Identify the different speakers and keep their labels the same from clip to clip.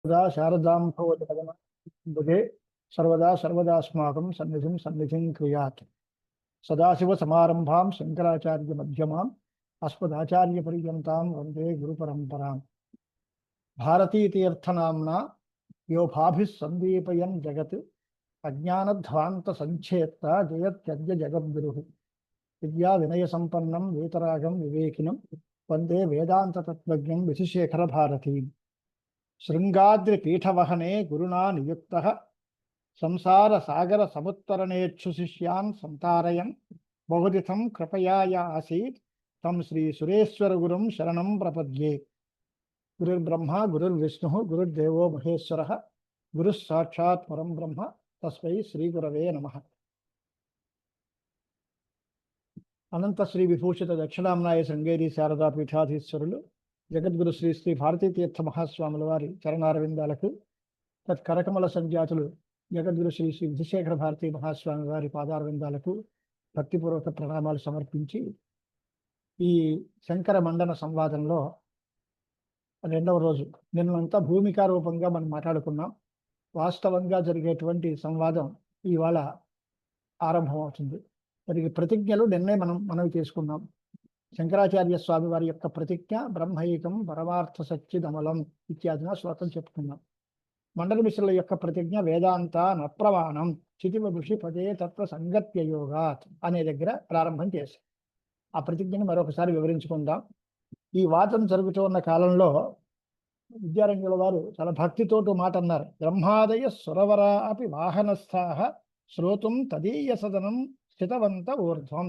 Speaker 1: సదా శారదాం భవతి భగవే సర్వదా సర్వదాస్మాకం సన్నిధిం క్రియాత్. సదాశివసమారంభాం శంకరాచార్యమధ్యమాం అస్మదాచార్యపర్యంతాం వందే గురుపరంపరాం. భారతీతీర్థనామ్నా యో భాభిః సందీపయన్ జగత్ అజ్ఞానధ్వాంత సంఛేత్త జయత్యద్య జగద్గురుః. విద్యా వినయ సంపన్నం వీతరాగం వివేకినం వందే వేదాంత తత్వజ్ఞం విశిశేఖర భారతీం. శృంగాద్రి పీఠవహనే గురునా నియుక్తః సంసార సాగర సముత్తరణేచ్ఛు శిష్యాన్ సంతారయన్ బహుదితం కృపయాయ ఆసీత్ తం శ్రీ సురేశ్వర గురుం శరణం ప్రపద్యే. గురుర్బ్రహ్మ గురుర్విష్ణుః గురుర్దేవో మహేశ్వరః గురుః సాక్షాత్ పరం బ్రహ్మ తస్మై శ్రీ గురవే నమః. అనంత శ్రీ విభూషిత దక్షిణామ్నాయ శృంగేరి శారదా పీఠాధీశ్వరులు జగద్గురు శ్రీ శ్రీ భారతీతీర్థ మహాస్వాముల వారి చరణారవిందాలకు, తత్కరకమల సంజాతులు జగద్గురు శ్రీ శ్రీ విధుశేఖర భారతీ మహాస్వామి వారి పాదారవిందాలకు భక్తిపూర్వక ప్రణామాలు సమర్పించి, ఈ శంకర మండన సంవాదంలో రెండవ రోజు నిన్నంతా భూమికా రూపంగా మనం మాట్లాడుకున్నాం. వాస్తవంగా జరిగేటువంటి సంవాదం ఇవాళ ఆరంభమవుతుంది. మరి ప్రతిజ్ఞలు నిన్నే మనవి చేసుకున్నాం. శంకరాచార్య స్వామి వారి యొక్క ప్రతిజ్ఞ బ్రహ్మైకం పరమార్థ సచ్చిదమలం ఇత్యాదిగా శ్లోకం చెప్పుకున్నాం. మండల మిశ్రుల యొక్క ప్రతిజ్ఞ వేదాంత నప్రమాణం చితివ ఋషి పదే తత్వ సంగత్యయోగాత్ అనే దగ్గర ప్రారంభం చేశాం. ఆ ప్రతిజ్ఞను మరొకసారి వివరించుకుందాం. ఈ వాదం జరుగుతున్న కాలంలో విద్యారణ్యుల వారు చాలా భక్తితోటి మాట అన్నారు. బ్రహ్మాదయ సురవరా అపి వాహనస్థాః శ్రోతుం తదీయ సదనం స్థితవంత ఊర్ధ్వం.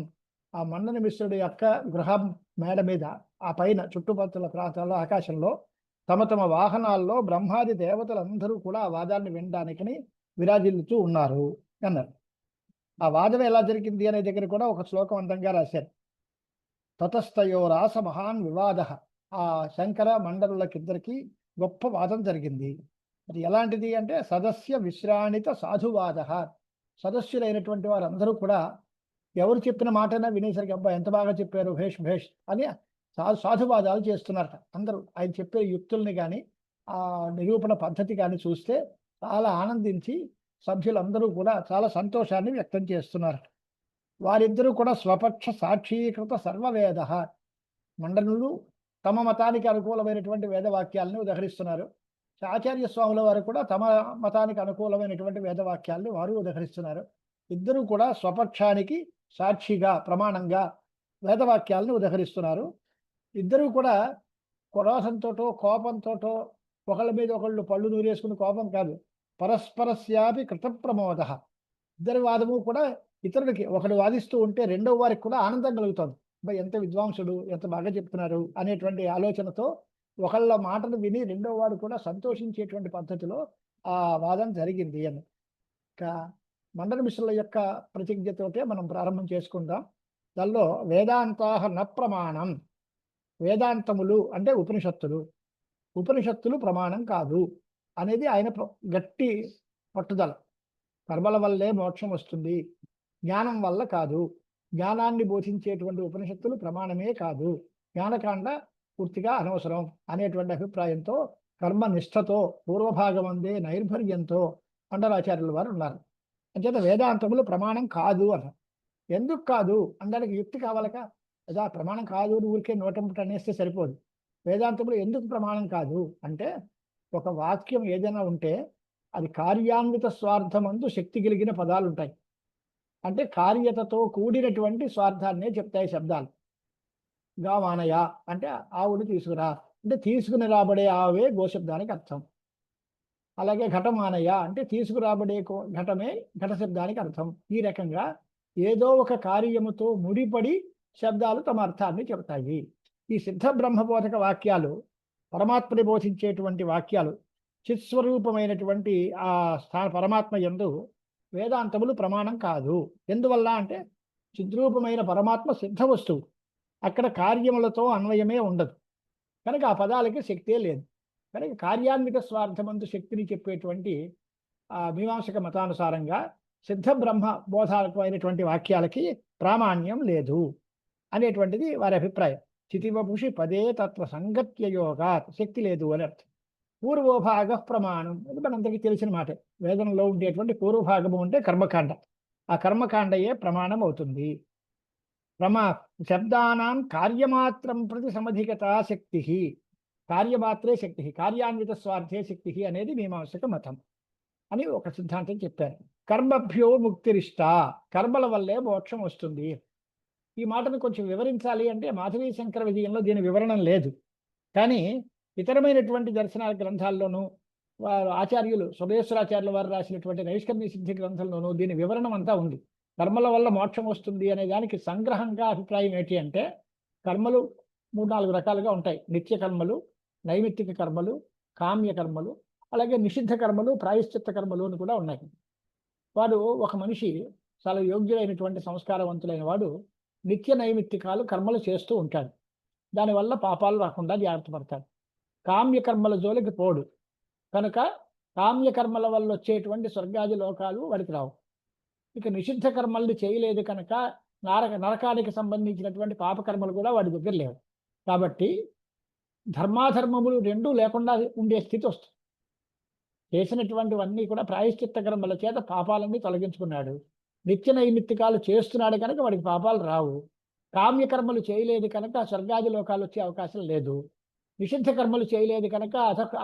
Speaker 1: ఆ మండన మిశ్రుడి యొక్క గృహం మేడ మీద, ఆ పైన చుట్టుపక్కల ప్రాంతాల్లో ఆకాశంలో తమ తమ వాహనాల్లో బ్రహ్మాది దేవతలందరూ కూడా ఆ వాదాన్ని వినడానికని విరాజిల్లుతూ ఉన్నారు అన్నారు. ఆ వాదం ఎలా జరిగింది అనే దగ్గర కూడా ఒక శ్లోకం అందంగా రాశారు. తతస్థయో రాస మహాన్ వివాద. ఆ శంకర మండలులకిద్దరికి గొప్ప వాదం జరిగింది. అది ఎలాంటిది అంటే సదస్య విశ్రాణిత సాధువాద. సదస్యులైనటువంటి వారందరూ కూడా ఎవరు చెప్పిన మాటైనా వినేసరికి అబ్బా ఎంత బాగా చెప్పారు, భేష్ భేష్ అని సాధువాదాలు చేస్తున్నారట. అందరూ ఆయన చెప్పే యుక్తుల్ని కానీ ఆ నిరూపణ పద్ధతి కానీ చూస్తే చాలా ఆనందించి సభ్యులందరూ కూడా చాలా సంతోషాన్ని వ్యక్తం చేస్తున్నారు. వారిద్దరూ కూడా స్వపక్ష సాక్షీకృత సర్వవేద. మండనులు తమ మతానికి అనుకూలమైనటువంటి వేదవాక్యాలను ఉదహరిస్తున్నారు. ఆచార్య స్వాముల వారు కూడా తమ మతానికి అనుకూలమైనటువంటి వేదవాక్యాలను వారు ఉదహరిస్తున్నారు. ఇద్దరు కూడా స్వపక్షానికి సాక్షిగా ప్రమాణంగా వేదవాక్యాలను ఉదహరిస్తున్నారు. ఇద్దరూ కూడా క్రోధంతోటో కోపంతోటో ఒకళ్ళ మీద ఒకళ్ళు పళ్ళు నూరేసుకుని కోపం కాదు, పరస్పరస్యాపి కృతప్రమోద. ఇద్దరి వాదము కూడా ఇతరులకి, ఒకడు వాదిస్తూ ఉంటే రెండవ వారికి కూడా ఆనందం కలుగుతుంది. ఎంత విద్వాంసుడు, ఎంత బాగా చెప్తున్నారు అనేటువంటి ఆలోచనతో ఒకళ్ళ మాటను విని రెండవ వాడు కూడా సంతోషించేటువంటి పద్ధతిలో ఆ వాదన జరిగింది అని. ఇంకా మండన మిశ్రుల యొక్క ప్రతిజ్ఞతోటే మనం ప్రారంభం చేసుకుందాం. దానిలో వేదాంతాహ న ప్రమాణం. వేదాంతములు అంటే ఉపనిషత్తులు ప్రమాణం కాదు అనేది ఆయన గట్టి పట్టుదల. కర్మల వల్లే మోక్షం వస్తుంది, జ్ఞానం వల్ల కాదు. జ్ఞానాన్ని బోధించేటువంటి ఉపనిషత్తులు ప్రమాణమే కాదు, జ్ఞానకాండ పూర్తిగా అనవసరం అనేటువంటి అభిప్రాయంతో కర్మ నిష్ఠతో పూర్వభాగమందే నైర్భర్యంతో మండలాచార్యుల వారు ఉన్నారు. అంచేత వేదాంతములు ప్రమాణం కాదు అన్నారు. ఎందుకు కాదు అనడానికి యుక్తి కావాలక. అదా ప్రమాణం కాదు ఊరికే నోటంపుట అనేస్తే సరిపోదు. వేదాంతములు ఎందుకు ప్రమాణం కాదు అంటే, ఒక వాక్యం ఏదైనా ఉంటే అది కార్యాన్విత స్వార్థమందు శక్తి కలిగిన పదాలు ఉంటాయి. అంటే కార్యతతో కూడినటువంటి స్వార్థాన్నే చెప్తాయి శబ్దాలు. గావానయ అంటే ఆవుని తీసుకురా అంటే తీసుకుని రాబడే ఆవే గోశబ్దానికి అర్థం. అలాగే ఘటమానయ అంటే తీసుకురాబడే ఘటమే ఘట శబ్దానికి అర్థం. ఈ రకంగా ఏదో ఒక కార్యముతో ముడిపడి శబ్దాలు తమ అర్థాన్ని చెబుతాయి. ఈ సిద్ధ బ్రహ్మబోధక వాక్యాలు, పరమాత్మని బోధించేటువంటి వాక్యాలు, చిత్స్వరూపమైనటువంటి ఆ పరమాత్మ యందు వేదాంతములు ప్రమాణం కాదు. ఎందువల్ల అంటే చిద్రూపమైన పరమాత్మ సిద్ధ వస్తువు, అక్కడ కార్యములతో అన్వయమే ఉండదు కనుక ఆ పదాలకి శక్తే లేదు. కనుక కార్యాన్విత స్వార్థమందు శక్తిని చెప్పేటువంటి మీమాంసక మతానుసారంగా సిద్ధ బ్రహ్మ బోధాత్మైనటువంటి వాక్యాలకి ప్రామాణ్యం లేదు అనేటువంటిది వారి అభిప్రాయం. చితివపుషి పదే తత్వ సంగత్యయోగా శక్తి లేదు అని అర్థం. పూర్వోభాగ ప్రమాణం, ఇది మనందరికీ తెలిసిన మాట. వేదంలో ఉండేటువంటి పూర్వభాగము అంటే కర్మకాండ, ఆ కర్మకాండయే ప్రమాణం అవుతుంది. శబ్దానాం కార్యమాత్రం ప్రతి సమధిగతా శక్తి, కార్యమాత్రే శక్తి, కార్యాన్విత స్వార్థే శక్తి అనేది మీమాంసక మతం అని ఒక సిద్ధాంతం చెప్పారు. కర్మభ్యో ముక్తిరిష్ట, కర్మల వల్లే మోక్షం వస్తుంది. ఈ మాటను కొంచెం వివరించాలి అంటే మాధవీ శంకర విజయంలో దీని వివరణం లేదు. కానీ ఇతరమైనటువంటి దర్శనాల గ్రంథాల్లోనూ ఆచార్యులు సురేశ్వరాచార్యుల వారు రాసినటువంటి నైష్కర్మ్య సిద్ధి గ్రంథంలోనూ దీని వివరణం అంతా ఉంది. కర్మల వల్ల మోక్షం వస్తుంది అనే దానికి సంగ్రహంగా అభిప్రాయం ఏంటి అంటే, కర్మలు 3-4 రకాలుగా ఉంటాయి. నిత్య కర్మలు, నైమిత్తిక కర్మలు, కామ్య కర్మలు, అలాగే నిషిద్ధ కర్మలు, ప్రాయశ్చిత్త కర్మలు అని కూడా ఉన్నాయి. వాడు ఒక మనిషి చాలా యోగ్యులైనటువంటి సంస్కారవంతులైన వాడు నిత్య నైమిత్తికాలు కర్మలు చేస్తూ ఉంటాడు. దానివల్ల పాపాలు రాకుండా జాగ్రత్త పడతాడు. కామ్య కర్మల జోలికి పోడు కనుక కామ్య కర్మల వల్ల వచ్చేటువంటి స్వర్గాది లోకాలు వాడికి రావు. ఇక నిషిద్ధ కర్మల్ని చేయలేదు కనుక నరకానికి సంబంధించినటువంటి పాపకర్మలు కూడా వాడి దగ్గర లేవు. కాబట్టి ధర్మాధర్మములు రెండూ లేకుండా ఉండే స్థితి వస్తుంది. చేసినటువంటివన్నీ కూడా ప్రాయశ్చిత్త కర్మల చేత పాపాలన్నీ తొలగించుకున్నాడు. నిత్య నైమిత్తికాలు చేస్తున్నాడు కనుక వాడికి పాపాలు రావు. కామ్యకర్మలు చేయలేదు కనుక స్వర్గాది లోకాలు వచ్చే అవకాశం లేదు. నిషిద్ధ కర్మలు చేయలేదు కనుక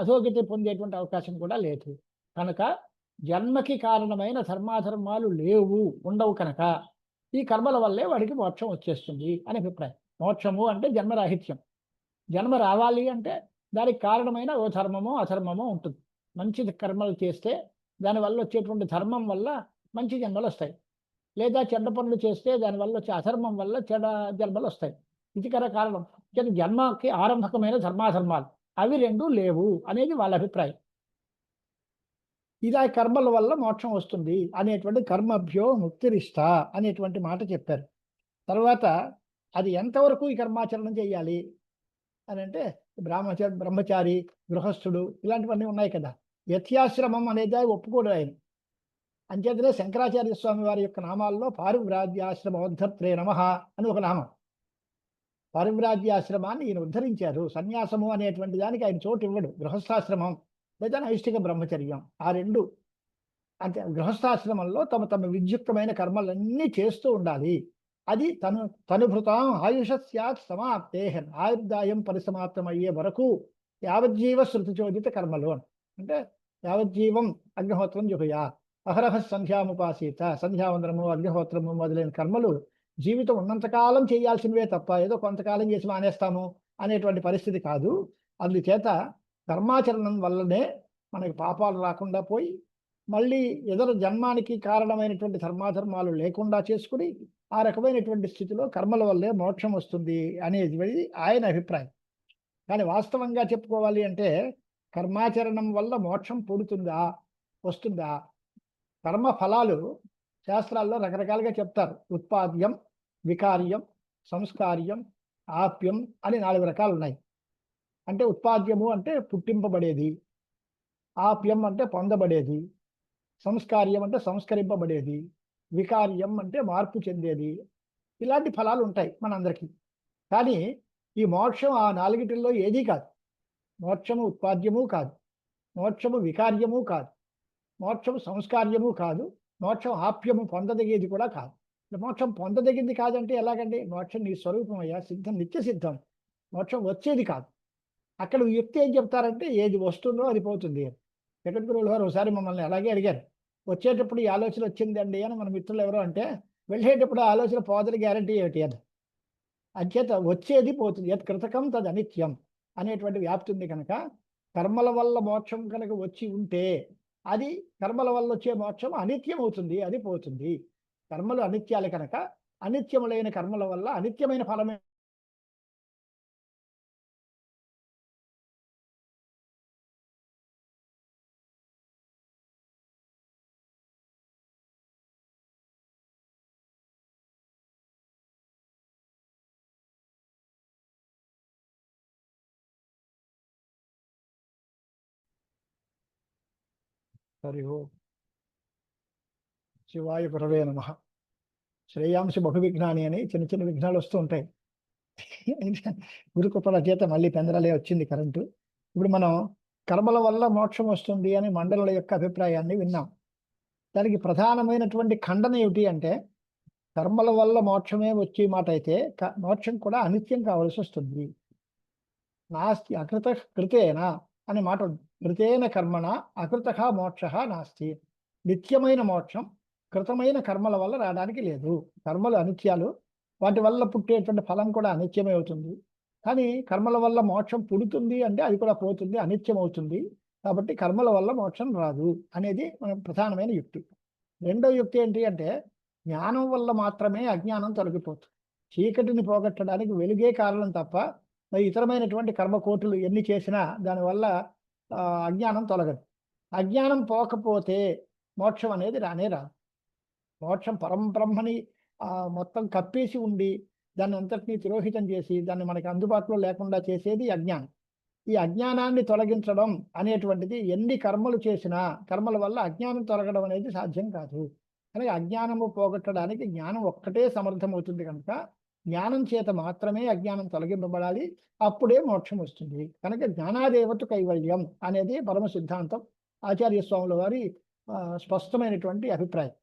Speaker 1: అధోగతి పొందేటువంటి అవకాశం కూడా లేదు. కనుక జన్మకి కారణమైన ధర్మాధర్మాలు లేవు, ఉండవు కనుక ఈ కర్మల వల్లే వాడికి మోక్షం వచ్చేస్తుంది అని అభిప్రాయం. మోక్షము అంటే జన్మరాహిత్యం. జన్మ రావాలి అంటే దానికి కారణమైన ఓ ధర్మమో అధర్మమో ఉంటుంది. మంచి కర్మలు చేస్తే దానివల్ల వచ్చేటువంటి ధర్మం వల్ల మంచి జన్మలు వస్తాయి, లేదా చెడ్డ పనులు చేస్తే దానివల్ల వచ్చే అధర్మం వల్ల చెడ్డ జన్మలు వస్తాయి. ఇది కారణం. జన్మకి ఆరంభకమైన ధర్మాధర్మాలు అవి రెండూ లేవు అనేది వాళ్ళ అభిప్రాయం. ఇలా కర్మల వల్ల మోక్షం వస్తుంది అనేటువంటి కర్మభ్యో ముక్తిరిష్ట అనేటువంటి మాట చెప్పారు. తర్వాత అది ఎంతవరకు ఈ కర్మాచరణం చేయాలి అని అంటే, బ్రహ్మచారి, గృహస్థుడు ఇలాంటివన్నీ ఉన్నాయి కదా. యథ్యాశ్రమం అనేది ఒప్పుకోడు ఆయన. అంచేతనే శంకరాచార్య స్వామి వారి యొక్క నామాల్లో పారివ్రాజ్యాశ్రమోద్ధర్త్రే నమః అని ఒక నామం. పారివ్రాజ్యాశ్రమాన్ని ఈయన ఉద్ధరించారు. సన్యాసము అనేటువంటి దానికి ఆయన చోటు ఇవ్వడు. గృహస్థాశ్రమం లేదా నైష్ఠిక బ్రహ్మచర్యం, ఆ రెండు. అంటే గృహస్థాశ్రమంలో తమ విద్యుక్తమైన కర్మలన్నీ చేస్తూ ఉండాలి. అది తనుభృతాం ఆయుష స్యాత్ సమాప్తే, ఆయుర్దాయం పరిసమాప్తమయ్యే వరకు యావజ్జీవ శృతిచోదిత కర్మలు అంటే యావజ్జీవం అగ్నిహోత్రం జుహయా, అహరహ సంధ్యాముపాసీత, సంధ్యావందనము అగ్నిహోత్రము మొదలైన కర్మలు జీవితం ఉన్నంతకాలం చేయాల్సినవే తప్ప ఏదో కొంతకాలం చేసి మానేస్తాము అనేటువంటి పరిస్థితి కాదు. అందుచేత కర్మాచరణం వల్లనే మనకి పాపాలు రాకుండా పోయి మళ్ళీ ఎదురు జన్మానికి కారణమైనటువంటి ధర్మాధర్మాలు లేకుండా చేసుకుని ఆ రకమైనటువంటి స్థితిలో కర్మల వల్లే మోక్షం వస్తుంది అనేది ఆయన అభిప్రాయం. కానీ వాస్తవంగా చెప్పుకోవాలి అంటే కర్మాచరణం వల్ల మోక్షం పుడుతుందా, వస్తుందా? కర్మ ఫలాలు శాస్త్రాల్లో రకరకాలుగా చెప్తారు. ఉత్పాద్యం, వికార్యం, సంస్కార్యం, ఆప్యం అని 4 రకాలు ఉన్నాయి. అంటే ఉత్పాద్యము అంటే పుట్టింపబడేది, ఆప్యం అంటే పొందబడేది, సంస్కార్యం అంటే సంస్కరింపబడేది, వికార్యం అంటే మార్పు చెందేది. ఇలాంటి ఫలాలు ఉంటాయి మనందరికీ. కానీ ఈ మోక్షం ఆ 4టిల్లో ఏదీ కాదు. మోక్షము ఉత్పాద్యము కాదు, మోక్షము వికార్యము కాదు, మోక్షము సంస్కార్యము కాదు, మోక్షం ఆప్యము పొందదగేది కూడా కాదు. మోక్షం పొందదగింది కాదంటే ఎలాగండి? మోక్షం నీ స్వరూపం అయ్యా, సిద్ధం, నిత్య సిద్ధం. మోక్షం వచ్చేది కాదు. అక్కడ వ్యక్తి ఏం చెప్తారంటే ఏది వస్తుందో అది పోతుంది. జగద్గురువుల వారు ఒకసారి మమ్మల్ని అలాగే అడిగారు. వచ్చేటప్పుడు ఈ ఆలోచన వచ్చిందండి అని మన మిత్రులు ఎవరో అంటే, వెళ్ళేటప్పుడు ఆలోచన పోదని గ్యారంటీ ఏమిటి అని. అంచేత వచ్చేది పోతుంది. యత్ కృతకం తద్ అనిత్యం అనేటువంటి వ్యాప్తి ఉంది కనుక కర్మల వల్ల మోక్షం కనుక వచ్చి ఉంటే అది కర్మల వల్ల వచ్చే మోక్షం అనిత్యం అవుతుంది, అది పోతుంది. కర్మలు అనిత్యాలు కనుక అనిత్యములైన కర్మల వల్ల అనిత్యమైన ఫలమే హరి ఓం. శివాయ గురవే నమః. శ్రేయాంశ బహు విఘ్నాని అని చిన్న చిన్న విఘ్నాలు వస్తూ ఉంటాయి. గురుకృపల చేత మళ్ళీ పెందరాలే వచ్చింది కరెంటు. ఇప్పుడు మనం కర్మల వల్ల మోక్షం వస్తుంది అని మండనుల యొక్క అభిప్రాయాన్ని విన్నాం. దానికి ప్రధానమైనటువంటి ఖండన ఏమిటి అంటే, కర్మల వల్ల మోక్షమే వచ్చే మాట అయితే మోక్షం కూడా అనిత్యం కావలసి వస్తుంది. నాస్తి అకృత కృతేన అనే మాట ఉంది. కృతేన కర్మణ అకృత మోక్ష నాస్తి. నిత్యమైన మోక్షం కృతమైన కర్మల వల్ల రావడానికి లేదు. కర్మలు అనిత్యాలు, వాటి వల్ల పుట్టేటువంటి ఫలం కూడా అనిత్యమే అవుతుంది. కానీ కర్మల వల్ల మోక్షం పుడుతుంది అంటే అది కూడా పోతుంది, అనిత్యం అవుతుంది. కాబట్టి కర్మల వల్ల మోక్షం రాదు అనేది మన ప్రధానమైన యుక్తి. రెండో యుక్తి ఏంటి అంటే, జ్ఞానం వల్ల మాత్రమే అజ్ఞానం తొలగిపోతుంది. చీకటిని పోగొట్టడానికి వెలుగే కారణం తప్ప మరి ఇతరమైనటువంటి కర్మకోటులు ఎన్ని చేసినా దానివల్ల అజ్ఞానం తొలగదు. అజ్ఞానం పోకపోతే మోక్షం అనేది రానే రాదు. మోక్షం పరంబ్రహ్మని మొత్తం కప్పేసి ఉండి దాన్ని అంతటినీ తిరోహితం చేసి దాన్ని మనకి అందుబాటులో లేకుండా చేసేది అజ్ఞానం. ఈ అజ్ఞానాన్ని తొలగించడం అనేటువంటిది ఎన్ని కర్మలు చేసినా కర్మల వల్ల అజ్ఞానం తొలగడం అనేది సాధ్యం కాదు. కనుక అజ్ఞానము పోగొట్టడానికి జ్ఞానం ఒక్కటే సమర్థమవుతుంది. కనుక జ్ఞానం చేత మాత్రమే అజ్ఞానం తొలగింపబడాలి, అప్పుడే మోక్షం వస్తుంది. కనుక జ్ఞానాదేవత కైవల్యం అనేది పరమ సిద్ధాంతం, ఆచార్య స్వాముల వారి స్పష్టమైనటువంటి అభిప్రాయం.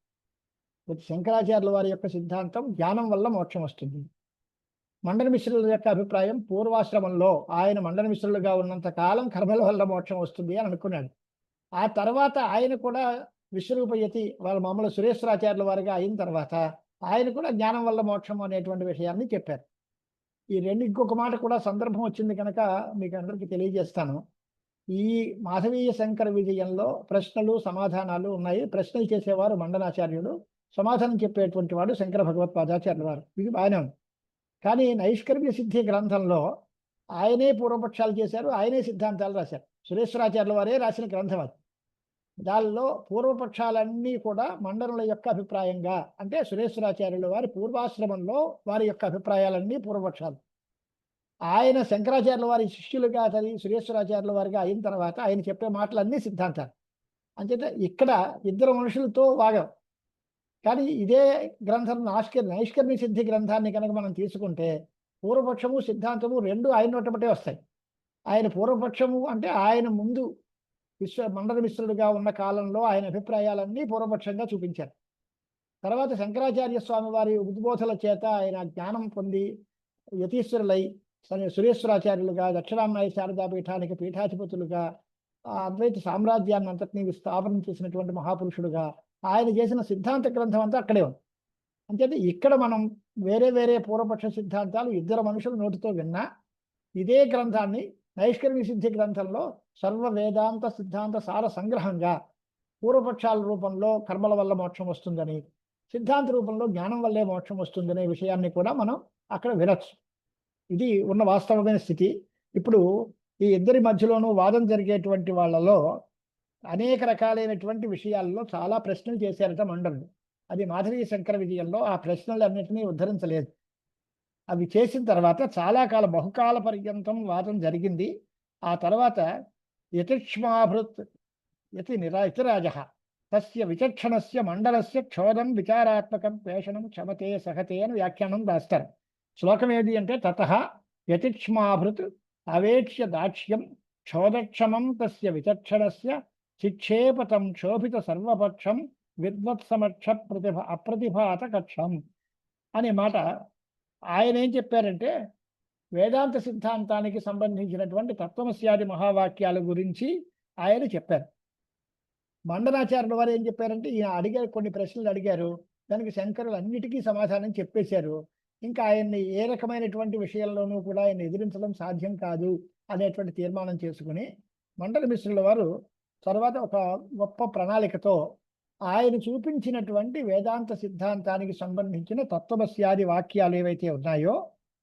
Speaker 1: శంకరాచార్యుల వారి యొక్క సిద్ధాంతం జ్ఞానం వల్ల మోక్షం వస్తుంది. మండన మిశ్రుల యొక్క అభిప్రాయం, పూర్వాశ్రమంలో ఆయన మండన మిశ్రులుగా ఉన్నంత కాలం కర్మల వల్ల మోక్షం వస్తుంది అని అనుకున్నాడు. ఆ తర్వాత ఆయన కూడా విశ్వరూపయతి వాళ్ళ మామూలు సురేశ్వరాచార్యుల వారిగా అయిన తర్వాత ఆయన కూడా జ్ఞానం వల్ల మోక్షం అనేటువంటి విషయాన్ని చెప్పారు. ఈ రెండు ఇంకొక మాట కూడా సందర్భం వచ్చింది కనుక మీకు అందరికీ తెలియజేస్తాను. ఈ మాధవీయ శంకర విజయంలో ప్రశ్నలు సమాధానాలు ఉన్నాయి. ప్రశ్నలు చేసేవారు మండనాచార్యుడు, సమాధానం చెప్పేటువంటి వాడు శంకర భగవత్పాదాచార్యుల వారు. ఇది బాగానే ఉంది. కానీ నైష్కర్మ్య సిద్ధి గ్రంథంలో ఆయనే పూర్వపక్షాలు చేశారు, ఆయనే సిద్ధాంతాలు రాశారు. సురేశ్వరాచార్యుల వారే రాసిన గ్రంథం అది. దానిలో పూర్వపక్షాలన్నీ కూడా మండనుల యొక్క అభిప్రాయంగా, అంటే సురేశ్వరాచార్యుల వారి పూర్వాశ్రమంలో వారి యొక్క అభిప్రాయాలన్నీ పూర్వపక్షాలు. ఆయన శంకరాచార్యుల వారి శిష్యులుగా సురేశ్వరాచార్యుల వారిగా అయిన తర్వాత ఆయన చెప్పే మాటలన్నీ సిద్ధాంతాలు. అంచేత ఇక్కడ ఇద్దరు మనుషులతో వాగం. కానీ ఇదే గ్రంథం నైష్కర్మ్య సిద్ధి గ్రంథాన్ని కనుక మనం తీసుకుంటే పూర్వపక్షము సిద్ధాంతము రెండు ఆయన నోటబట్టే వస్తాయి. ఆయన పూర్వపక్షము అంటే ఆయన ముందు మండల మిశ్రుడుగా ఉన్న కాలంలో ఆయన అభిప్రాయాలన్నీ పూర్వపక్షంగా చూపించారు. తర్వాత శంకరాచార్య స్వామి వారి ఉద్బోధల చేత ఆయన జ్ఞానం పొంది యతీశ్వరులై సురేశ్వరాచార్యులుగా, దక్షిణామనాయ శారదా పీఠానికి పీఠాధిపతులుగా, అద్వైత సామ్రాజ్యాన్ని అంతటినీ స్థాపన చేసినటువంటి మహాపురుషుడుగా ఆయన చేసిన సిద్ధాంత గ్రంథం అంతా అక్కడే ఉంది. అంతే ఇక్కడ మనం వేరే వేరే పూర్వపక్ష సిద్ధాంతాలు ఇద్దరు మనుషుల నోటితో విన్నా ఇదే గ్రంథాన్ని నైష్కర్మ్య సిద్ధి గ్రంథంలో సర్వ వేదాంత సిద్ధాంత సార సంగ్రహంగా పూర్వపక్షాల రూపంలో కర్మల వల్ల మోక్షం వస్తుందని, సిద్ధాంత రూపంలో జ్ఞానం వల్లే మోక్షం వస్తుందనే విషయాన్ని కూడా మనం అక్కడ వినొచ్చు. ఇది ఉన్న వాస్తవమైన స్థితి. ఇప్పుడు ఈ ఇద్దరి మధ్యలోనూ వాదం జరిగేటువంటి వాళ్ళలో అనేక రకాలైనటువంటి విషయాల్లో చాలా ప్రశ్నలు చేశారట మండనులు. అది మాధవీయ శంకర విజయంలో ఆ ప్రశ్నలన్నింటినీ ఉద్ధరించలేదు. అవి చేసిన తర్వాత చాలా కాలం, బహుకాల పర్యంతం వాదం జరిగింది. ఆ తర్వాత యతిక్ష్మాభృత్ ఇతిరాజ తస్య విచక్షణస్య మండలస్య క్షోధం విచారాత్మకం పేషణం క్షమతే సహతే అని వ్యాఖ్యానం రాస్తారు. శ్లోకం ఏది అంటే, తతః యతిక్ష్మాభృత్ అవేక్ష్య దాక్ష్యం క్షోధక్షమం తస్య విచక్షణస్య శిక్షేపతం క్షోభిత సర్వపక్షం విద్వత్సమక్ష అప్రతిభాత కక్షం అనే మాట. ఆయన ఏం చెప్పారంటే, వేదాంత సిద్ధాంతానికి సంబంధించినటువంటి తత్వమస్యాది మహావాక్యాల గురించి ఆయన చెప్పారు. మండనాచార్యుల వారు ఏం చెప్పారంటే, ఈయన అడిగారు, కొన్ని ప్రశ్నలు అడిగారు, దానికి శంకరులు అన్నిటికీ సమాధానం చెప్పేశారు. ఇంకా ఆయన్ని ఏ రకమైనటువంటి విషయంలోనూ కూడా ఆయన ఎదిరించడం సాధ్యం కాదు అనేటువంటి తీర్మానం చేసుకుని మండల మిశ్రుల వారు తర్వాత ఒక గొప్ప ప్రణాళికతో ఆయన చూపించినటువంటి వేదాంత సిద్ధాంతానికి సంబంధించిన తత్వమస్యాది వాక్యాలు ఏవైతే ఉన్నాయో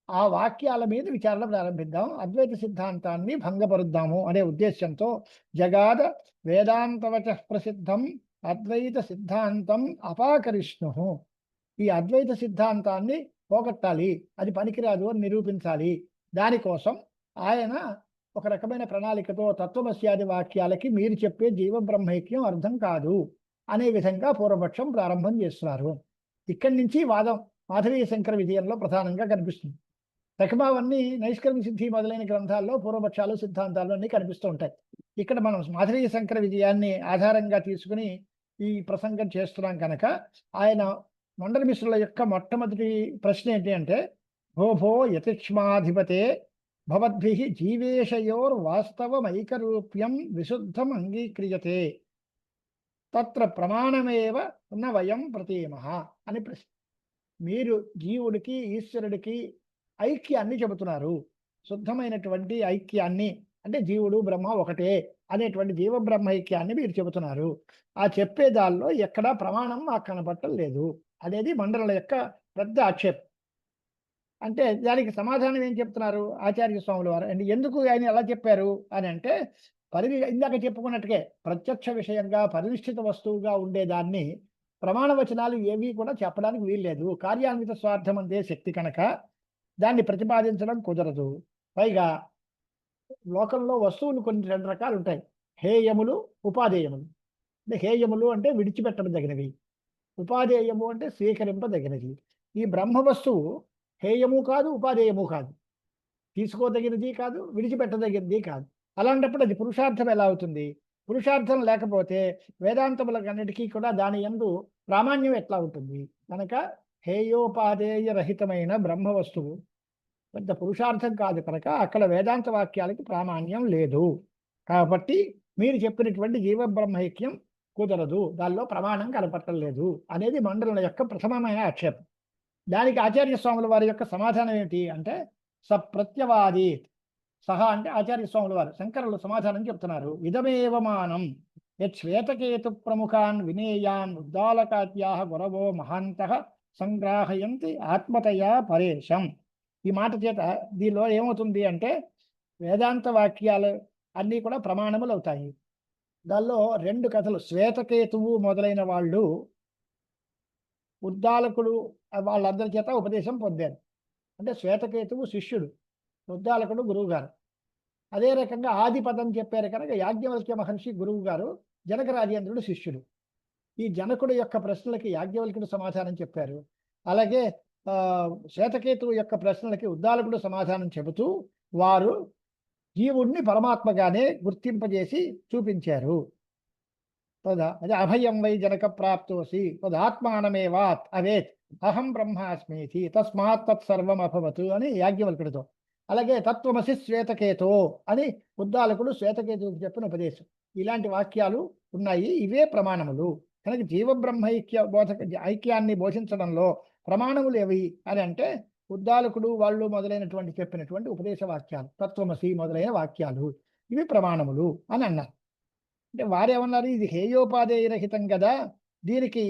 Speaker 1: ఆ వాక్యాల మీద విచారణ ప్రారంభిద్దాం, అద్వైత సిద్ధాంతాన్ని భంగపరుద్దాము అనే ఉద్దేశంతో జగాద వేదాంతవచ ప్రసిద్ధం అద్వైత సిద్ధాంతం అపాకరిష్ణు. ఈ అద్వైత సిద్ధాంతాన్ని పోగొట్టాలి, అది పనికిరాదు అని నిరూపించాలి. దానికోసం ఆయన ఒక రకమైన ప్రణాళికతో తత్వమస్యాది వాక్యాలకి మీరు చెప్పే జీవబ్రహ్మైక్యం అర్థం కాదు అనే విధంగా పూర్వపక్షం ప్రారంభం చేస్తున్నారు. ఇక్కడి నుంచి వాదం మాధవీయ శంకర విజయంలో ప్రధానంగా కనిపిస్తుంది. తకమావన్నీ నైష్కర్మ్య సిద్ధి మొదలైన గ్రంథాల్లో పూర్వపక్షాలు సిద్ధాంతాలు అన్నీ కనిపిస్తూ ఉంటాయి. ఇక్కడ మనం మాధవీయ శంకర విజయాన్ని ఆధారంగా తీసుకుని ఈ ప్రసంగం చేస్తున్నాం కనుక ఆయన మండల మిశ్రుల యొక్క మొట్టమొదటి ప్రశ్న ఏంటి అంటే, భో భో యతిక్ష్మాధిపతే భవద్భిః జీవేశయోర్ వాస్తవమైకరూప్యం విశుద్ధం అంగీక్రియతే తత్ర ప్రమాణమేవ న వయం ప్రతీమః అని ప్రశ్న. మీరు జీవుడికి ఈశ్వరుడికి ఐక్యాన్ని చెబుతున్నారు, శుద్ధమైనటువంటి ఐక్యాన్ని, అంటే జీవుడు బ్రహ్మ ఒకటే అనేటువంటి జీవ బ్రహ్మ ఐక్యాన్ని మీరు చెబుతున్నారు. ఆ చెప్పే దానిలో ఎక్కడా ప్రమాణం మాకు కనపడటం లేదు అనేది మండల యొక్క పెద్ద ఆక్షేపం. అంటే దానికి సమాధానం ఏం చెప్తున్నారు ఆచార్య స్వాముల వారు? అంటే ఎందుకు ఆయన ఎలా చెప్పారు అని అంటే, ఇందాక చెప్పుకున్నట్టుగా ప్రత్యక్ష విషయంగా పరినిష్ఠిత వస్తువుగా ఉండేదాన్ని ప్రమాణవచనాలు ఏవి కూడా చెప్పడానికి వీల్లేదు. కార్యాన్విత స్వార్థం అందే శక్తి కనుక దాన్ని ప్రతిపాదించడం కుదరదు. పైగా లోకంలో వస్తువులు కొన్ని రెండు రకాలు ఉంటాయి, హేయములు, ఉపాధేయములు. అంటే హేయములు అంటే విడిచిపెట్టదగినవి, ఉపాధేయము అంటే స్వీకరింపదగినది. ఈ బ్రహ్మ వస్తువు హేయము కాదు, ఉపాధేయము కాదు, తీసుకోదగినది కాదు, విడిచిపెట్టదగినది కాదు. అలాంటప్పుడు అది పురుషార్థం ఎలా అవుతుంది? పురుషార్థం లేకపోతే వేదాంతములకన్నిటికీ కూడా దాని యందు ప్రామాణ్యం ఎట్లా ఉంటుంది? కనుక హేయోపాధేయ రహితమైన బ్రహ్మ వస్తువు పెద్ద పురుషార్థం కాదు కనుక అక్కడ వేదాంత వాక్యాలకి ప్రామాణ్యం లేదు. కాబట్టి మీరు చెప్పినటువంటి జీవ బ్రహ్మైక్యం కుదరదు, దానిలో ప్రమాణం కనపడటం లేదు అనేది మండలం యొక్క ప్రథమమైన ఆక్షేపం. దానికి ఆచార్య స్వాముల వారి యొక్క సమాధానం ఏమిటి అంటే, సప్రత్యవాది. సహా అంటే ఆచార్య స్వాముల వారు శంకరులు సమాధానం చెప్తున్నారు. ఇదమేవమానం యత్ శ్వేతకేతు ప్రముఖాన్ వినేయాన్ ఉద్దాలకాత్యాహ గురవో మహాంతః సంగ్రాహయంతి ఆత్మతయా పరేశం. ఈ మాట చేత దీనిలో ఏమవుతుంది అంటే, వేదాంత వాక్యాలు అన్నీ కూడా ప్రమాణములు అవుతాయి. దానిలో రెండు కథలు, శ్వేతకేతువు మొదలైన వాళ్ళు ఉద్దాలకుడు వాళ్ళందరి చేత ఉపదేశం పొందారు. అంటే శ్వేతకేతువు శిష్యుడు, ఉద్దాలకుడు గురువు గారు. అదే రకంగా ఆది పదం చెప్పారు కనుక యాజ్ఞవల్క్య మహర్షి గురువు గారు, జనక రాజేంద్రుడు శిష్యుడు. ఈ జనకుడు యొక్క ప్రశ్నలకి యాజ్ఞవల్క్యుడు సమాధానం చెప్పారు. అలాగే శ్వేతకేతువు యొక్క ప్రశ్నలకి ఉద్దాలకుడు సమాధానం చెబుతూ వారు జీవుణ్ణి పరమాత్మగానే గుర్తింపజేసి చూపించారు. అదే అభయం వై జనక ప్రాప్తోసి తదాత్మానమేవాత్ అవేత్ అహం బ్రహ్మాస్మీతి తస్మాత్ తత్సర్వం అభవతు అని యాజ్ఞవల్కుడితో. అలాగే తత్వమసి శ్వేతకేతో అని ఉద్దాలకుడు శ్వేతకేతువుకి చెప్పిన ఉపదేశం. ఇలాంటి వాక్యాలు ఉన్నాయి, ఇవే ప్రమాణములు. కనుక జీవబ్రహ్మైక్య ఐక్యాన్ని బోధించడంలో ప్రమాణములు ఏవి అని అంటే, ఉద్దాలకుడు వాళ్ళు మొదలైనటువంటి చెప్పినటువంటి ఉపదేశ వాక్యాలు, తత్వమసి మొదలైన వాక్యాలు, ఇవి ప్రమాణములు అని అన్నారు. అంటే వారేమన్నారు, ఇది హేయోపాధేయరహితం కదా, దీనికి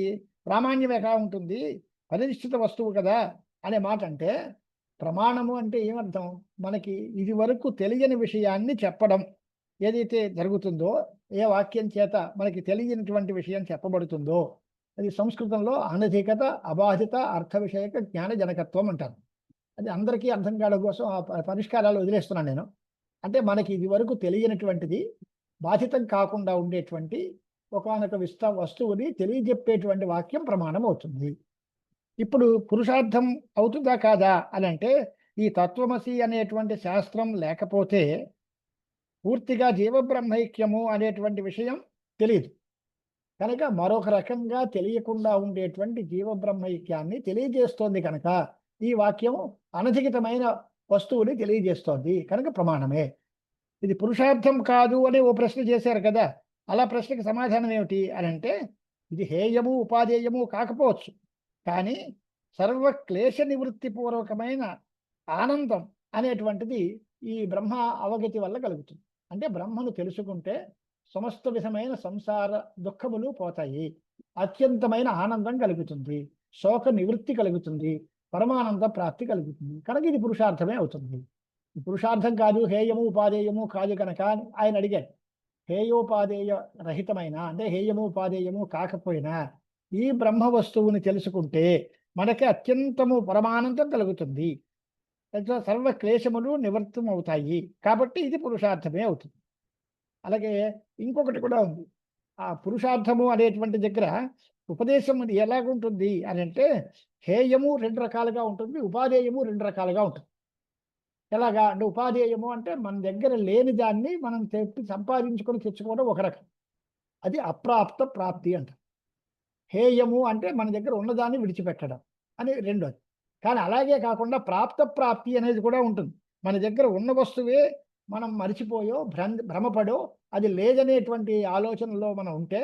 Speaker 1: ప్రామాణ్యం ఎలా ఉంటుంది, పరినిష్ఠిత వస్తువు కదా అనే మాట. అంటే ప్రమాణము అంటే ఏమర్థం? మనకి ఇది వరకు తెలియని విషయాన్ని చెప్పడం ఏదైతే జరుగుతుందో, ఏ వాక్యం చేత మనకి తెలియనటువంటి విషయం చెప్పబడుతుందో, అది సంస్కృతంలో అనధికత, అబాధిత, అర్థ విషయక జ్ఞాన జనకత్వం అంటారు. అది అందరికీ అర్థం కావడం కోసం ఆ పరిష్కారాలు వదిలేస్తున్నాను నేను. అంటే మనకి ఇది వరకు తెలియనటువంటిది బాధితం కాకుండా ఉండేటువంటి ఒకానొక వస్తువుని తెలియజెప్పేటువంటి వాక్యం ప్రమాణం అవుతుంది. ఇప్పుడు పురుషార్థం అవుతుందా కాదా అని అంటే, ఈ తత్వమసి అనేటువంటి శాస్త్రం లేకపోతే పూర్తిగా జీవబ్రహ్మైక్యము అనేటువంటి విషయం తెలియదు. కనుక మరొక రకంగా తెలియకుండా ఉండేటువంటి జీవబ్రహ్మైక్యాన్ని తెలియజేస్తోంది కనుక ఈ వాక్యము అనధికితమైన వస్తువుని తెలియజేస్తోంది కనుక ప్రమాణమే. ఇది పురుషార్థం కాదు అని ఓ ప్రశ్న చేశారు కదా, అలా ప్రశ్నకి సమాధానం ఏమిటి అని అంటే, ఇది హేయము ఉపాధేయము కాకపోవచ్చు, కానీ సర్వ క్లేశ నివృత్తి పూర్వకమైన ఆనందం అనేటువంటిది ఈ బ్రహ్మ అవగతి వల్ల కలుగుతుంది. అంటే బ్రహ్మను తెలుసుకుంటే సమస్త విధమైన సంసార దుఃఖములు పోతాయి, అత్యంతమైన ఆనందం కలుగుతుంది, శోక నివృత్తి కలుగుతుంది, పరమానంద ప్రాప్తి కలుగుతుంది. కనుక ఇది పురుషార్థమే అవుతుంది. పురుషార్థం కాదు, హేయము ఉపాధేయము కాదు కనుక ఆయన అడిగారు. హేయోపాధేయ రహితమైన అంటే హేయము ఉపాధేయము కాకపోయినా ఈ బ్రహ్మ వస్తువుని తెలుసుకుంటే మనకి అత్యంతము పరమానందం కలుగుతుంది, సర్వ క్లేశములు నివృత్తం అవుతాయి. కాబట్టి ఇది పురుషార్థమే అవుతుంది. అలాగే ఇంకొకటి కూడా ఉంది. ఆ పురుషార్థము అనేటువంటి దగ్గర ఉపదేశం ఎలాగుంటుంది అని అంటే, హేయము రెండు రకాలుగా ఉంటుంది, ఉపాధేయము రెండు రకాలుగా ఉంటుంది. ఎలాగా అంటే ఉపాధేయము అంటే మన దగ్గర లేని దాన్ని మనం సంపాదించుకొని తెచ్చుకోవడం ఒక రకం, అది అప్రాప్త ప్రాప్తి అంట. హేయము అంటే మన దగ్గర ఉన్నదాన్ని విడిచిపెట్టడం అని రెండోది. కానీ అలాగే కాకుండా ప్రాప్త ప్రాప్తి అనేది కూడా ఉంటుంది. మన దగ్గర ఉన్న వస్తువే మనం మరిచిపోయో భ్రమపడో అది లేదనేటువంటి ఆలోచనలో మనం ఉంటే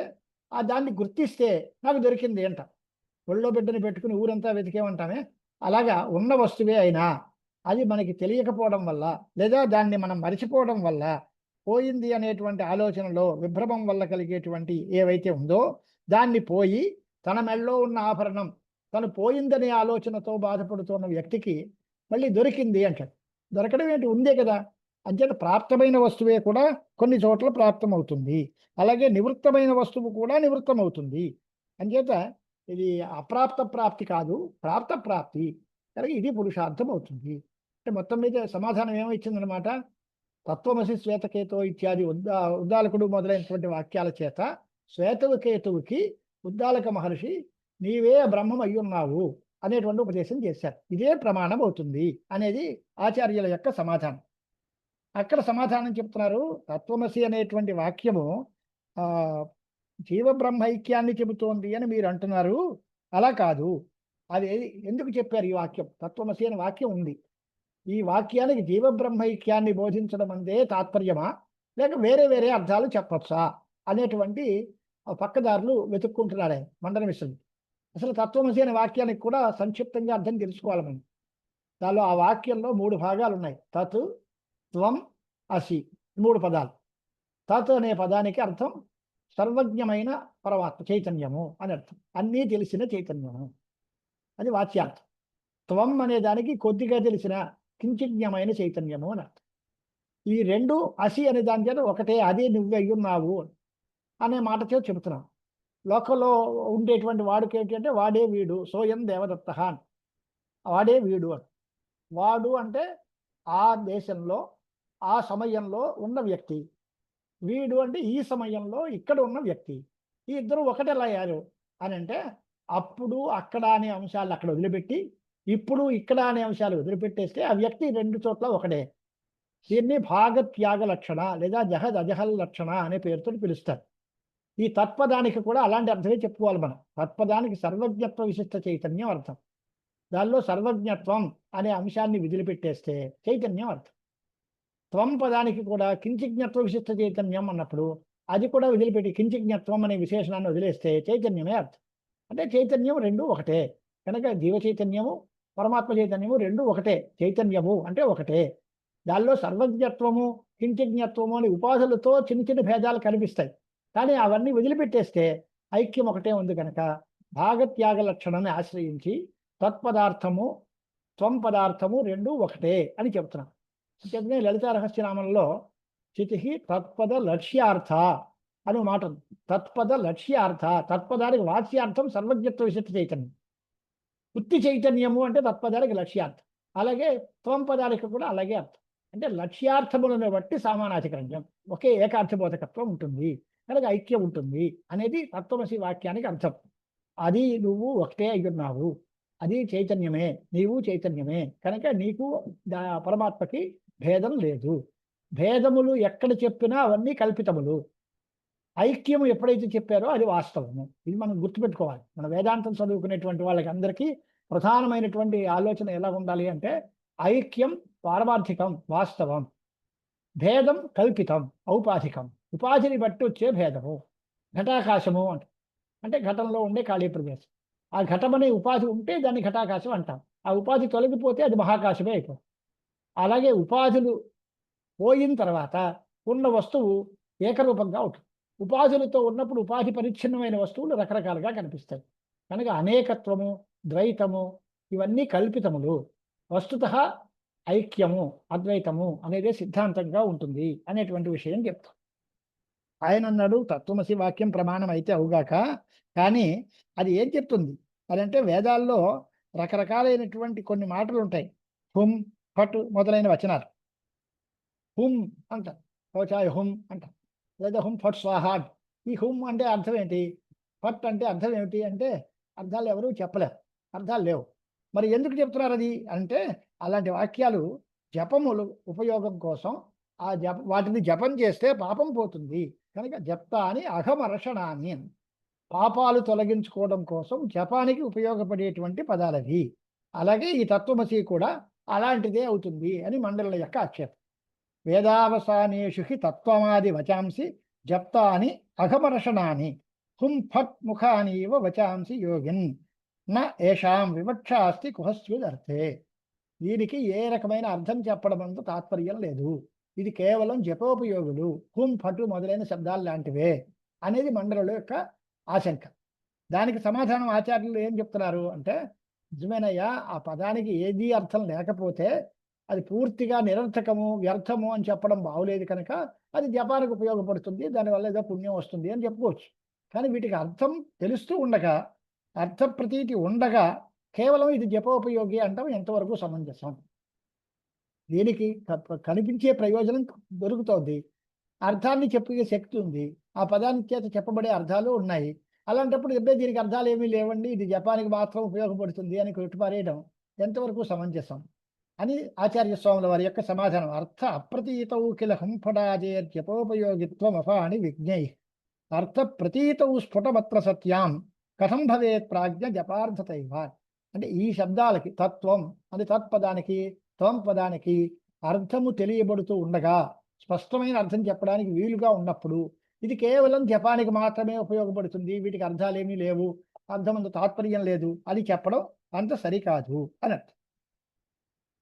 Speaker 1: దాన్ని గుర్తిస్తే నాకు దొరికింది అంట. ఒళ్ళో బిడ్డని పెట్టుకుని ఊరంతా వెతికేమంటామే, అలాగా ఉన్న వస్తువే అయినా అది మనకి తెలియకపోవడం వల్ల లేదా దాన్ని మనం మరిచిపోవడం వల్ల పోయింది అనేటువంటి ఆలోచనలో విభ్రమం వల్ల కలిగేటువంటి ఏవైతే ఉందో దాన్ని పోయి తన మెడలో ఉన్న ఆభరణం తను పోయిందనే ఆలోచనతో బాధపడుతున్న వ్యక్తికి మళ్ళీ దొరికింది అంటాడు. దొరకడం ఏంటి, ఉందే కదా. అంచేత ప్రాప్తమైన వస్తువే కూడా కొన్ని చోట్ల ప్రాప్తమవుతుంది, అలాగే నివృత్తమైన వస్తువు కూడా నివృత్తమవుతుంది. అంచేత ఇది అప్రాప్త ప్రాప్తి కాదు, ప్రాప్త ప్రాప్తి. కనుక ఇది పురుషార్థం అవుతుంది. అంటే మొత్తం మీద సమాధానం ఏమిచ్చిందనమాట, తత్వమసి శ్వేతకేతో ఇత్యాది ఉద్దాలకుడు మొదలైనటువంటి వాక్యాల చేత శ్వేతకేతువుకి ఉద్దాలక మహర్షి నీవే బ్రహ్మం అయ్యున్నావు అనేటువంటి ఉపదేశం చేశారు. ఇదే ప్రమాణం అవుతుంది అనేది ఆచార్యుల యొక్క సమాధానం. అక్కడ సమాధానం చెప్తున్నారు, తత్వమసి అనేటువంటి వాక్యము ఆ జీవబ్రహ్మైక్యాన్ని చెబుతోంది అని మీరు అంటున్నారు. అలా కాదు. అది ఎందుకు చెప్పారు ఈ వాక్యం? తత్వమసి అనే వాక్యం ఉంది. ఈ వాక్యానికి జీవబ్రహ్మైక్యాన్ని బోధించడం అందే తాత్పర్యమా, లేక వేరే వేరే అర్థాలు చెప్పచ్చా అనేటువంటి పక్కదారులు వెతుక్కుంటున్నాడే మండన మిశ్రుడు. అసలు తత్వమసి అనే వాక్యానికి కూడా సంక్షిప్తంగా అర్థం తెలుసుకోవాలి మనం. దానిలో ఆ వాక్యంలో 3 భాగాలు ఉన్నాయి. తత్, త్వం, అసి, 3 పదాలు. తత్ అనే పదానికి అర్థం సర్వజ్ఞమైన పరమాత్మ చైతన్యము అని అర్థం, అన్నీ తెలిసిన చైతన్యము, అది వాచ్యార్థం. త్వం అనే దానికి కొద్దిగా తెలిసిన కించిజ్ఞమైన చైతన్యము అని అర్థం. ఈ రెండు అసి అనే దాని చేత ఒకటే, అదే నువ్వే అయ్యున్నావు అనే మాటతో చెబుతున్నాం. లోకంలో ఉండేటువంటి వాడికి ఏంటంటే వాడే వీడు, సోయం దేవదత్త అని, వాడే వీడు అని. వాడు అంటే ఆ దేశంలో ఆ సమయంలో ఉన్న వ్యక్తి, వీడు అంటే ఈ సమయంలో ఇక్కడ ఉన్న వ్యక్తి. ఈ ఇద్దరు ఒకటెలా అయ్యారు అని అంటే, అప్పుడు అక్కడ అనే అంశాలు అక్కడ వదిలిపెట్టి ఇప్పుడు ఇక్కడ అనే అంశాలు వదిలిపెట్టేస్తే ఆ వ్యక్తి 2 చోట్ల ఒకటే. దీన్ని భాగత్యాగ లక్షణ లేదా జహద్ అజహల్ లక్షణ అనే పేరుతో పిలుస్తారు. ఈ తత్పదానికి కూడా అలాంటి అర్థమే చెప్పుకోవాలి మనం. తత్పదానికి సర్వజ్ఞత్వ విశిష్ట చైతన్యం అర్థం. దానిలో సర్వజ్ఞత్వం అనే అంశాన్ని వదిలిపెట్టేస్తే చైతన్యం అర్థం. త్వం పదానికి కూడా కించిజ్ఞత్వ విశిష్ట చైతన్యం అన్నప్పుడు అది కూడా వదిలిపెట్టి కించిజ్ఞత్వం అనే విశేషణాన్ని వదిలేస్తే చైతన్యమే అర్థం. అంటే చైతన్యం రెండు ఒకటే. కనుక జీవ చైతన్యము పరమాత్మ చైతన్యము రెండు ఒకటే. చైతన్యము అంటే ఒకటే. దానిలో సర్వజ్ఞత్వము కించిజ్ఞత్వము అనే ఉపాధులతో చిన్న చిన్న భేదాలు కనిపిస్తాయి. కానీ అవన్నీ వదిలిపెట్టేస్తే ఐక్యం ఒకటే ఉంది. కనుక భాగత్యాగ లక్షణాన్ని ఆశ్రయించి తత్పదార్థము త్వం పదార్థము రెండు ఒకటే అని చెప్తున్నాం. అంటే లలితా రహస్యనామంలో చితి తత్పద లక్ష్యార్థ అని మాట ఉంది. తత్పద లక్ష్యార్థ, తత్పదానికి వాచ్యార్థం సర్వజ్ఞత్వ విశిష్ట చైతన్యం. వృత్తి చైతన్యము అంటే తత్పదానికి లక్ష్యార్థం. అలాగే త్వం పదానికి కూడా అలాగే అర్థం. అంటే లక్ష్యార్థములను బట్టి సామానాధికరణ్యం, ఒకే ఏకార్థబోధకత్వం ఉంటుంది, కనుక ఐక్యం ఉంటుంది అనేది తత్వమసి వాక్యానికి అర్థం. అది నువ్వు ఒకటే అయ్యున్నావు, అది చైతన్యమే, నీవు చైతన్యమే, కనుక నీకు పరమాత్మకి భేదం లేదు. భేదములు ఎక్కడ చెప్పినా అవన్నీ కల్పితములు. ఐక్యము ఎప్పుడైతే చెప్పారో అది వాస్తవము. ఇది మనం గుర్తుపెట్టుకోవాలి. మన వేదాంతం చదువుకునేటువంటి వాళ్ళకి అందరికీ ప్రధానమైనటువంటి ఆలోచన ఎలా ఉండాలి అంటే, ఐక్యం పారమార్థికం వాస్తవం, భేదం కల్పితం ఔపాధికం. ఉపాధిని బట్టి వచ్చే భేదము. ఘటాకాశము అంటే ఘటంలో ఉండే ఖాళీ ప్రదేశం. ఆ ఘటమనే ఉపాధి ఉంటే దాన్ని ఘటాకాశం అంటాం. ఆ ఉపాధి తొలగిపోతే అది మహాకాశమే అయిపోతుంది. అలాగే ఉపాధులు పోయిన తర్వాత ఉన్న వస్తువు ఏకరూపంగా ఉంటుంది. ఉపాధులతో ఉన్నప్పుడు ఉపాధి పరిచ్ఛిన్నమైన వస్తువులు రకరకాలుగా కనిపిస్తాయి. కనుక అనేకత్వము, ద్వైతము ఇవన్నీ కల్పితములు. వస్తుతః ఐక్యము, అద్వైతము అనేదే సిద్ధాంతంగా ఉంటుంది అనేటువంటి విషయం చెప్తాం. ఆయన అన్నాడు తత్వమసి వాక్యం ప్రమాణం అయితే అవుగాక, కానీ అది ఏం చెప్తుంది అదంటే, వేదాల్లో రకరకాలైనటువంటి కొన్ని మాటలు ఉంటాయి. హుం, ఫట్ మొదలైన వచనాలు. హుం అంట, శౌచాయ హుం అంట, లేదా హుం ఫట్ స్వాహ. ఈ హుం అంటే అర్థం ఏంటి, ఫట్ అంటే అర్థం ఏమిటి అంటే అర్థాలు ఎవరు చెప్పలేరు, అర్థాలు లేవు. మరి ఎందుకు చెప్తున్నారు అది అంటే, అలాంటి వాక్యాలు జపములు ఉపయోగం కోసం వాటిని జపం చేస్తే పాపం పోతుంది కనుక జప్తాని అఘమర్షణాని అని. పాపాలు తొలగించుకోవడం కోసం జపానికి ఉపయోగపడేటువంటి పదాలవి. అలాగే ఈ తత్వమసి కూడా అలాంటిదే అవుతుంది అని మండల యొక్క ఆక్షేపం. వేదావసానేషు హి తత్వమాది వచాంసి జప్తాని అఘమర్షణాని హుం ఫట్ ముఖానీవ వచాంసి యోగిన్ న ఏషాం వివక్ష అస్తి కుహస్విదర్థే. దీనికి ఏ రకమైన అర్థం చెప్పడం అంత తాత్పర్యం లేదు. ఇది కేవలం జపోపయోగులు హుం ఫటు మొదలైన శబ్దాలు లాంటివే అనేది మండల యొక్క ఆశంక. దానికి సమాధానం ఆచార్యులు ఏం చెప్తున్నారు అంటే, నిజమేనయ్యా, ఆ పదానికి ఏదీ అర్థం లేకపోతే అది పూర్తిగా నిరర్థకము వ్యర్థము అని చెప్పడం బాగులేదు కనుక అది జపానికి ఉపయోగపడుతుంది, దానివల్ల ఏదో పుణ్యం వస్తుంది అని చెప్పుకోవచ్చు. కానీ వీటికి అర్థం తెలుస్తూ ఉండగా, అర్థ ప్రతీతి ఉండగా కేవలం ఇది జపోపయోగి అంటాం ఎంతవరకు సమంజసం? దీనికి కనిపించే ప్రయోజనం దొరుకుతోంది, అర్థాన్ని చెప్పే శక్తి ఉంది, ఆ పదాన్ని చేత చెప్పబడే అర్థాలు ఉన్నాయి. అలాంటప్పుడు దీనికి అర్థాలు ఏమీ లేవండి, ఇది జపానికి మాత్రం ఉపయోగపడుతుంది అని కొట్టుపారేయడం ఎంతవరకు సమంజసం అని ఆచార్య స్వాముల వారి యొక్క సమాధానం. అర్థ అప్రతీతౌ కిల హంఫడాజేర్ జపోపయోగిత్వం అపాని విజ్ఞై అర్థ ప్రతీతౌ స్ఫుటమత్ర సత్యాం కథం భవేత్ ప్రాజ్ఞ జపార్థతైవ. అంటే ఈ శబ్దాలకి తత్వం అంటే తత్పదానికి త్వం పదానికి అర్థము తెలియబడుతూ ఉండగా స్పష్టమైన అర్థం చెప్పడానికి వీలుగా ఉన్నప్పుడు ఇది కేవలం జపానికి మాత్రమే ఉపయోగపడుతుంది, వీటికి అర్థాలేమీ లేవు, అర్థం అంత తాత్పర్యం లేదు అది చెప్పడం అంత సరికాదు అని అర్థం.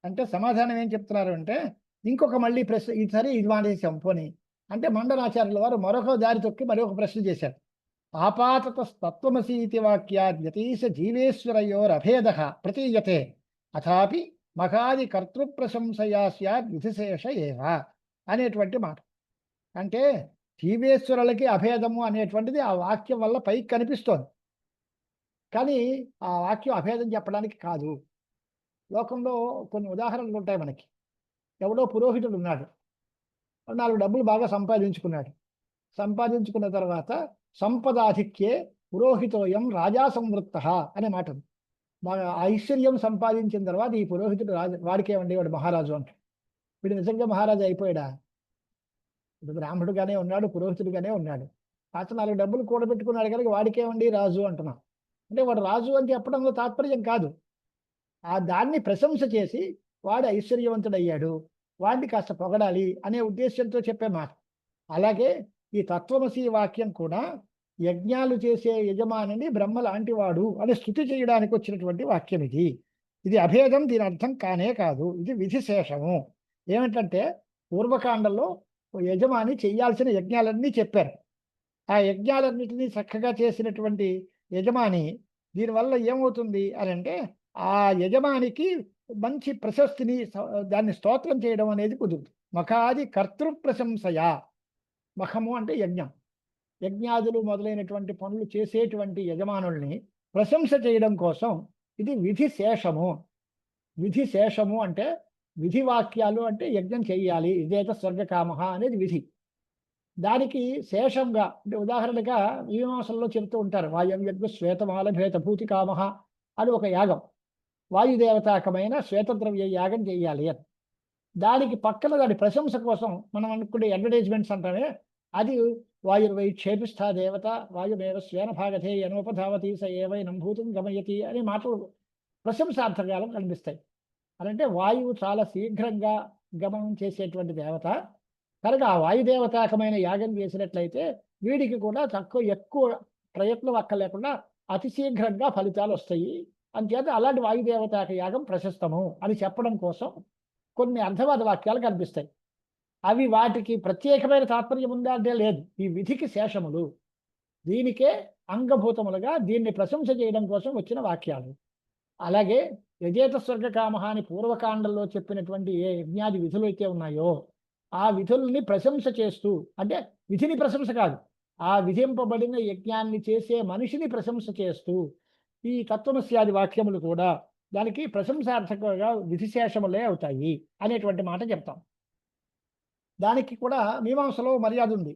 Speaker 1: అంటే సమాధానం ఏం చెప్తున్నారు అంటే, ఇంకొక మళ్ళీ ప్రశ్న, ఈసారి ఇది మానేసాం పోనీ అంటే మండలాచార్యుల వారు మరొక దారి తొక్కి మరొక ప్రశ్న చేశారు. ఆపాతత తత్వమసి ఇతి వాక్యాద్యతీశ జీవేశ్వరయోరభేద ప్రతీయతే అథాపి మఖాది కర్తృప్రశంసయా స్యాద్ విధిశేష ఏవ అనేటువంటి మాట. అంటే జీవేశ్వరులకి అభేదము అనేటువంటిది ఆ వాక్యం వల్ల పైకి కనిపిస్తోంది, కానీ ఆ వాక్యం అభేదం చెప్పడానికి కాదు. లోకంలో కొన్ని ఉదాహరణలు ఉంటాయి మనకి. ఎవడో పురోహితుడు ఉన్నాడు, 4 డబ్బులు బాగా సంపాదించుకున్నాడు. సంపాదించుకున్న తర్వాత సంపదాధిక్యే పురోహితోయం రాజా సంవృత్త అనే మాట ఉంది. బాగా ఐశ్వర్యం సంపాదించిన తర్వాత ఈ పురోహితుడు వాడికేమండి వాడు మహారాజు అంటాడు. వీడు నిజంగా మహారాజు అయిపోయాడా? ఇప్పుడు బ్రాహ్మణుడుగానే ఉన్నాడు, పురోహితుడిగానే ఉన్నాడు, అతను 4 డబ్బులు కూడబెట్టుకున్నాడు కనుక వాడికేమండి రాజు అంటున్నాం. అంటే వాడు రాజు అని చెప్పడంలో తాత్పర్యం కాదు, దాన్ని ప్రశంస చేసి వాడు ఐశ్వర్యవంతుడయ్యాడు, వాడిని కాస్త పొగడాలి అనే ఉద్దేశంతో చెప్పే మాట. అలాగే ఈ తత్వమసి వాక్యం కూడా యజ్ఞాలు చేసే యజమానిని బ్రహ్మ లాంటివాడు అని స్తుతి చేయడానికి వచ్చినటువంటి వాక్యం ఇది. ఇది అభేదం, దీని అర్థం కానే కాదు, ఇది విధిశేషము. ఏమిటంటే పూర్వకాండంలో యజమాని చేయాల్సిన యజ్ఞాలన్నీ చెప్పారు. ఆ యజ్ఞాలన్నింటినీ చక్కగా చేసినటువంటి యజమాని దీనివల్ల ఏమవుతుంది అని అంటే, ఆ యజమానికి మంచి ప్రశస్తిని దాన్ని స్తోత్రం చేయడం అనేది కుదురుతుంది. మఖాది కర్తృప్రశంసయా, మఖము అంటే యజ్ఞం, యజ్ఞాదులు మొదలైనటువంటి పనులు చేసేటువంటి యజమానుల్ని ప్రశంస చేయడం కోసం ఇది విధిశేషము. విధిశేషము అంటే విధి వాక్యాలు అంటే యజ్ఞం చేయాలి, ఇదేత స్వర్గకామ అనేది విధి. దానికి శేషంగా అంటే ఉదాహరణగా మీమాంసంలో చెప్తూ ఉంటారు, వాయవ్యజ్ఞ శ్వేతమాల భేతభూతి కామ అని ఒక యాగం, వాయుదేవతాకమైన శ్వేతద్రవ్య యాగం చేయాలి అని. దానికి పక్కన దాని ప్రశంస కోసం మనం అనుకునే అడ్వర్టైజ్మెంట్స్ అంటామే, అది వాయుర్వై క్షేపిస్థా దేవత వాయుదేవ స్వేన భాగతే యనోపధావతి స ఏవై నంభూతం గమయతి అనే మాటలు ప్రశంసార్థకాలం కనిపిస్తాయి. అదంటే వాయువు చాలా శీఘ్రంగా గమనం చేసేటువంటి దేవత కనుక ఆ వాయుదేవతాకమైన యాగం చేసినట్లయితే వీడికి కూడా ఎక్కువ ప్రయత్నం అక్కర్లేకుండా అతి శీఘ్రంగా ఫలితాలు వస్తాయి. అంచేత అలాంటి వాయుదేవతాక యాగం ప్రశస్తము అని చెప్పడం కోసం కొన్ని అర్థవాద వాక్యాలు కనిపిస్తాయి. అవి వాటికి ప్రత్యేకమైన తాత్పర్యం ఉందా అంటే లేదు, ఈ విధికి శేషములు, దీనికే అంగభూతములుగా దీన్ని ప్రశంస చేయడం కోసం వచ్చిన వాక్యాలు. అలాగే యజేత స్వర్గకామ అని పూర్వకాండంలో చెప్పినటువంటి ఏ యజ్ఞాది విధులు అయితే ఉన్నాయో ఆ విధుల్ని ప్రశంస చేస్తూ, అంటే విధిని ప్రశంస కాదు, ఆ విధింపబడిన యజ్ఞాన్ని చేసే మనిషిని ప్రశంస చేస్తూ ఈ తత్వమస్యాది వాక్యములు కూడా దానికి ప్రశంసార్థకంగా విధిశేషములే అవుతాయి అనేటువంటి మాట చెప్తాం. దానికి కూడా మీమాంసలో మర్యాద ఉంది.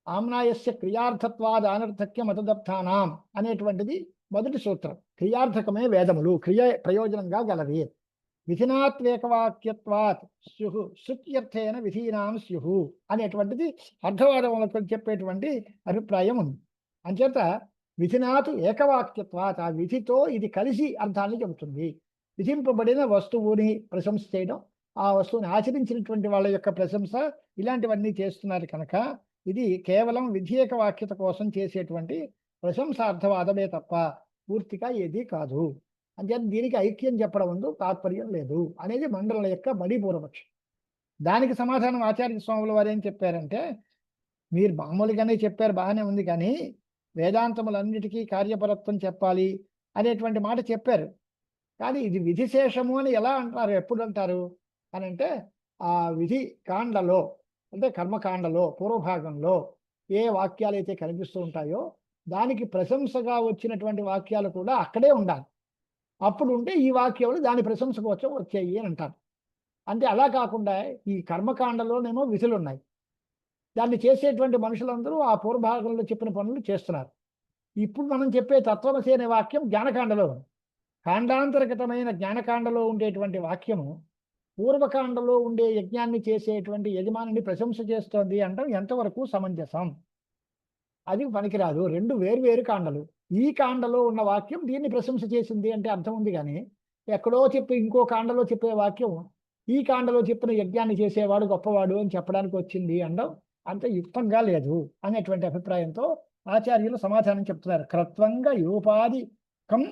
Speaker 1: ఆమ్నాయస్య క్రియార్థత్వాద్ అనర్థక్య మతదర్థానాం అనేటువంటిది మొదటి సూత్రం. క్రియార్థకమే వేదములు, క్రియ ప్రయోజనంగా గలవి. విధినాత్వేకవాక్యత్వాత్ స్యు శృత్యర్థేన విధీనాం స్యు అనేటువంటిది అర్థవాదములకు చెప్పేటువంటి అభిప్రాయం ఉంది. అంచేత విధినాతు ఏకవాక్యత్వాత్, ఆ విధితో ఇది కలిసి అర్థాన్ని చెబుతుంది. విధింపబడిన వస్తువుని ప్రశంస చేయడం, ఆ వస్తువుని ఆచరించినటువంటి వాళ్ళ యొక్క ప్రశంస, ఇలాంటివన్నీ చేస్తున్నారు కనుక ఇది కేవలం విధేయక వాక్యత కోసం చేసేటువంటి ప్రశంసార్థవాదమే తప్ప పూర్తిగా ఏదీ కాదు. అంచేత దీనికి ఐక్యం చెప్పడం ముందు తాత్పర్యం లేదు అనేది మండలం యొక్క మడి పూర్వపక్షం. దానికి సమాధానం ఆచార్య స్వాముల వారు ఏం చెప్పారంటే, మీరు మామూలుగానే చెప్పారు, బాగానే ఉంది, కానీ వేదాంతములన్నిటికీ కార్యపరత్వం చెప్పాలి అనేటువంటి మాట చెప్పారు. కానీ ఇది విధిశేషము అని ఎలా అంటారు, ఎప్పుడు అంటారు అని అంటే, ఆ విధి కాండలో అంటే కర్మకాండలో పూర్వభాగంలో ఏ వాక్యాలు అయితే కనిపిస్తూ ఉంటాయో దానికి ప్రశంసగా వచ్చినటువంటి వాక్యాలు కూడా అక్కడే ఉండాలి. అప్పుడు ఉంటే ఈ వాక్యాలు దాని ప్రశంసకు వచ్చాయి అని అంటారు. అంటే అలా కాకుండా ఈ కర్మకాండలోనేమో విధులు ఉన్నాయి, దాన్ని చేసేటువంటి మనుషులందరూ ఆ పూర్వభాగంలో చెప్పిన పనులు చేస్తున్నారు. ఇప్పుడు మనం చెప్పే తత్వమసి అనే వాక్యం జ్ఞానకాండలో ఉంది. కాండాంతర్గతమైన జ్ఞానకాండలో ఉండేటువంటి వాక్యము పూర్వకాండలో ఉండే యజ్ఞాన్ని చేసేటువంటి యజమానిని ప్రశంస చేస్తోంది అంటాం ఎంతవరకు సమంజసం? అది పనికిరాదు. రెండు వేరు కాండలు. ఈ కాండలో ఉన్న వాక్యం దీన్ని ప్రశంస చేసింది అంటే అర్థం ఉంది, కానీ ఎక్కడో చెప్పి ఇంకో కాండలో చెప్పే వాక్యం ఈ కాండలో చెప్పిన యజ్ఞాన్ని చేసేవాడు గొప్పవాడు అని చెప్పడానికి వచ్చింది అనడం అంత యుక్తంగా లేదు అనేటువంటి అభిప్రాయంతో ఆచార్యులు సమాధానం చెప్తున్నారు. క్రత్వంగా యోపాది కం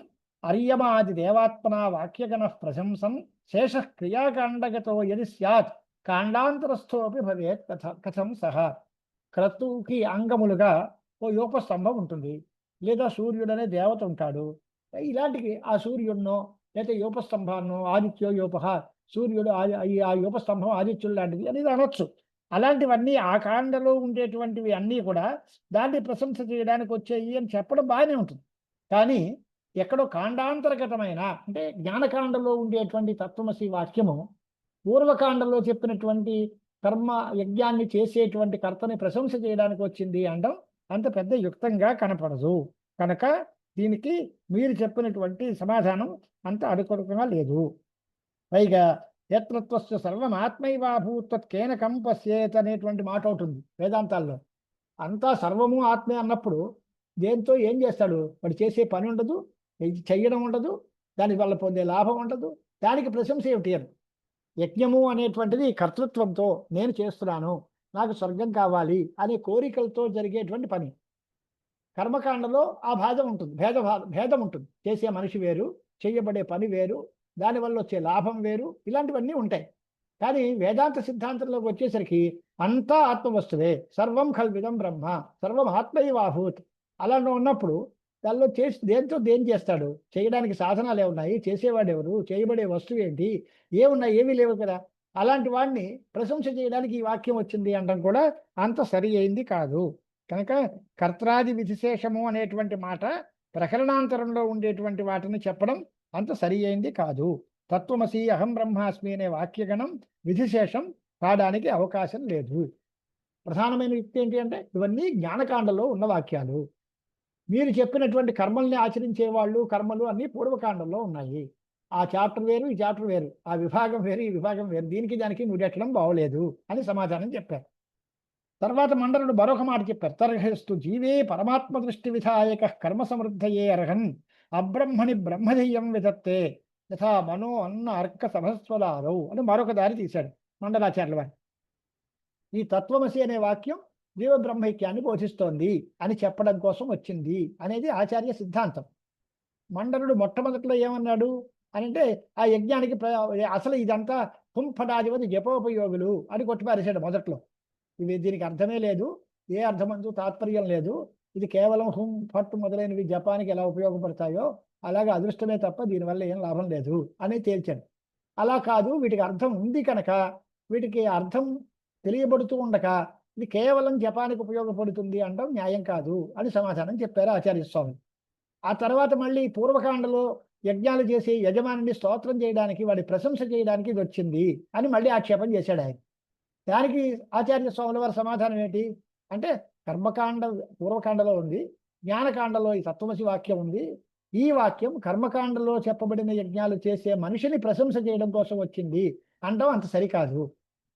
Speaker 1: అర్యమాది దేవాత్మన వాక్యగణ ప్రశంసం శేష క్రియాకాండగతో యది స్యాత్ కాండాంతరస్థోపి భవేత్ కథం సహా. క్రతువుకి అంగములుగా ఓ యోపస్తంభం ఉంటుంది, లేదా సూర్యుడు అనే దేవత ఉంటాడు. ఇలాంటివి ఆ సూర్యుడినో లేదా యోపస్తంభాన్నో ఆదిత్యో యోప, సూర్యుడు ఆ యోపస్తంభం ఆదిత్యుడు లాంటిది అనేది అనొచ్చు. అలాంటివన్నీ ఆ కాండలో ఉండేటువంటివి అన్నీ కూడా దాన్ని ప్రశంస చేయడానికి వచ్చాయి అని చెప్పడం బాగానే ఉంటుంది. కానీ ఎక్కడో కాండాంతర్గతమైన అంటే జ్ఞానకాండలో ఉండేటువంటి తత్వమసి వాక్యము పూర్వకాండలో చెప్పినటువంటి కర్మ యజ్ఞాన్ని చేసేటువంటి కర్తని ప్రశంస చేయడానికి వచ్చింది అనడం అంత పెద్ద యుక్తంగా కనపడదు. కనుక దీనికి మీరు చెప్పినటువంటి సమాధానం అంత అడుకొడుకుగా లేదు. పైగా యత్రత్వస్య సర్వం ఆత్మైవాభూత్వత్కేనకం పశ్యేత్ అనేటువంటి మాట ఉంటుంది వేదాంతాల్లో. అంతా సర్వము ఆత్మే అన్నప్పుడు దేంతో ఏం చేస్తాడు? వాడు చేసే పని ఉండదు, చెయ్యడం ఉండదు, దానివల్ల పొందే లాభం ఉండదు, దానికి ప్రశంస ఏమిటి అని. యజ్ఞము అనేటువంటిది కర్తృత్వంతో నేను చేస్తున్నాను, నాకు స్వర్గం కావాలి అనే కోరికలతో జరిగేటువంటి పని. కర్మకాండలో ఆ భేదం ఉంటుంది, భేదం ఉంటుంది. చేసే మనిషి వేరు, చేయబడే పని వేరు, దానివల్ల వచ్చే లాభం వేరు, ఇలాంటివన్నీ ఉంటాయి. కానీ వేదాంత సిద్ధాంతంలోకి వచ్చేసరికి అంతా ఆత్మవస్తువే, సర్వం కల్విదం బ్రహ్మ, సర్వం ఆత్మైవాభూత్. అలా ఉన్నప్పుడు దానిలో దేంతో దేం చేస్తాడు? చేయడానికి సాధనాలు ఏమున్నాయి, చేసేవాడు ఎవరు, చేయబడే వస్తువు ఏంటి, ఏమున్నాయి? ఏమీ లేవు కదా. అలాంటి వాడిని ప్రశంస చేయడానికి ఈ వాక్యం వచ్చింది అనడం కూడా అంత సరి అయింది కాదు. కనుక కర్త్రాది విధిశేషము అనేటువంటి మాట ప్రకరణాంతరంలో ఉండేటువంటి వాటిని చెప్పడం అంత సరి అయింది కాదు. తత్వమసి అహం బ్రహ్మాస్మి అనే వాక్యగణం విధిశేషం కావడానికి అవకాశం లేదు. ప్రధానమైన యుక్తి ఏంటి అంటే ఇవన్నీ జ్ఞానకాండలో ఉన్న వాక్యాలు. మీరు చెప్పినటువంటి కర్మల్ని ఆచరించే వాళ్ళు కర్మలు అన్నీ పూర్వకాండంలో ఉన్నాయి. ఆ చాప్టర్ వేరు, ఈ చాప్టర్ వేరు, ఆ విభాగం వేరు, ఈ విభాగం వేరు, దీనికి దానికి ముడెట్టడం బాగోలేదు అని సమాధానం చెప్పారు. తర్వాత మండలుడు మరొక మాట చెప్పారు. తర్హస్తు జీవే పరమాత్మ దృష్టి విధాయక కర్మ సమృద్ధయే అర్హన్ అబ్రహ్మణి బ్రహ్మధేయం విధత్తే యథా మనో అన్న అర్క సభస్వలారౌ అని మరొక దారి తీశాడు మండలాచార్యుల వారు. ఈ తత్వమసి అనే వాక్యం జీవ బ్రహ్మైక్యాన్ని బోధిస్తోంది అని చెప్పడం కోసం వచ్చింది అనేది ఆచార్య సిద్ధాంతం. మండలుడు మొట్టమొదట్లో ఏమన్నాడు అని అంటే, ఆ యజ్ఞానికి అసలు ఇదంతా పుంఫటాధిపతి జపోపయోగులు అని కొట్టిపారేశాడు మొదట్లో. దీనికి అర్థమే లేదు, ఏ అర్థమందు తాత్పర్యం లేదు, ఇది కేవలం హుం ఫట్ మొదలైనవి జపానికి ఎలా ఉపయోగపడతాయో అలాగే అదృష్టమే తప్ప దీనివల్ల ఏం లాభం లేదు అని తేల్చాడు. అలా కాదు, వీటికి అర్థం ఉంది కనుక వీటికి అర్థం తెలియబడుతూ ఉండక ఇది కేవలం జపానికి ఉపయోగపడుతుంది అనడం న్యాయం కాదు అని సమాధానం చెప్పారు ఆచార్య స్వామి. ఆ తర్వాత మళ్ళీ పూర్వకాండలో యజ్ఞాలు చేసి యజమానిని స్తోత్రం చేయడానికి, వాడి ప్రశంస చేయడానికి ఇది వచ్చింది అని మళ్ళీ ఆక్షేపం చేశాడు ఆయన. దానికి ఆచార్య స్వాముల వారి సమాధానం ఏంటి అంటే, కర్మకాండ పూర్వకాండలో ఉంది, జ్ఞానకాండలో ఈ తత్వమసి వాక్యం ఉంది, ఈ వాక్యం కర్మకాండలో చెప్పబడిన యజ్ఞాలు చేసే మనిషిని ప్రశంస చేయడం కోసం వచ్చింది అనడం అంత సరికాదు.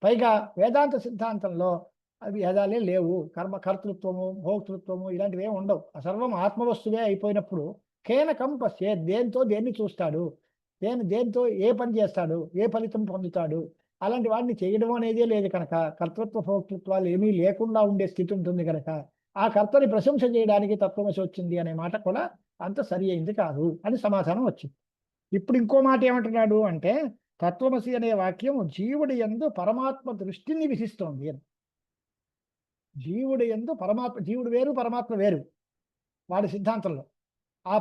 Speaker 1: పైగా వేదాంత సిద్ధాంతంలో అవి వేదాలే లేవు, కర్తృత్వము భోక్తృత్వము ఇలాంటివి ఏమి ఉండవు. సర్వం ఆత్మవస్తువే అయిపోయినప్పుడు కేనకం పశ్చే, దేంతో దేన్ని చూస్తాడు, దేంతో ఏ పని చేస్తాడు, ఏ ఫలితం పొందుతాడు, అలాంటి వాడిని చేయడం అనేదే లేదు కనుక, కర్తృత్వ భోక్తృత్వాలు ఏమీ లేకుండా ఉండే స్థితి ఉంటుంది కనుక ఆ కర్తని ప్రశంస చేయడానికి తత్వమసి వచ్చింది అనే మాట కూడా అంత సరి అయింది కాదు అని సమాధానం వచ్చింది. ఇప్పుడు ఇంకో మాట ఏమంటున్నాడు అంటే, తత్వమసి అనే వాక్యం జీవుడి యందు పరమాత్మ దృష్టిని విధిస్తోంది అని. జీవుడి యందు పరమాత్మ, జీవుడు వేరు పరమాత్మ వేరు వాడి సిద్ధాంతంలో. ఆ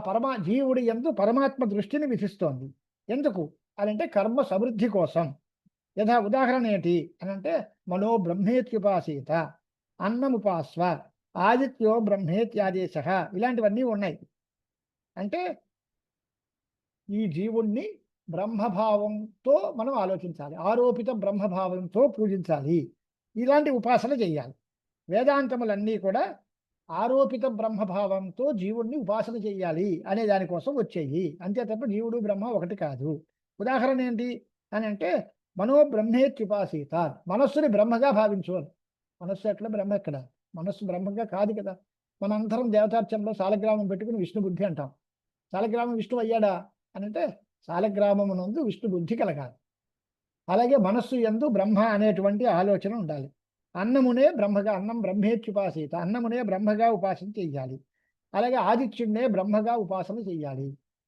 Speaker 1: జీవుడి యందు పరమాత్మ దృష్టిని విధిస్తోంది. ఎందుకు అనంటే కర్మ సమృద్ధి కోసం. ఉదాహరణ ఏంటి అనంటే, మనో బ్రహ్మేత్యుపాసీత, అన్నముపాస్వ, ఆదిత్యో బ్రహ్మేత్యాదేశ, ఇలాంటివన్నీ ఉన్నాయి. అంటే ఈ జీవుణ్ణి బ్రహ్మభావంతో మనం ఆలోచించాలి, ఆరోపిత బ్రహ్మభావంతో పూజించాలి, ఇలాంటి ఉపాసన చేయాలి. వేదాంతములన్నీ కూడా ఆరోపిత బ్రహ్మభావంతో జీవుణ్ణి ఉపాసన చేయాలి అనే దానికోసం వచ్చేయి, అంతే తప్ప జీవుడు బ్రహ్మ ఒకటి కాదు. ఉదాహరణ ఏంటి అని అంటే, మనో బ్రహ్మేత్యుపాసీత, మనస్సుని బ్రహ్మగా భావించు. మనస్సు ఎట్లా, బ్రహ్మ ఎక్కడ? మనస్సు బ్రహ్మగా కాదు కదా. మనందరం దేవతార్చనలో సాలగ్రామం పెట్టుకుని విష్ణు బుద్ధి అంటాం. సాలగ్రామం విష్ణు అయ్యాడా అని అంటే, సాలగ్రామమునందు విష్ణు బుద్ధి కలగాలి. అలాగే మనస్సు యందు బ్రహ్మ అనేటువంటి ఆలోచన ఉండాలి. అన్నమునే బ్రహ్మగా, అన్నం బ్రహ్మేత్యుపాసీత, అన్నమునే బ్రహ్మగా ఉపాసన చెయ్యాలి. అలాగే ఆదిత్యుడినే బ్రహ్మగా ఉపాసన చెయ్యాలి.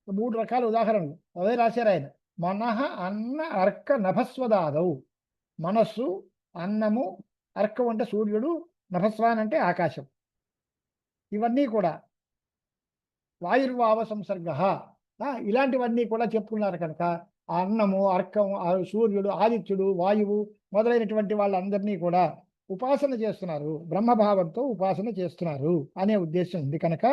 Speaker 1: 3 రకాల ఉదాహరణలు అవే రాశారు ఆయన. మనః అన్న అర్క నభస్వదాదౌ, మనస్సు, అన్నము, అర్కం అంటే సూర్యుడు, నభస్వాన్ అంటే ఆకాశం, ఇవన్నీ కూడా వాయుర్వావ సంసర్గ, ఇలాంటివన్నీ కూడా చెప్పుకున్నారు కనుక ఆ అన్నము, అర్కం, సూర్యుడు, ఆదిత్యుడు, వాయువు మొదలైనటువంటి వాళ్ళందరినీ కూడా ఉపాసన చేస్తున్నారు, బ్రహ్మభావంతో ఉపాసన చేస్తున్నారు అనే ఉద్దేశం ఉంది కనుక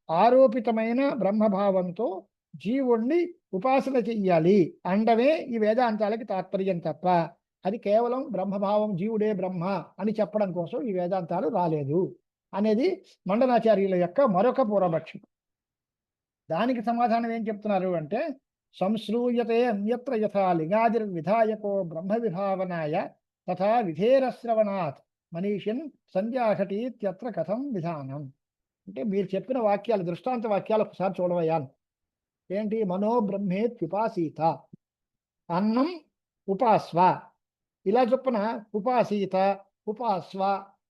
Speaker 1: ఆరోపితమైన బ్రహ్మభావంతో జీవుణ్ణి ఉపాసన చెయ్యాలి అండమే ఈ వేదాంతాలకి తాత్పర్యం తప్ప, అది కేవలం బ్రహ్మభావం, జీవుడే బ్రహ్మ అని చెప్పడం కోసం ఈ వేదాంతాలు రాలేదు అనేది మండనాచార్యుల యొక్క మరొక పూర్వపక్షం. దానికి సమాధానం ఏం చెప్తున్నారు అంటే, సంశ్రూయతే అన్యత్ర యథా లింగాదిర్విధాయకో బ్రహ్మ విభావనాయ తథా విధేరశ్రవణాత్ మనీషిన్ సంధ్యాఘటీత్యత్ర కథం విధానం. అంటే మీరు చెప్పిన వాక్యాలు, దృష్టాంత వాక్యాలు ఒకసారి చూడవయ్యాను. ఏంటి? మనో బ్రహ్మేత్యుపాసీత, అన్నం ఉపాస్వ, ఇలా చొప్పున ఉపాసీత, ఉపాస్వ,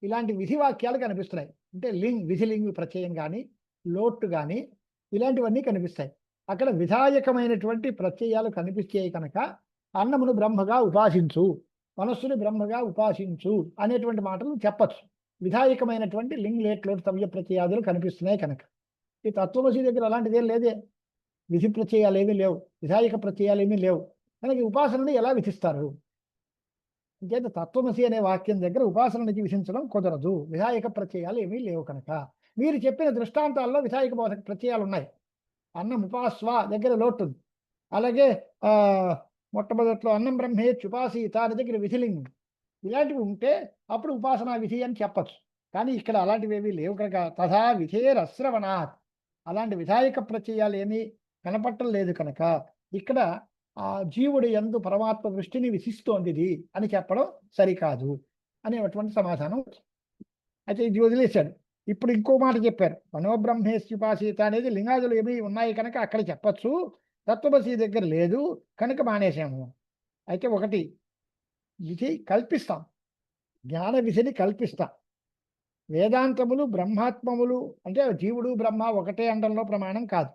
Speaker 1: ఇలాంటి విధి వాక్యాలు కనిపిస్తున్నాయి. అంటే విధిలింగ్ ప్రత్యయం కానీ, లోటు కానీ, ఇలాంటివన్నీ కనిపిస్తాయి. అక్కడ విధాయకమైనటువంటి ప్రత్యయాలు కనిపించాయి కనుక అన్నమును బ్రహ్మగా ఉపాసించు, మనస్సుని బ్రహ్మగా ఉపాసించు అనేటువంటి మాటలు చెప్పచ్చు. విధాయకమైనటువంటి లింగ్, లేట్, లోటు, తవ్య ప్రత్యయాదులు కనిపిస్తున్నాయి కనుక. ఈ తత్వమసి దగ్గర అలాంటిదేం లేదే, విధి ప్రత్యయాలు ఏమీ లేవు, విధాయక ప్రత్యయాలు ఏమీ లేవు కనుక ఉపాసనని ఎలా విధిస్తారు? అంచేత తత్వమసి అనే వాక్యం దగ్గర ఉపాసనకి విధించడం కుదరదు, విధాయక ప్రత్యయాలు ఏమీ లేవు కనుక. మీరు చెప్పిన దృష్టాంతాల్లో విధాయక బోధక ప్రత్యయాలు ఉన్నాయి. అన్నం ఉపాస్వ దగ్గర లోటు ఉంది. అలాగే మొట్టమొదట్లో అన్నం బ్రహ్మేత్యుపాసీత అనే దగ్గర విధిలింగం, ఇలాంటివి ఉంటే అప్పుడు ఉపాసనా విధి అని చెప్పచ్చు. కానీ ఇక్కడ అలాంటివి ఏమీ లేవు కనుక తథా విధేరశ్రవణాత్, అలాంటి విధాయక ప్రత్యయాలు ఏమీ కనపట్టం లేదు కనుక ఇక్కడ ఆ జీవుడి యందు పరమాత్మ దృష్టిని విధిస్తోంది ఇది అని చెప్పడం సరికాదు అనేటువంటి సమాధానం. అయితే ఇది వదిలేశాడు. ఇప్పుడు ఇంకో మాట చెప్పారు, మనోబ్రహ్మేత్యుపాసీత అనేది లింగాదులు ఏమి ఉన్నాయి కనుక అక్కడ చెప్పచ్చు, తత్వమసి దగ్గర లేదు కనుక మానేశాము. అయితే ఒకటి, విధి కల్పిస్తాం, జ్ఞాన విధిని కల్పిస్తాం. వేదాంతములు బ్రహ్మాత్మములు అంటే జీవుడు బ్రహ్మ ఒకటే అండంలో ప్రమాణం కాదు,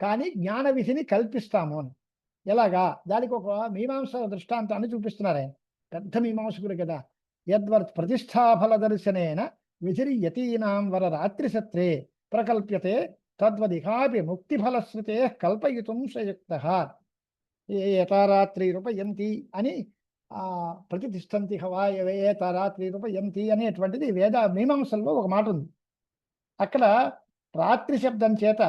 Speaker 1: కానీ జ్ఞాన విధిని కల్పిస్తాము అని. ఎలాగా? దానికి ఒక మీమాంస దృష్టాంతాన్ని చూపిస్తున్నారు ఆయన, పెద్ద మీమాంసకుడు కదా. ప్రతిష్టాఫల దర్శనేన విధిర్యతీనాం వర రాత్రి సత్రే ప్రకల్ప్యతే తద్వదిహాపి ముక్తిఫలశ్రుతే కల్పయుతుం సయుక్తః ఏతారాత్రి రూపయంతి అని ప్రతిష్టంతి హవాయవే ఏతారాత్రి రూపయంతి అనేటువంటిది వేద మీమాంసల్లో ఒక మాట ఉంది. అక్కడ రాత్రి శబ్దం చేత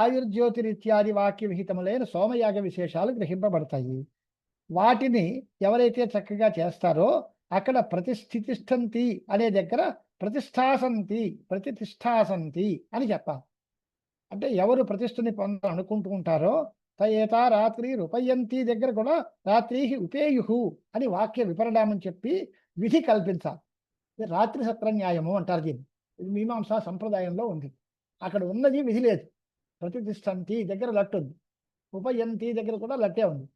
Speaker 1: ఆయుర్జ్యోతిరిత్యాది వాక్య విహితములైన సోమయాగ విశేషాలు గ్రహింపబడతాయి. వాటిని ఎవరైతే చక్కగా చేస్తారో అక్కడ ప్రతిష్ఠితిష్టంతి అనే దగ్గర ప్రతిష్టాసంతి అని చెప్పాలి. అంటే ఎవరు ప్రతిష్ఠని పొందాలనుకుంటూ ఉంటారో తయేతా రాత్రి రూపయంతి దగ్గర కూడా రాత్రి ఉపేయు అని వాక్య విపరిణామం చెప్పి విధి కల్పించాలి. రాత్రి సత్రన్యాయము అంటారు దీన్ని. ఇది మీమాంసా సంప్రదాయంలో ఉంది. అక్కడ ఉన్నది విధి లేదు. ప్రతిష్టంతి దగ్గర లట్టు ఉంది, ఉపయంతి దగ్గర కూడా లట్టే ఉంది.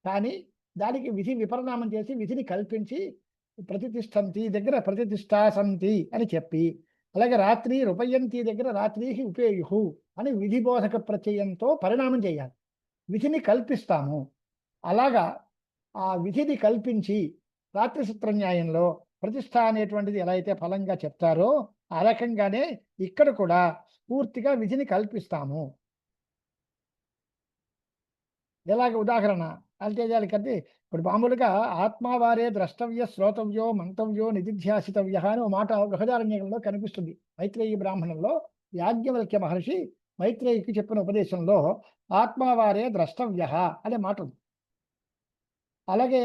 Speaker 1: కానీ దానికి విధి విపరిణామం చేసి విధిని కల్పించి ప్రతిష్టంతి దగ్గర ప్రతిష్టాసంతి అని చెప్పి, అలాగే రాత్రి రూపయంతి దగ్గర రాత్రి ఉపేయు అని విధి బోధక ప్రత్యయంతో పరిణామం చేయాలి. విధిని కల్పిస్తాము. అలాగా ఆ విధిని కల్పించి రాత్రి సత్రన్యాయంలో ప్రతిష్ట అనేటువంటిది ఎలా అయితే ఫలంగా చెప్తారో ఆ రకంగానే ఇక్కడ కూడా పూర్తిగా విధిని కల్పిస్తాము. ఎలాగ ఉదాహరణ అంటే దానికంటే ఇప్పుడు మామూలుగా ఆత్మవారే ద్రష్టవ్య శ్రోతవ్యో మంతవ్యో నిధిధ్యాసితవ్య అని ఒక మాట బృహదారణ్యంలో కనిపిస్తుంది. మైత్రేయి బ్రాహ్మణంలో యాజ్ఞవల్క్య మహర్షి మైత్రేయికి చెప్పిన ఉపదేశంలో ఆత్మవారే ద్రష్టవ్య అనే మాట ఉంది. అలాగే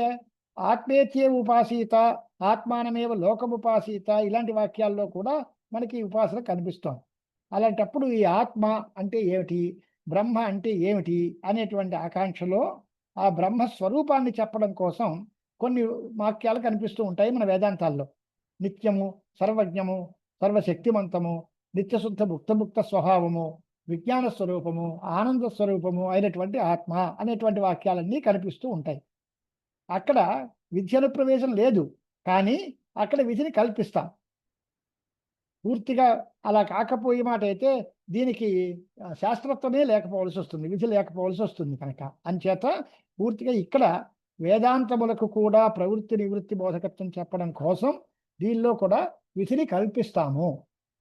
Speaker 1: ఆత్మేత్యే ఉపాసీత, ఆత్మానమేవ లోకముపాసీత ఇలాంటి వాక్యాల్లో కూడా మనకి ఉపాసన కనిపిస్తోంది. అలాంటప్పుడు ఈ ఆత్మ అంటే ఏమిటి, బ్రహ్మ అంటే ఏమిటి అనేటువంటి ఆకాంక్షలో ఆ బ్రహ్మ స్వరూపాన్ని చెప్పడం కోసం కొన్ని వాక్యాలు కనిపిస్తూ ఉంటాయి మన వేదాంతాల్లో. నిత్యము, సర్వజ్ఞము, సర్వశక్తిమంతము, నిత్యశుద్ధ ముక్తముక్త స్వభావము, విజ్ఞాన స్వరూపము, ఆనంద స్వరూపము అయినటువంటి ఆత్మ అనేటువంటి వాక్యాలన్నీ కనిపిస్తూ ఉంటాయి. అక్కడ విద్యను ప్రవేశం లేదు, కానీ అక్కడ విధిని కల్పిస్తాం. పూర్తిగా అలా కాకపోయే మాట అయితే దీనికి శాస్త్రత్వమే లేకపోవలసి వస్తుంది, విధి లేకపోవలసి వస్తుంది. కనుక అంచేత పూర్తిగా ఇక్కడ వేదాంతములకు కూడా ప్రవృత్తి నివృత్తి బోధకత్వం చెప్పడం కోసం దీనిలో కూడా విధిని కల్పిస్తాము.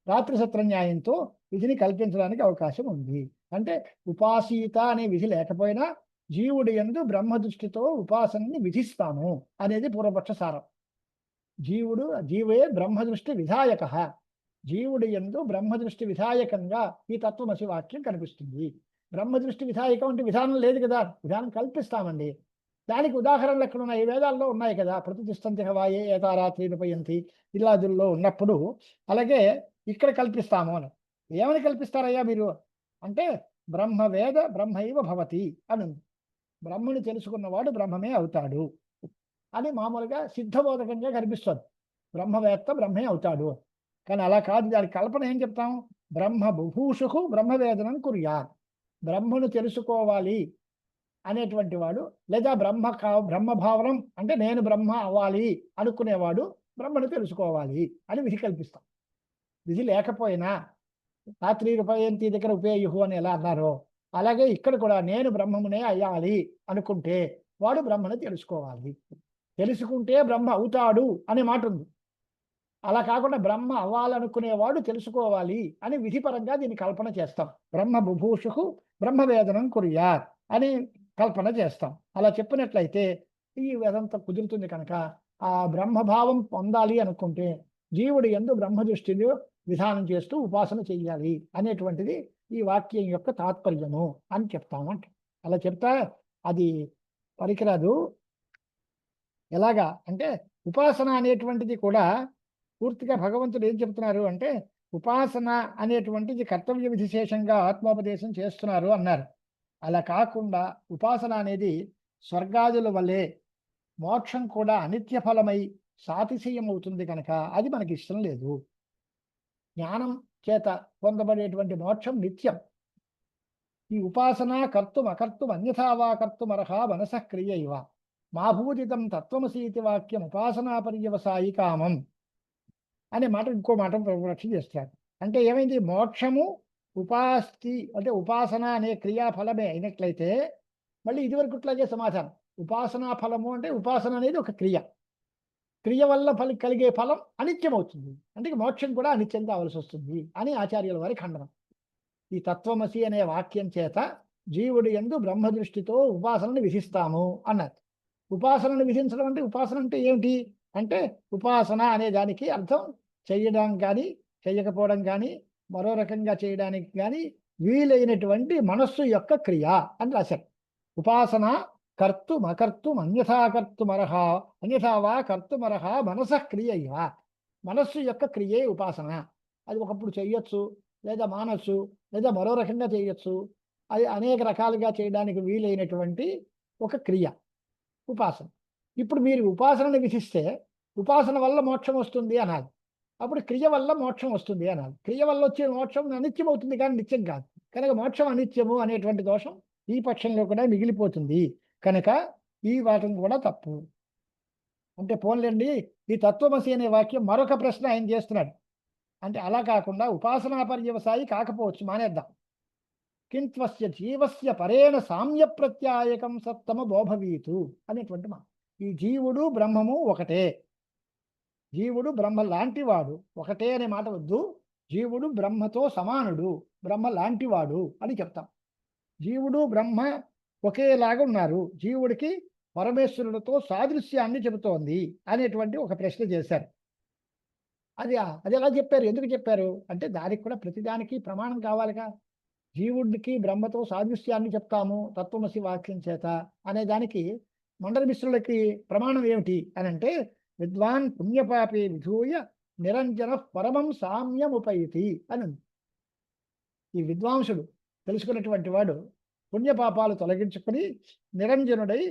Speaker 1: రాత్రి సత్రన్యాయంతో విధిని కల్పించడానికి అవకాశం ఉంది. అంటే ఉపాసీత అనే విధి లేకపోయినా జీవుడి యందు బ్రహ్మ దృష్టితో ఉపాసనని విధిస్తాము అనేది పూర్వపక్ష సారం. జీవే బ్రహ్మదృష్టి విధాయక. జీవుడి యందు బ్రహ్మదృష్టి విధాయకంగా ఈ తత్వమసి వాక్యం కనిపిస్తుంది. బ్రహ్మదృష్టి విధాయకం అంటే విధానం లేదు కదా, విధానం కల్పిస్తామండి. దానికి ఉదాహరణలు ఎక్కడ ఉన్నాయి? వేదాల్లో ఉన్నాయి కదా. ప్రతిష్టంతి హవాయే ఏతారాత్రి ఉపయంతి ఇలాదుల్లో ఉన్నప్పుడు అలాగే ఇక్కడ కల్పిస్తాము అని. ఏమని కల్పిస్తారయ్యా మీరు అంటే బ్రహ్మవేద బ్రహ్మైవ భవతి అని. బ్రహ్మని తెలుసుకున్నవాడు బ్రహ్మమే అవుతాడు అని మామూలుగా సిద్ధబోధకంగా కనిపిస్తుంది. బ్రహ్మవేత్త బ్రహ్మే అవుతాడు. కానీ అలా కాదు. దానికి కల్పన ఏం చెప్తాం? బ్రహ్మ బుభూషుకు బ్రహ్మవేదనం కుర్యాత్. బ్రహ్మను తెలుసుకోవాలి అనేటువంటి వాడు, లేదా బ్రహ్మభావనం అంటే నేను బ్రహ్మ అవ్వాలి అనుకునేవాడు బ్రహ్మను తెలుసుకోవాలి అని విధి కల్పిస్తాం. విధి లేకపోయినా రాత్రి రూపయంతి దగ్గర ఉపేయు అని ఎలా అన్నారో అలాగే ఇక్కడ కూడా నేను బ్రహ్మమునే అయ్యాలి అనుకుంటే వాడు బ్రహ్మను తెలుసుకోవాలి. తెలుసుకుంటే బ్రహ్మ అవుతాడు అనే మాట ఉంది. అలా కాకుండా బ్రహ్మ అవ్వాలనుకునేవాడు తెలుసుకోవాలి అని విధిపరంగా దీన్ని కల్పన చేస్తాం. బ్రహ్మ బుభూషుకు బ్రహ్మవేదనం కుర్యాత్ అని కల్పన చేస్తాం. అలా చెప్పినట్లయితే ఈ వేదంతా కుదురుతుంది. కనుక ఆ బ్రహ్మభావం పొందాలి అనుకుంటే జీవుడి యందు బ్రహ్మ దృష్టిని విధానం చేస్తూ ఉపాసన చెయ్యాలి అనేటువంటిది ఈ వాక్యం యొక్క తాత్పర్యము అని చెప్తామంట. అలా చెప్తా అది పనికిరాదు. ఎలాగా అంటే ఉపాసన అనేటువంటిది కూడా పూర్తిగా భగవంతుడు ఏం చెప్తున్నారు అంటే ఉపాసన అనేటువంటిది కర్తవ్య విధిశేషంగా ఆత్మోపదేశం చేస్తున్నారు అన్నారు. అలా కాకుండా ఉపాసన అనేది స్వర్గాదుల వల్లే మోక్షం కూడా అనిత్య ఫలమై సాతిశయం అవుతుంది. కనుక అది మనకి ఇష్టం లేదు. జ్ఞానం చేత పొందబడేటువంటి మోక్షం నిత్యం. ఈ ఉపాసన కర్తుం అకర్తుం అన్యథావా కర్తుమర్హ మనసః క్రియ ఇవ మాభూతితం తత్వమసీతి వాక్యం ఉపాసనా పర్యవసాయి కామం అనే మాట ఇంకో మాట రక్షణ చేస్తారు. అంటే ఏమైంది? మోక్షము ఉపాస్తి అంటే ఉపాసన అనే క్రియాఫలమే అయినట్లయితే మళ్ళీ ఇదివరకుట్లాగే సమాధానం. ఉపాసనా ఫలము అంటే ఉపాసన అనేది ఒక క్రియ. క్రియ వల్ల కలిగే ఫలం అనిత్యం అవుతుంది. అంటే మోక్షం కూడా అనిత్యం కావలసి వస్తుంది అని ఆచార్యుల వారి ఖండనం. ఈ తత్వమసి అనే వాక్యం చేత జీవుడి యందు బ్రహ్మ దృష్టితో ఉపాసనను విధిస్తాము అన్నారు. ఉపాసనను విధించడం అంటే ఉపాసన అంటే ఏమిటి అంటే ఉపాసన అనే దానికి అర్థం చేయడం కానీ చేయకపోవడం కానీ మరో రకంగా చేయడానికి కానీ వీలైనటువంటి మనస్సు యొక్క క్రియ అని రాశారు. ఉపాసన కర్తుం అకర్తుం అన్యథా కర్తుమర్హ అన్యథావా కర్తుమర్హ మనసః క్రియ ఇవ. మనస్సు యొక్క క్రియే ఉపాసన. అది ఒకప్పుడు చెయ్యొచ్చు, లేదా మానస్సు, లేదా మరో రకంగా చేయొచ్చు. అది అనేక రకాలుగా చేయడానికి వీలైనటువంటి ఒక క్రియ ఉపాసన. ఇప్పుడు మీరు ఉపాసనని విధిస్తే, ఉపాసన వల్ల మోక్షం వస్తుంది అనాలి. అప్పుడు క్రియ వల్ల మోక్షం వస్తుంది అనాలి. క్రియ వల్ల వచ్చే మోక్షం అనిత్యం అవుతుంది కానీ నిత్యం కాదు. కనుక మోక్షం అనిత్యము అనేటువంటి దోషం ఈ పక్షంలో కూడా మిగిలిపోతుంది. కనుక ఈ వాదన కూడా తప్పు. అంటే పోన్లేండి, ఈ తత్వమసి అనే వాక్యం మరొక ప్రశ్న ఆయన చేస్తున్నాడు. అంటే అలా కాకుండా ఉపాసనా పర్యవసాయి కాకపోవచ్చు, మానేద్దాం. కింత్వస్య జీవస్య పరేణ సామ్య ప్రత్యాయకం సత్తమ బోభవీతు అనేటువంటి మాట. ఈ జీవుడు బ్రహ్మము ఒకటే. జీవుడు బ్రహ్మ లాంటివాడు. ఒకటే అనే మాట వద్దు. జీవుడు బ్రహ్మతో సమానుడు, బ్రహ్మ లాంటివాడు అని చెప్తాం. జీవుడు బ్రహ్మ ఒకేలాగా ఉన్నారు. జీవుడికి పరమేశ్వరుడితో సాదృశ్యాన్ని చెబుతోంది అనేటువంటి ఒక ప్రశ్న చేశారు. అది అది ఎలా చెప్పారు, ఎందుకు చెప్పారు అంటే దానికి కూడా ప్రతిదానికి ప్రమాణం కావాలిగా. జీవుడికి బ్రహ్మతో సాదృశ్యాన్ని చెప్తాము తత్వమసి వాక్యం చేత అనే దానికి మండల మిశ్రులకి ప్రమాణం ఏమిటి అని అంటే, విద్వాన్ పుణ్యపాపే విధూయ నిరంజన పరమం సామ్యముపైతి అని ఉంది. ఈ విద్వాంసుడు తెలుసుకున్నటువంటి వాడు పుణ్యపాపాలు తొలగించుకుని నిరంజనుడై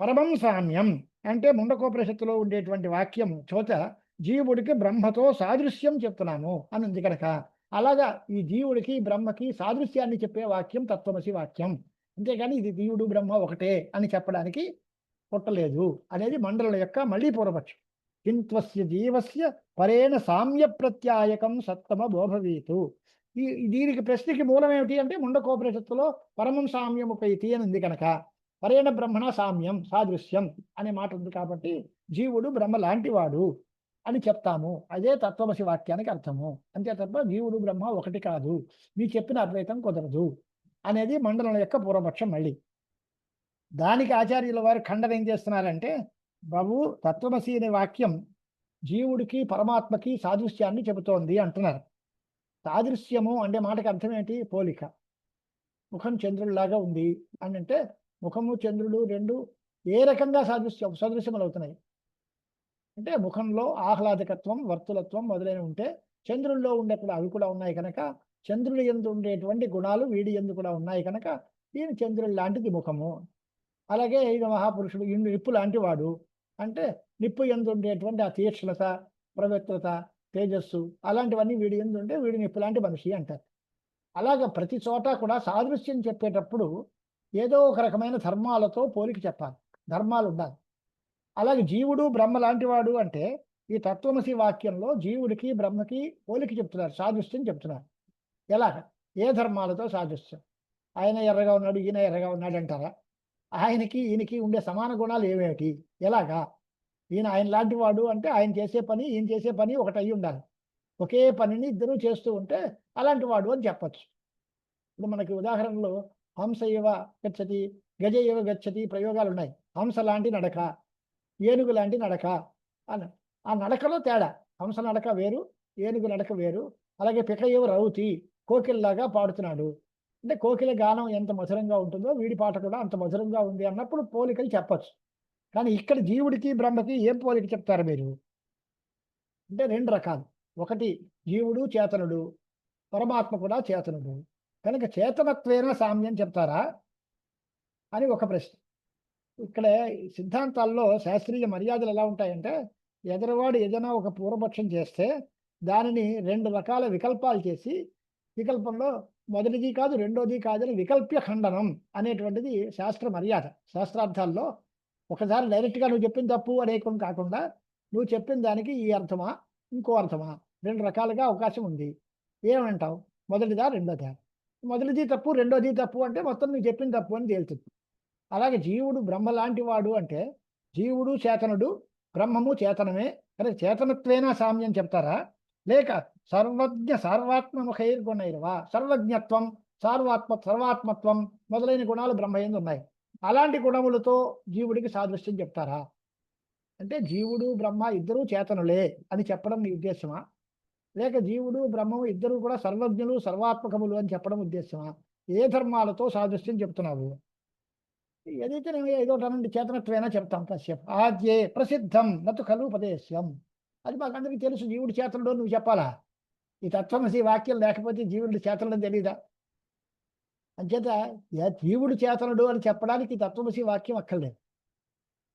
Speaker 1: పరమం సామ్యం అంటే ముండకోపనిషత్తులో ఉండేటువంటి వాక్యం చోట జీవుడికి బ్రహ్మతో సాదృశ్యం చెప్తున్నాము అని ఉంది. కనుక అలాగా ఈ జీవుడికి బ్రహ్మకి సాదృశ్యాన్ని చెప్పే వాక్యం తత్వమసి వాక్యం. అంతేగాని ఇది జీవుడు బ్రహ్మ ఒకటే అని చెప్పడానికి పుట్టలేదు అనేది మండల యొక్క మళ్ళీ పూర్వపక్షం. కింత్వస్య జీవస్య పరేణ సామ్య ప్రత్యాయకం సత్తమ బోభవీతు. దీనికి ప్రశ్నకి మూలం ఏమిటి అంటే ముండకోపనిషత్తులో పరమం సామ్యముపైతి అని ఉంది. కనుక పరేణ బ్రహ్మణ సామ్యం సాదృశ్యం అనే మాట ఉంది. కాబట్టి జీవుడు బ్రహ్మ లాంటివాడు అని చెప్తాము. అదే తత్వమసి వాక్యానికి అర్థము. అంతే తప్ప జీవుడు బ్రహ్మ ఒకటి కాదు, మీ చెప్పిన అద్వైతం కుదరదు అనేది మండలం యొక్క పూర్వపక్షం. మళ్ళీ దానికి ఆచార్యుల వారు ఖండన ఏం చేస్తున్నారంటే, బాబు తత్వమసి అనే వాక్యం జీవుడికి పరమాత్మకి సాదృశ్యాన్ని చెబుతోంది అంటున్నారు. సాదృశ్యము అంటే మాటకి అర్థం ఏంటి? పోలిక. ముఖం చంద్రుడిలాగా ఉంది అని అంటే ముఖము చంద్రుడు రెండు ఏ రకంగా సదృశ్యములు అవుతున్నాయి అంటే ముఖంలో ఆహ్లాదకత్వం, వర్తులత్వం మొదలైన ఉంటే చంద్రుల్లో ఉండే కూడా అవి కూడా ఉన్నాయి. కనుక చంద్రుడి యందు ఉండేటువంటి గుణాలు వీడి యందు కూడా ఉన్నాయి. కనుక ఈయన చంద్రుడి లాంటిది ముఖము. అలాగే ఈయన మహాపురుషుడు, ఈయన నిప్పు లాంటి వాడు అంటే నిప్పు యందు ఉండేటువంటి ఆ తీక్ష్ణత, పవిత్రత, తేజస్సు అలాంటివన్నీ వీడి యందు ఉంటే వీడి నిప్పు లాంటి మనిషి అంటారు. అలాగ ప్రతి చోట కూడా సాదృశ్యం చెప్పేటప్పుడు ఏదో ఒక రకమైన ధర్మాలతో పోలిక చెప్పాలి, ధర్మాలు ఉండాలి. అలాగే జీవుడు బ్రహ్మ లాంటివాడు అంటే ఈ తత్వమసి వాక్యంలో జీవుడికి బ్రహ్మకి పోలిక చెప్తున్నారు, సాదృశ్యం చెప్తున్నారు. ఎలాగ? ఏ ధర్మాలతో సాదృశ్యం? ఆయన ఎర్రగా ఉన్నాడు, ఈయన ఎర్రగా ఉన్నాడు అంటారా? ఆయనకి ఈయనకి ఉండే సమాన గుణాలు ఏమేమిటి? ఎలాగా? ఈయన ఆయన లాంటి వాడు అంటే ఆయన చేసే పని ఈయన చేసే పని ఒకటి అయి ఉండాలి. ఒకే పనిని ఇద్దరూ చేస్తూ ఉంటే అలాంటి వాడు అని చెప్పచ్చు. ఇప్పుడు మనకి ఉదాహరణలో హంస ఇవ గచ్చతి, గజ ఇవ గచ్చతి ప్రయోగాలు ఉన్నాయి. హంస లాంటి నడక, ఏనుగు లాంటి నడక అని. ఆ నడకలో తేడా. హంస నడక వేరు, ఏనుగు నడక వేరు. అలాగే పిక ఇవ రౌతి, కోకిల్లాగా పాడుతున్నాడు అంటే కోకిల గానం ఎంత మధురంగా ఉంటుందో వీడి పాట కూడా అంత మధురంగా ఉంది అన్నప్పుడు పోలికలు చెప్పచ్చు. కానీ ఇక్కడ జీవుడికి బ్రహ్మకి ఏం పోలిక చెప్తారు మీరు అంటే రెండు రకాలు. ఒకటి జీవుడు చేతనుడు, పరమాత్మ కూడా చేతనుడు. కనుక చేతనత్వేన సామ్యం చెప్తారా అని ఒక ప్రశ్న. ఇక్కడ సిద్ధాంతాల్లో శాస్త్రీయ మర్యాదలు ఎలా ఉంటాయంటే, ఎదరవాడు ఏదైనా ఒక పూర్వపక్షం చేస్తే దానిని రెండు రకాల వికల్పాలు చేసి, వికల్పంలో మొదటిది కాదు రెండోది కాదని వికల్ప్య ఖండనం అనేటువంటిది శాస్త్ర మర్యాద. శాస్త్రార్థాల్లో ఒకసారి డైరెక్ట్గా నువ్వు చెప్పిన తప్పు అనేకం కాకుండా నువ్వు చెప్పిన దానికి ఈ అర్థమా ఇంకో అర్థమా రెండు రకాలుగా అవకాశం ఉంది. ఏమంటావు? మొదటిదా రెండోదా? మొదటిది తప్పు రెండోది తప్పు అంటే మొత్తం నువ్వు చెప్పిన తప్పు అని తేలుతుంది. అలాగే జీవుడు బ్రహ్మ లాంటి వాడు అంటే జీవుడు చేతనుడు, బ్రహ్మము చేతనమే. కనుక చేతనత్వేనా సామ్యం చెప్తారా? లేక సర్వజ్ఞ సర్వాత్మముఖైర్గుణైర్వా, సర్వజ్ఞత్వం, సర్వాత్మత్వం మొదలైన గుణాలు బ్రహ్మయందు ఉన్నాయి. అలాంటి గుణములతో జీవుడికి సాదృశ్యం చెప్తారా? అంటే జీవుడు బ్రహ్మ ఇద్దరూ చేతనులే అని చెప్పడం నీ ఉద్దేశమా? లేక జీవుడు బ్రహ్మము ఇద్దరు కూడా సర్వజ్ఞులు సర్వాత్మకములు అని చెప్పడం ఉద్దేశమా? ఏ ధర్మాలతో సాదృశ్యం చెప్తున్నావు? ఏదైతే నేను ఏదో అనండి చేతనత్వేనా చెప్తాం. కశ్యప్ ఆద్యే ప్రసిద్ధం నతు ఖలు ఉపదేశ్యం. అది మాకు అందరికీ తెలుసు. జీవుడు చేతనుడు నువ్వు చెప్పాలా? ఈ తత్వమసి వాక్యం లేకపోతే జీవుడు చేతనుడు తెలీదా? అంచేత జీవుడు చేతనుడు అని చెప్పడానికి తత్వమసి వాక్యం అక్కర్లేదు.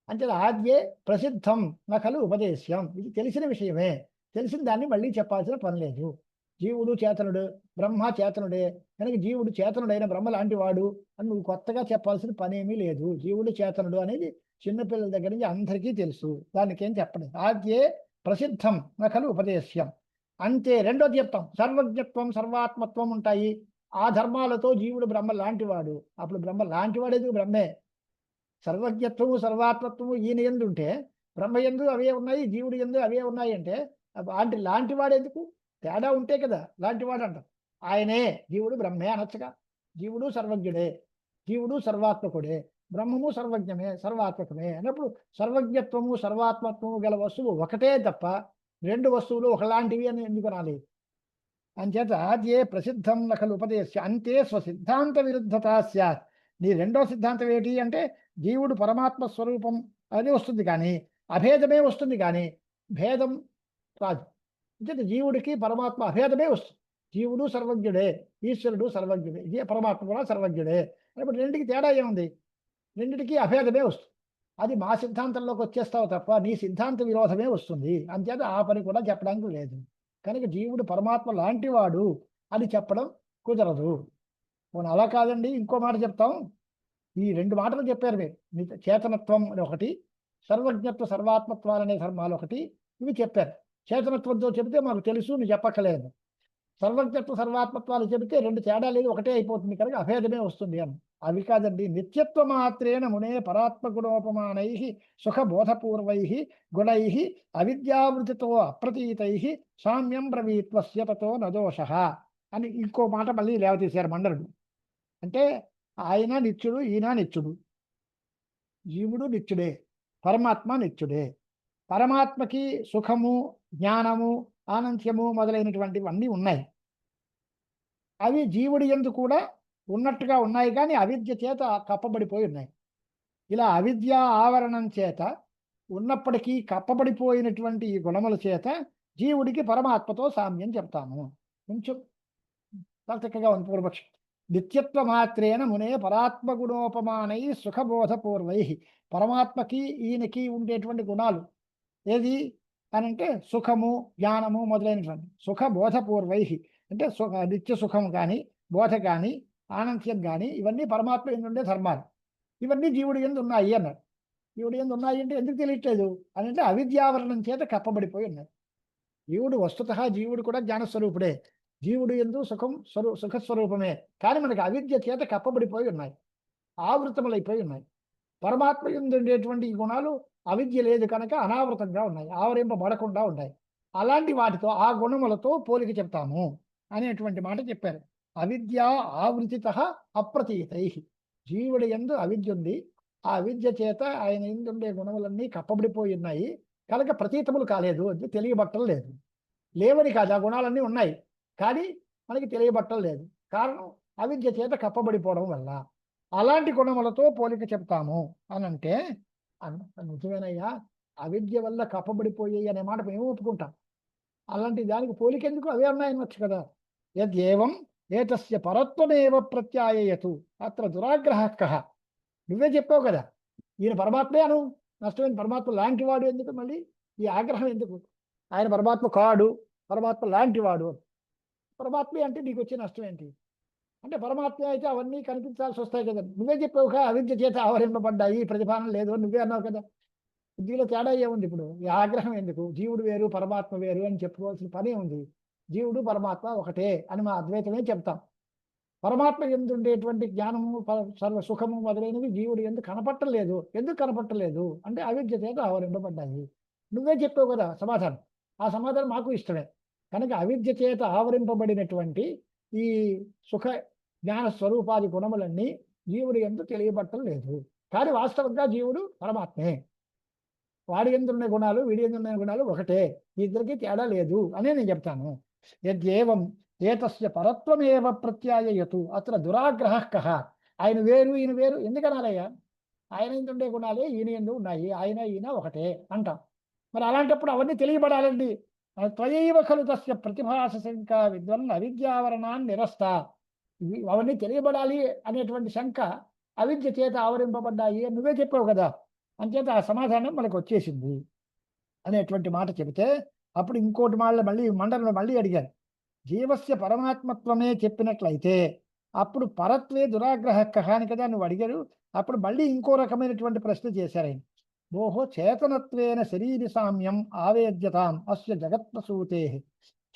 Speaker 1: అంచేత ఆద్యే ప్రసిద్ధం నకలు ఉపదేశ్యం, ఇది తెలిసిన విషయమే. తెలిసిన దాన్ని మళ్ళీ చెప్పాల్సిన పని లేదు. జీవుడు చేతనుడు, బ్రహ్మ చేతనుడే కనుక జీవుడు చేతనుడైన బ్రహ్మ లాంటి వాడు అని నువ్వు కొత్తగా చెప్పాల్సిన పనేమీ లేదు. జీవుడు చేతనుడు అనేది చిన్నపిల్లల దగ్గర నుంచి అందరికీ తెలుసు, దానికేం చెప్పలేదు. ఆద్యే ప్రసిద్ధం నకలు ఉపదేశ్యం. అంతే. రెండోది చెప్తాం, సర్వజ్ఞత్వం సర్వాత్మత్వం ఉంటాయి. ఆ ధర్మాలతో జీవుడు బ్రహ్మ లాంటివాడు. అప్పుడు బ్రహ్మ లాంటివాడు ఎందుకు? బ్రహ్మే. సర్వజ్ఞత్వము సర్వాత్మత్వము ఈయన యందు ఉంటే బ్రహ్మ యందు అవే ఉన్నాయి, జీవుడు యందు అవే ఉన్నాయి అంటే లాంటివాడు ఎందుకు? తేడా ఉంటే కదా లాంటివాడు అంటాం. ఆయనే జీవుడు బ్రహ్మే అనొచ్చుగా. జీవుడు సర్వజ్ఞుడే, జీవుడు సర్వాత్మకుడే, బ్రహ్మము సర్వజ్ఞమే సర్వాత్మకమే అన్నప్పుడు సర్వజ్ఞత్వము సర్వాత్మత్వము గల వస్తువు ఒకటే తప్ప రెండు వస్తువులు ఒకలాంటివి అని ఎందుకు రాలేదు? అంచేత ఆద్యే ప్రసిద్ధం నకలు ఉపదేశ్య అంతే స్వసిద్ధాంత విరుద్ధత స్యాత్. నీ రెండో సిద్ధాంతం ఏంటి అంటే జీవుడు పరమాత్మ స్వరూపం అది వస్తుంది, కానీ అభేదమే వస్తుంది, కానీ భేదం రాదు. అంచేత జీవుడికి పరమాత్మ అభేదమే వస్తుంది. జీవుడు సర్వజ్ఞుడే, ఈశ్వరుడు సర్వజ్ఞుడే, పరమాత్మ కూడా సర్వజ్ఞుడే. ఇప్పుడు రెండింటికి తేడా ఏముంది? రెండింటికి అభేదమే వస్తుంది. అది మా సిద్ధాంతంలోకి వచ్చేస్తావు తప్ప నీ సిద్ధాంత విరోధమే వస్తుంది. అంచేత ఆ పని కూడా చెప్పడానికి లేదు. కనుక జీవుడు పరమాత్మ లాంటివాడు అని చెప్పడం కుదరదు. మనం అలా కాదండి, ఇంకో మాట చెప్తాం. ఈ రెండు మాటలు చెప్పారు మీరు, చేతనత్వం అని ఒకటి, సర్వజ్ఞత్వ సర్వాత్మత్వాలనే ధర్మాలు ఒకటి, ఇవి చెప్పారు. చేతనత్వంతో చెబితే మాకు తెలుసు, నువ్వు చెప్పక్కలేదు. సర్వజ్ఞత్వ సర్వాత్మత్వాలు చెబితే రెండు తేడా లేదు, ఒకటే అయిపోతుంది, కనుక అభేదమే వస్తుంది అని. అవి కాదండి. నిత్యత్వ మాత్రేణ మునే పరాత్మ గుణోపమానై సుఖబోధపూర్వై గుణై అవిద్యావృతితో అప్రతీతై సామ్యం బ్రవీత్వస్య తతో నదోష అని ఇంకో మాట మళ్ళీ లేవతీశారు మండలుడు. అంటే ఆయన నిత్యుడు, ఈయన నిత్యుడు, జీవుడు నిత్యుడే, పరమాత్మ నిత్యుడే. పరమాత్మకి సుఖము, జ్ఞానము, ఆనంత్యము మొదలైనటువంటివన్నీ ఉన్నాయి. అవి జీవుడి యందు కూడా ఉన్నట్టుగా ఉన్నాయి, కానీ అవిద్య చేత కప్పబడిపోయి ఉన్నాయి. ఇలా అవిద్య ఆవరణం చేత ఉన్నప్పటికీ కప్పబడిపోయినటువంటి ఈ గుణముల చేత జీవుడికి పరమాత్మతో సామ్యం చెప్తాము. కొంచెం చక్కగా ఉంది పూర్వపక్షం. నిత్యత్వ మాత్రేన మునే పరాత్మ గుణోపమానై సుఖబోధపూర్వై. పరమాత్మకి ఈయనకి ఉండేటువంటి గుణాలు ఏది అని అంటే సుఖము, జ్ఞానము మొదలైనటువంటి సుఖబోధపూర్వై అంటే నిత్య సుఖం కానీ, బోధ కానీ, ఆనంత్యం కానీ ఇవన్నీ పరమాత్మ ఎందు ఉండే ధర్మాలు. ఇవన్నీ జీవుడి యందు ఉన్నాయి అన్నారు. జీవుడి యందు ఉన్నాయి అంటే ఎందుకు తెలియట్లేదు అని అంటే అవిద్యావరణం చేత కప్పబడిపోయి ఉన్నాయి. జీవుడు వస్తుతః జీవుడు కూడా జ్ఞానస్వరూపుడే, జీవుడు యందు సుఖస్వరూపమే, కానీ మనకి అవిద్య చేత కప్పబడిపోయి ఉన్నాయి, ఆవృతములైపోయి ఉన్నాయి. పరమాత్మ యందు ఉండేటువంటి ఈ గుణాలు అవిద్య లేదు కనుక అనావృతంగా ఉన్నాయి, ఆవరింపబడకుండా ఉన్నాయి. అలాంటి వాటితో ఆ గుణములతో పోలిక చెప్తాము అనేటువంటి మాట చెప్పారు. అవిద్య ఆవృతిత అప్రతీతై. జీవుడి యందు అవిద్య ఉంది, ఆ అవిద్య చేత ఆయన యందు ఉండే గుణములన్నీ కప్పబడిపోయి ఉన్నాయి కనుక ప్రతీతములు కాలేదు, అంటే తెలియబట్టం లేదు. లేవని కాదు, ఆ గుణాలన్నీ ఉన్నాయి, కానీ మనకి తెలియబట్టం లేదు. కారణం అవిద్య చేత కప్పబడిపోవడం వల్ల. అలాంటి గుణములతో పోలిక చెప్తాము అని అంటే నిజమేనయ్యా, అవిద్య వల్ల కప్పబడిపోయాయి అనే మాట మేము ఒప్పుకుంటాం. అలాంటి దానికి పోలిక ఎందుకు? అవే ఉన్నాయనొచ్చు కదా. యద్యేవం ఏతస్య పరత్వమేవ ప్రత్యాయయతు అత్ర దురాగ్రహ కః. నువ్వే చెప్పావు కదా, ఈయన పరమాత్మే అను, నష్టమైన పరమాత్మ లాంటి వాడు ఎందుకు మళ్ళీ ఈ ఆగ్రహం ఎందుకు? ఆయన పరమాత్మ కాడు, పరమాత్మ లాంటివాడు. పరమాత్మే అంటే నీకు వచ్చే నష్టం ఏంటి అంటే పరమాత్మ అయితే అవన్నీ కనిపించాల్సి వస్తాయి కదా. నువ్వే చెప్పావుగా అవిద్య చేత ఆవరింపబడ్డాయి, ప్రతిఫలం లేదు అని నువ్వే అన్నావు కదా. బుద్ధిలో తేడా ఏముంది? ఇప్పుడు ఈ ఆగ్రహం ఎందుకు? జీవుడు వేరు పరమాత్మ వేరు అని చెప్పుకోవాల్సిన పనే ఉంది. జీవుడు పరమాత్మ ఒకటే అని మా అద్వైతమే చెప్తాం. పరమాత్మ ఎందు ఉండేటువంటి జ్ఞానము, సర్వ సుఖము మొదలైనవి జీవుడు ఎందుకు కనపట్టలేదు? ఎందుకు కనపట్టలేదు అంటే అవిద్య చేత ఆవరింపబడ్డాయి. నువ్వే చెప్పావు కదా సమాధానం. ఆ సమాధానం మాకు ఇష్టమే. కనుక అవిద్య చేత ఆవరింపబడినటువంటి ఈ సుఖ జ్ఞాన స్వరూపాది గుణములన్నీ జీవుడి యందు తెలియబట్టలేదు, కానీ వాస్తవంగా జీవుడు పరమాత్మే. వాడి యందు ఉన్న గుణాలు వీడి యందు ఉన్న గుణాలు ఒకటే, ఇద్దరికి తేడా లేదు అనే నేను చెప్తాను. యద్యేవం ఏతస్య పరత్వమేవ ప్రత్యాయయతు అత్ర దురాగ్రహ కః. ఆయన వేరు ఈయన వేరు ఎందుకనాలయ్యా? ఆయన యందు ఉండే గుణాలే ఈయన యందు ఉన్నాయి, ఆయన ఈయన ఒకటే అంటాం. మరి అలాంటప్పుడు అవన్నీ తెలియబడాలండి. త్వయైవ ఖలు తస్య ప్రతిభాస శంక విద్వన్ అవిద్యావరణాన్ని నిరస్త. అవన్నీ తెలియబడాలి అనేటువంటి శంక అవిద్య చేత ఆవరింపబడ్డాయి అని నువ్వే చెప్పావు కదా, అంచేత ఆ సమాధానం మనకు వచ్చేసింది అనేటువంటి మాట చెబితే, అప్పుడు ఇంకోటి మళ్ళీ మండలంలో మళ్ళీ అడిగారు. జీవస్య పరమాత్మత్వమే చెప్పినట్లయితే అప్పుడు పరత్వే దురాగ్రహ కహాని కదా నువ్వు అడిగారు. అప్పుడు మళ్ళీ ఇంకో రకమైనటువంటి ప్రశ్న చేశారు ఆయన. ఓహో చేతనత్వేన శరీర సామ్యం ఆవేద్యతాం అస్య జగత్ప్రసూతే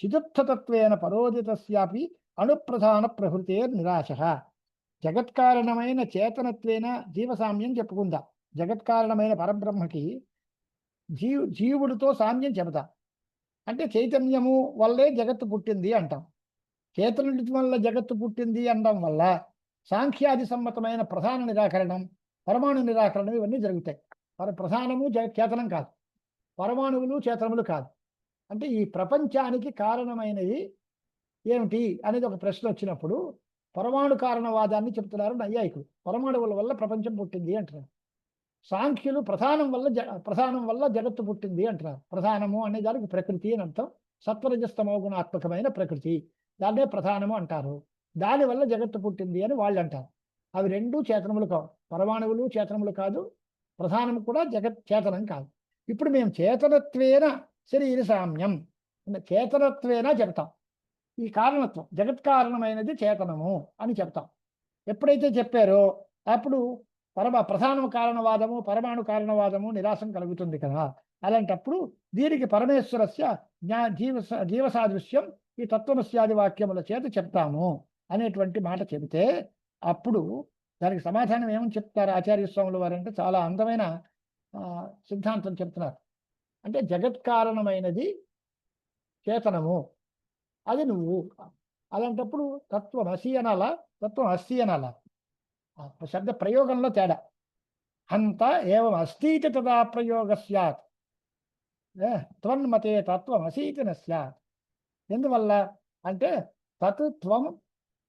Speaker 1: చిదుత్థతత్వేన పరోదితస్యాపి అణుప్రధాన ప్రహృతే నిరాశ. జగత్కారణమైన చేతనత్వేన జీవసామ్యం చెప్పుకుందాం. జగత్కారణమైన పరబ్రహ్మకి జీవుడితో సామ్యం చెబుతాం. అంటే చైతన్యము వల్లే జగత్తు పుట్టింది అంటాం. చేతనుడి వల్ల జగత్తు పుట్టింది అనడం వల్ల సాంఖ్యాది సమ్మతమైన ప్రధాన నిరాకరణం, పరమాణు నిరాకరణం ఇవన్నీ జరుగుతాయి. ప్రధానము చేతనం కాదు, పరమాణువులు చేతనములు కాదు. అంటే ఈ ప్రపంచానికి కారణమైనది ఏమిటి అనేది ఒక ప్రశ్న వచ్చినప్పుడు పరమాణు కారణవాదాన్ని చెప్తున్నారు నైయాయికులు. పరమాణువుల వల్ల ప్రపంచం పుట్టింది అంటున్నారు. సాంఖ్యులు ప్రధానం వల్ల జగత్తు పుట్టింది అంటున్నారు. ప్రధానము అనే దానికి ప్రకృతి అని అర్థం. సత్వరజస్తమో గుణాత్మకమైన ప్రకృతి, దాన్నే ప్రధానము అంటారు. దానివల్ల జగత్తు పుట్టింది అని వాళ్ళు అంటారు. అవి రెండూ చేతనములు కావు. పరమాణువులు చేతనములు కాదు, ప్రధానము కూడా చేతనం కాదు. ఇప్పుడు మేము చేతనత్వేన శరీర సామ్యం, చేతనత్వేన చెప్తాం. ఈ కారణత్వం జగత్కారణమైనది చేతనము అని చెప్తాం. ఎప్పుడైతే చెప్పారో అప్పుడు ప్రధాన కారణవాదము, పరమాణు కారణవాదము నిరాశం కలుగుతుంది కదా. అలాంటప్పుడు దీనికి పరమేశ్వరస్య జీవసాదృశ్యం ఈ తత్వమస్యాది వాక్యముల చేత చెప్తాము అనేటువంటి మాట చెబితే, అప్పుడు దానికి సమాధానం ఏమని చెప్తారు ఆచార్య స్వాముల వారు అంటే చాలా అందమైన సిద్ధాంతం చెప్తున్నారు. అంటే జగత్కారణమైనది చేతనము, అది నువ్వు. అలాంటప్పుడు తత్వమసి అనాలా, తత్వం అస్తి అనాలా? శబ్ద ప్రయోగంలో తేడా. అంత ఏవం అస్థీతి తదా ప్రయోగ స్యాత్, త్వన్మతే తత్వమసీతి న స్యాత్. ఎందువల్ల అంటే తత్ త్వం,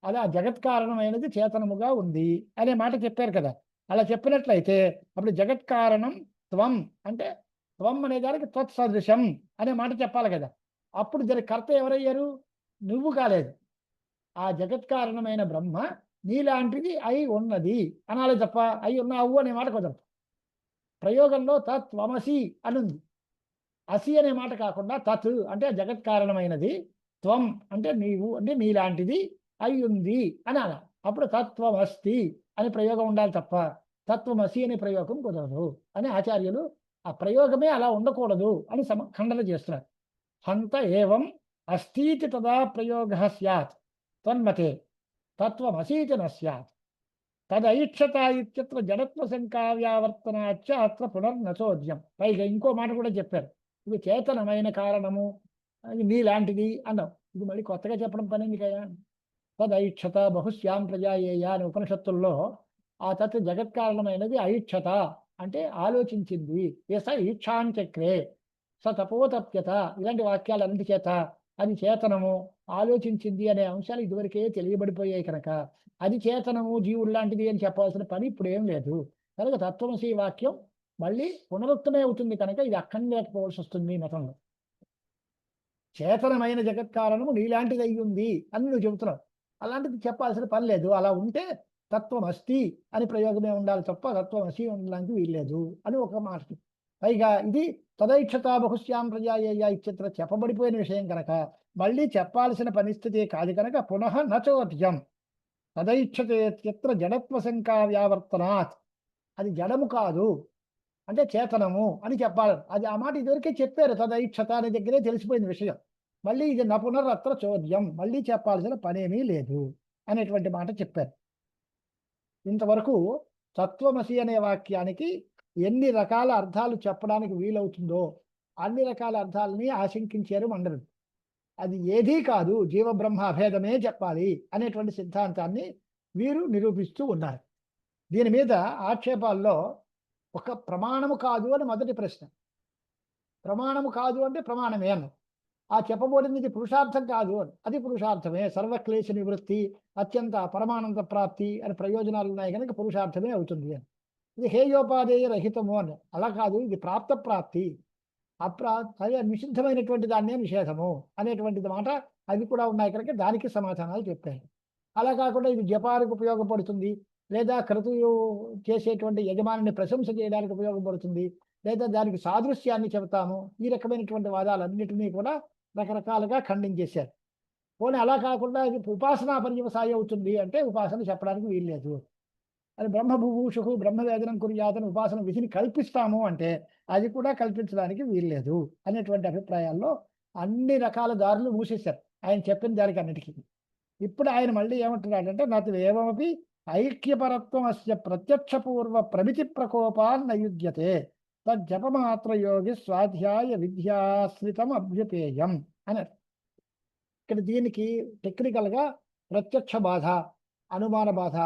Speaker 1: అలా జగత్కారణమైనది చేతనముగా ఉంది అనే మాట చెప్పారు కదా. అలా చెప్పినట్లయితే అప్పుడు జగత్కారణం త్వం అంటే త్వం అనే దానికి త్వత్సదృశం అనే మాట చెప్పాలి కదా. అప్పుడు దానికి కర్త ఎవరయ్యారు? నువ్వు కాలేదు. ఆ జగత్కారణమైన బ్రహ్మ నీలాంటిది అయి ఉన్నది అనాలి తప్ప అయి ఉన్నావు అనే మాట కుదరదు. ప్రయోగంలో తత్వమసి అనుంది. అసి అనే మాట కాకుండా తత్ అంటే జగత్కారణమైనది, త్వం అంటే నీవు అంటే నీలాంటిది అయి ఉంది అనాల. అప్పుడు తత్వమస్తి అని ప్రయోగం ఉండాలి తప్ప తత్వమసి అనే ప్రయోగం కుదరదు అని ఆచార్యులు ఆ ప్రయోగమే అలా ఉండకూడదు అని ఖండన చేస్తున్నారు. హంత ఏవం అస్థీతి తదా ప్రయోగ స్యాత్ త్వన్మతే తత్వమసీతి న స్యాత్ తదైక్షత ఇత్యత్ర జడత్వ శంకావ్యావర్తనాచ్చ అత్ర పునర్నచోద్యం. పైగా ఇంకో మాట కూడా చెప్పారు. ఇది చేతనమైన కారణము, అది నీలాంటిది అన్నావు. ఇది మళ్ళీ కొత్తగా చెప్పడం పనింది కదా. తదైక్షత బహుశ్యాం ప్రజాయేయ అని ఉపనిషత్తుల్లో ఆ తత్ జగత్కారణమైనది ఐక్షత అంటే ఆలోచించింది. ఎస ఈక్షాంచక్రే స తపోతప్యత ఇలాంటి వాక్యాలన్నిటి చేత అది చేతనము, ఆలోచించింది అనే అంశాలు ఇదివరకే తెలియబడిపోయాయి కనుక అది చేతనము జీవుడు లాంటిది అని చెప్పాల్సిన పని ఇప్పుడు ఏం లేదు కనుక తత్వమసి వాక్యం మళ్ళీ పునరుక్తమే అవుతుంది కనుక ఇది అక్కడే లేకపోవాల్సి వస్తుంది ఈ మతంలో. చేతనమైన జగత్కారణము నీలాంటిది అయి ఉంది అని నువ్వు చెబుతున్నావు. అలాంటిది చెప్పాల్సిన పని లేదు. అలా ఉంటే తత్వమస్తి అని ప్రయోగమే ఉండాలి తప్ప తత్వమసి ఉండడానికి వీల్లేదు అని ఒక మాట. పైగా ఇది తదైక్షత బహుశ్యాం ప్రజాయేయ ఇత్యత్ర చెప్పబడిపోయిన విషయం కనుక మళ్ళీ చెప్పాల్సిన పరిస్థితి కాదు కనుక పునః నచోద్యం తదైక్షతేత్యత్ర జడత్వ శంకా వ్యావర్తనాత్. అది జడము కాదు అంటే చేతనము అని చెప్పాలి. అది ఆ మాట ఇదివరకే చెప్పారు. తదైక్షత అనే దగ్గరే తెలిసిపోయింది విషయం. మళ్ళీ ఇది నపునరత్ర చోద్యం, మళ్ళీ చెప్పాల్సిన పనేమీ లేదు అనేటువంటి మాట చెప్పారు. ఇంతవరకు తత్వమసి అనే వాక్యానికి ఎన్ని రకాల అర్థాలు చెప్పడానికి వీలవుతుందో అన్ని రకాల అర్థాలని ఆశంకించారు మండలి. అది ఏదీ కాదు, జీవబ్రహ్మ అభేదమే చెప్పాలి అనేటువంటి సిద్ధాంతాన్ని వీరు నిరూపిస్తూ ఉన్నారు. దీని మీద ఆక్షేపాల్లో ఒక ప్రమాణము కాదు అని మొదటి ప్రశ్న. ప్రమాణము కాదు అంటే ప్రమాణమే అన్న. ఆ చెప్పబోడింది పురుషార్థం కాదు అని, అది పురుషార్థమే. సర్వక్లేశ నివృత్తి, అత్యంత పరమానంద ప్రాప్తి అని ప్రయోజనాలు ఉన్నాయి కనుక పురుషార్థమే అవుతుంది అని. ఇది హేయోపాదేయ రహితము అని. అలా కాదు, ఇది ప్రాప్తి. అదే నిషిద్ధమైనటువంటి దాన్నే నిషేధము అనేటువంటిది మాట అవి కూడా ఉన్నాయి కనుక దానికి సమాధానాలు చెప్పారు. అలా కాకుండా ఇది జపానికి ఉపయోగపడుతుంది, లేదా క్రతువు చేసేటువంటి యజమానిని ప్రశంస చేయడానికి ఉపయోగపడుతుంది, లేదా దానికి సాదృశ్యాన్ని చెబుతాము. ఈ రకమైనటువంటి వాదాలన్నిటినీ కూడా రకరకాలుగా ఖండించేశారు. పోనీ అలా కాకుండా ఇది ఉపాసనా పర్యవసాయం అవుతుంది అంటే ఉపాసన చెప్పడానికి వీల్లేదు. అది బ్రహ్మభుభూషు బ్రహ్మవేదనం కుర్యాతని ఉపాసన విధిని కల్పిస్తాము అంటే అది కూడా కల్పించడానికి వీల్లేదు అనేటువంటి అభిప్రాయాల్లో అన్ని రకాల దారులు మూసేశారు ఆయన చెప్పిన దానికి అన్నిటికీ. ఇప్పుడు ఆయన మళ్ళీ ఏమంటున్నాడంటే నతు ఏమపి ఐక్యపరత్వం అస్య ప్రత్యక్షపూర్వ ప్రమితి ప్రకోపాన్ నయుజ్యతే తజ్జపమాత్ర యోగి స్వాధ్యాయ విద్యాశ్రితం అభ్యుపేయం అన్నారు. ఇక్కడ దీనికి టెక్నికల్గా ప్రత్యక్ష బాధ, అనుమాన బాధ,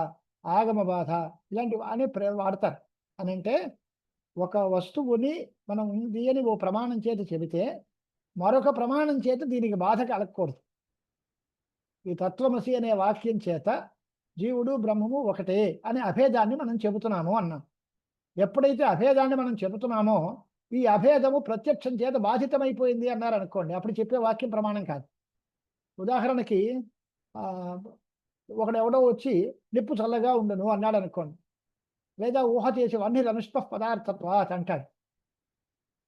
Speaker 1: ఆగమ బాధ ఇలాంటివి అని వాడతారు. అని అంటే ఒక వస్తువుని మనం ఉంది అని ఓ ప్రమాణం చేత చెబితే మరొక ప్రమాణం చేత దీనికి బాధ కలగకూడదు. ఈ తత్వమసి అనే వాక్యం చేత జీవుడు బ్రహ్మము ఒకటే అనే అభేదాన్ని మనం చెబుతున్నాము అన్నాం. ఎప్పుడైతే అభేదాన్ని మనం చెబుతున్నామో ఈ అభేదము ప్రత్యక్షం చేత బాధితమైపోయింది అన్నారు అనుకోండి, అప్పుడు చెప్పే వాక్యం ప్రమాణం కాదు. ఉదాహరణకి ఒకడెవడో వచ్చి నిప్పు చల్లగా ఉండను అన్నాడు అనుకోండి, లేదా ఊహ చేసి అన్ని రనుష్ప పదార్థత్వాత్ అంటాడు.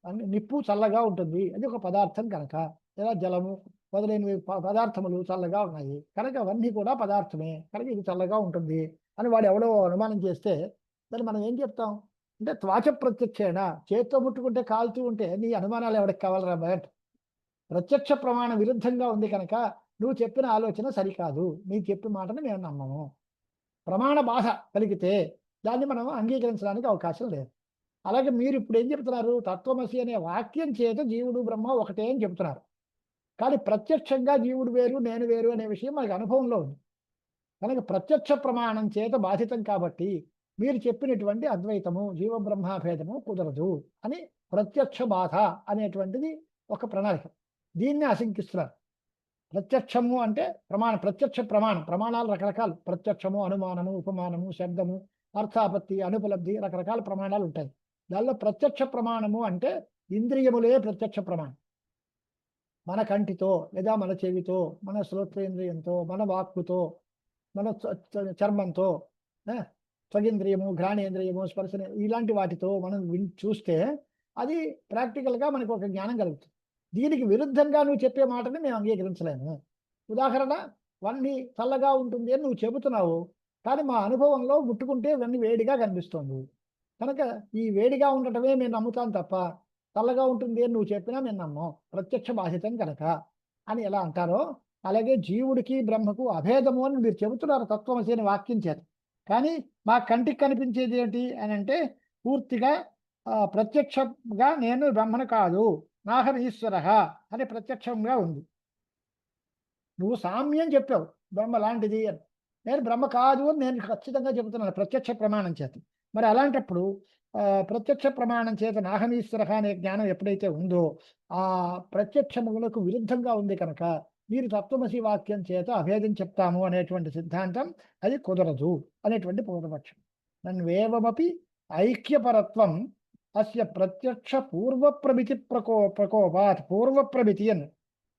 Speaker 1: అన్ని నిప్పు చల్లగా ఉంటుంది, అది ఒక పదార్థం కనుక, లేదా జలము మొదలైనవి పదార్థములు చల్లగా ఉన్నాయి కనుక అవన్నీ కూడా పదార్థమే కనుక ఇది చల్లగా ఉంటుంది అని వాడు ఎవడో అనుమానం చేస్తే దాన్ని మనం ఏం చెప్తాం అంటే త్వాచ ప్రత్యక్షేణ, చేత్తో ముట్టుకుంటే కాలుతూ ఉంటే నీ అనుమానాలు ఎవరికి కావాలరా బయట, ప్రత్యక్ష ప్రమాణ విరుద్ధంగా ఉంది కనుక నువ్వు చెప్పిన ఆలోచన సరికాదు, నీ చెప్పిన మాటను మేము నమ్మము. ప్రమాణ బాధ కలిగితే దాన్ని మనం అంగీకరించడానికి అవకాశం లేదు. అలాగే మీరు ఇప్పుడు ఏం చెప్తున్నారు, తత్వమసి అనే వాక్యం చేత జీవుడు బ్రహ్మ ఒకటే అని చెప్తున్నారు. కానీ ప్రత్యక్షంగా జీవుడు వేరు నేను వేరు అనే విషయం మనకు అనుభవంలో ఉంది కనుక ప్రత్యక్ష ప్రమాణం చేత బాధితం కాబట్టి మీరు చెప్పినటువంటి అద్వైతము జీవబ్రహ్మాభేదము కుదరదు అని ప్రత్యక్ష బాధ అనేటువంటిది ఒక ప్రణాళిక. దీన్ని ఆశంకిస్తున్నారు. ప్రత్యక్షము అంటే ప్రత్యక్ష ప్రమాణాలు రకరకాలు, ప్రత్యక్షము, అనుమానము, ఉపమానము, శబ్దము, అర్థాపత్తి, అనుపలబ్ధి రకరకాల ప్రమాణాలు ఉంటాయి. దానిలో ప్రత్యక్ష ప్రమాణము అంటే ఇంద్రియములే ప్రత్యక్ష ప్రమాణం. మన కంటితో లేదా మన చెవితో, మన శ్రోత్రేంద్రియంతో, మన వాక్కుతో, మన చర్మంతో, త్వగింద్రియము, ఘ్రాణేంద్రియము, స్పర్శన ఇలాంటి వాటితో మనం చూస్తే అది ప్రాక్టికల్గా మనకు ఒక జ్ఞానం కలుగుతుంది. దీనికి విరుద్ధంగా నువ్వు చెప్పే మాటని మేము అంగీకరించలేము. ఉదాహరణ, వన్నీ చల్లగా ఉంటుంది అని నువ్వు చెబుతున్నావు, కానీ మా అనుభవంలో ముట్టుకుంటే ఇవన్నీ వేడిగా కనిపిస్తుంది కనుక ఈ వేడిగా ఉండటమే మేము నమ్ముతాం తప్ప చల్లగా ఉంటుంది అని నువ్వు చెప్పినా మేము నమ్మం, ప్రత్యక్ష బాధితం కనుక అని ఎలా అంటారో అలాగే జీవుడికి బ్రహ్మకు అభేదము అని మీరు చెబుతున్నారు తత్వమసి అనే వాక్యం చేత. కానీ మా కంటికి కనిపించేది ఏంటి అని అంటే పూర్తిగా ప్రత్యక్షంగా నేను బ్రహ్మను కాదు, నాహం ఈశ్వర అని ప్రత్యక్షంగా ఉంది. నువ్వు సామ్యం చెప్పావు బ్రహ్మ లాంటిది అని, నేను బ్రహ్మ కాదు అని నేను ఖచ్చితంగా చెబుతున్నాను ప్రత్యక్ష ప్రమాణం చేత. మరి అలాంటప్పుడు ప్రత్యక్ష ప్రమాణం చేత నాహమీశ్వర అనే జ్ఞానం ఎప్పుడైతే ఉందో ఆ ప్రత్యక్షములకు విరుద్ధంగా ఉంది కనుక మీరు తత్వమసి వాక్యం చేత అభేదం చెప్తాము అనేటువంటి సిద్ధాంతం అది కుదరదు అనేటువంటి పూర్వపక్షం. నన్వేవమపి ఐక్యపరత్వం అస్య ప్రత్యక్ష పూర్వప్రమితి ప్రకోపాత్, పూర్వప్రమితి అని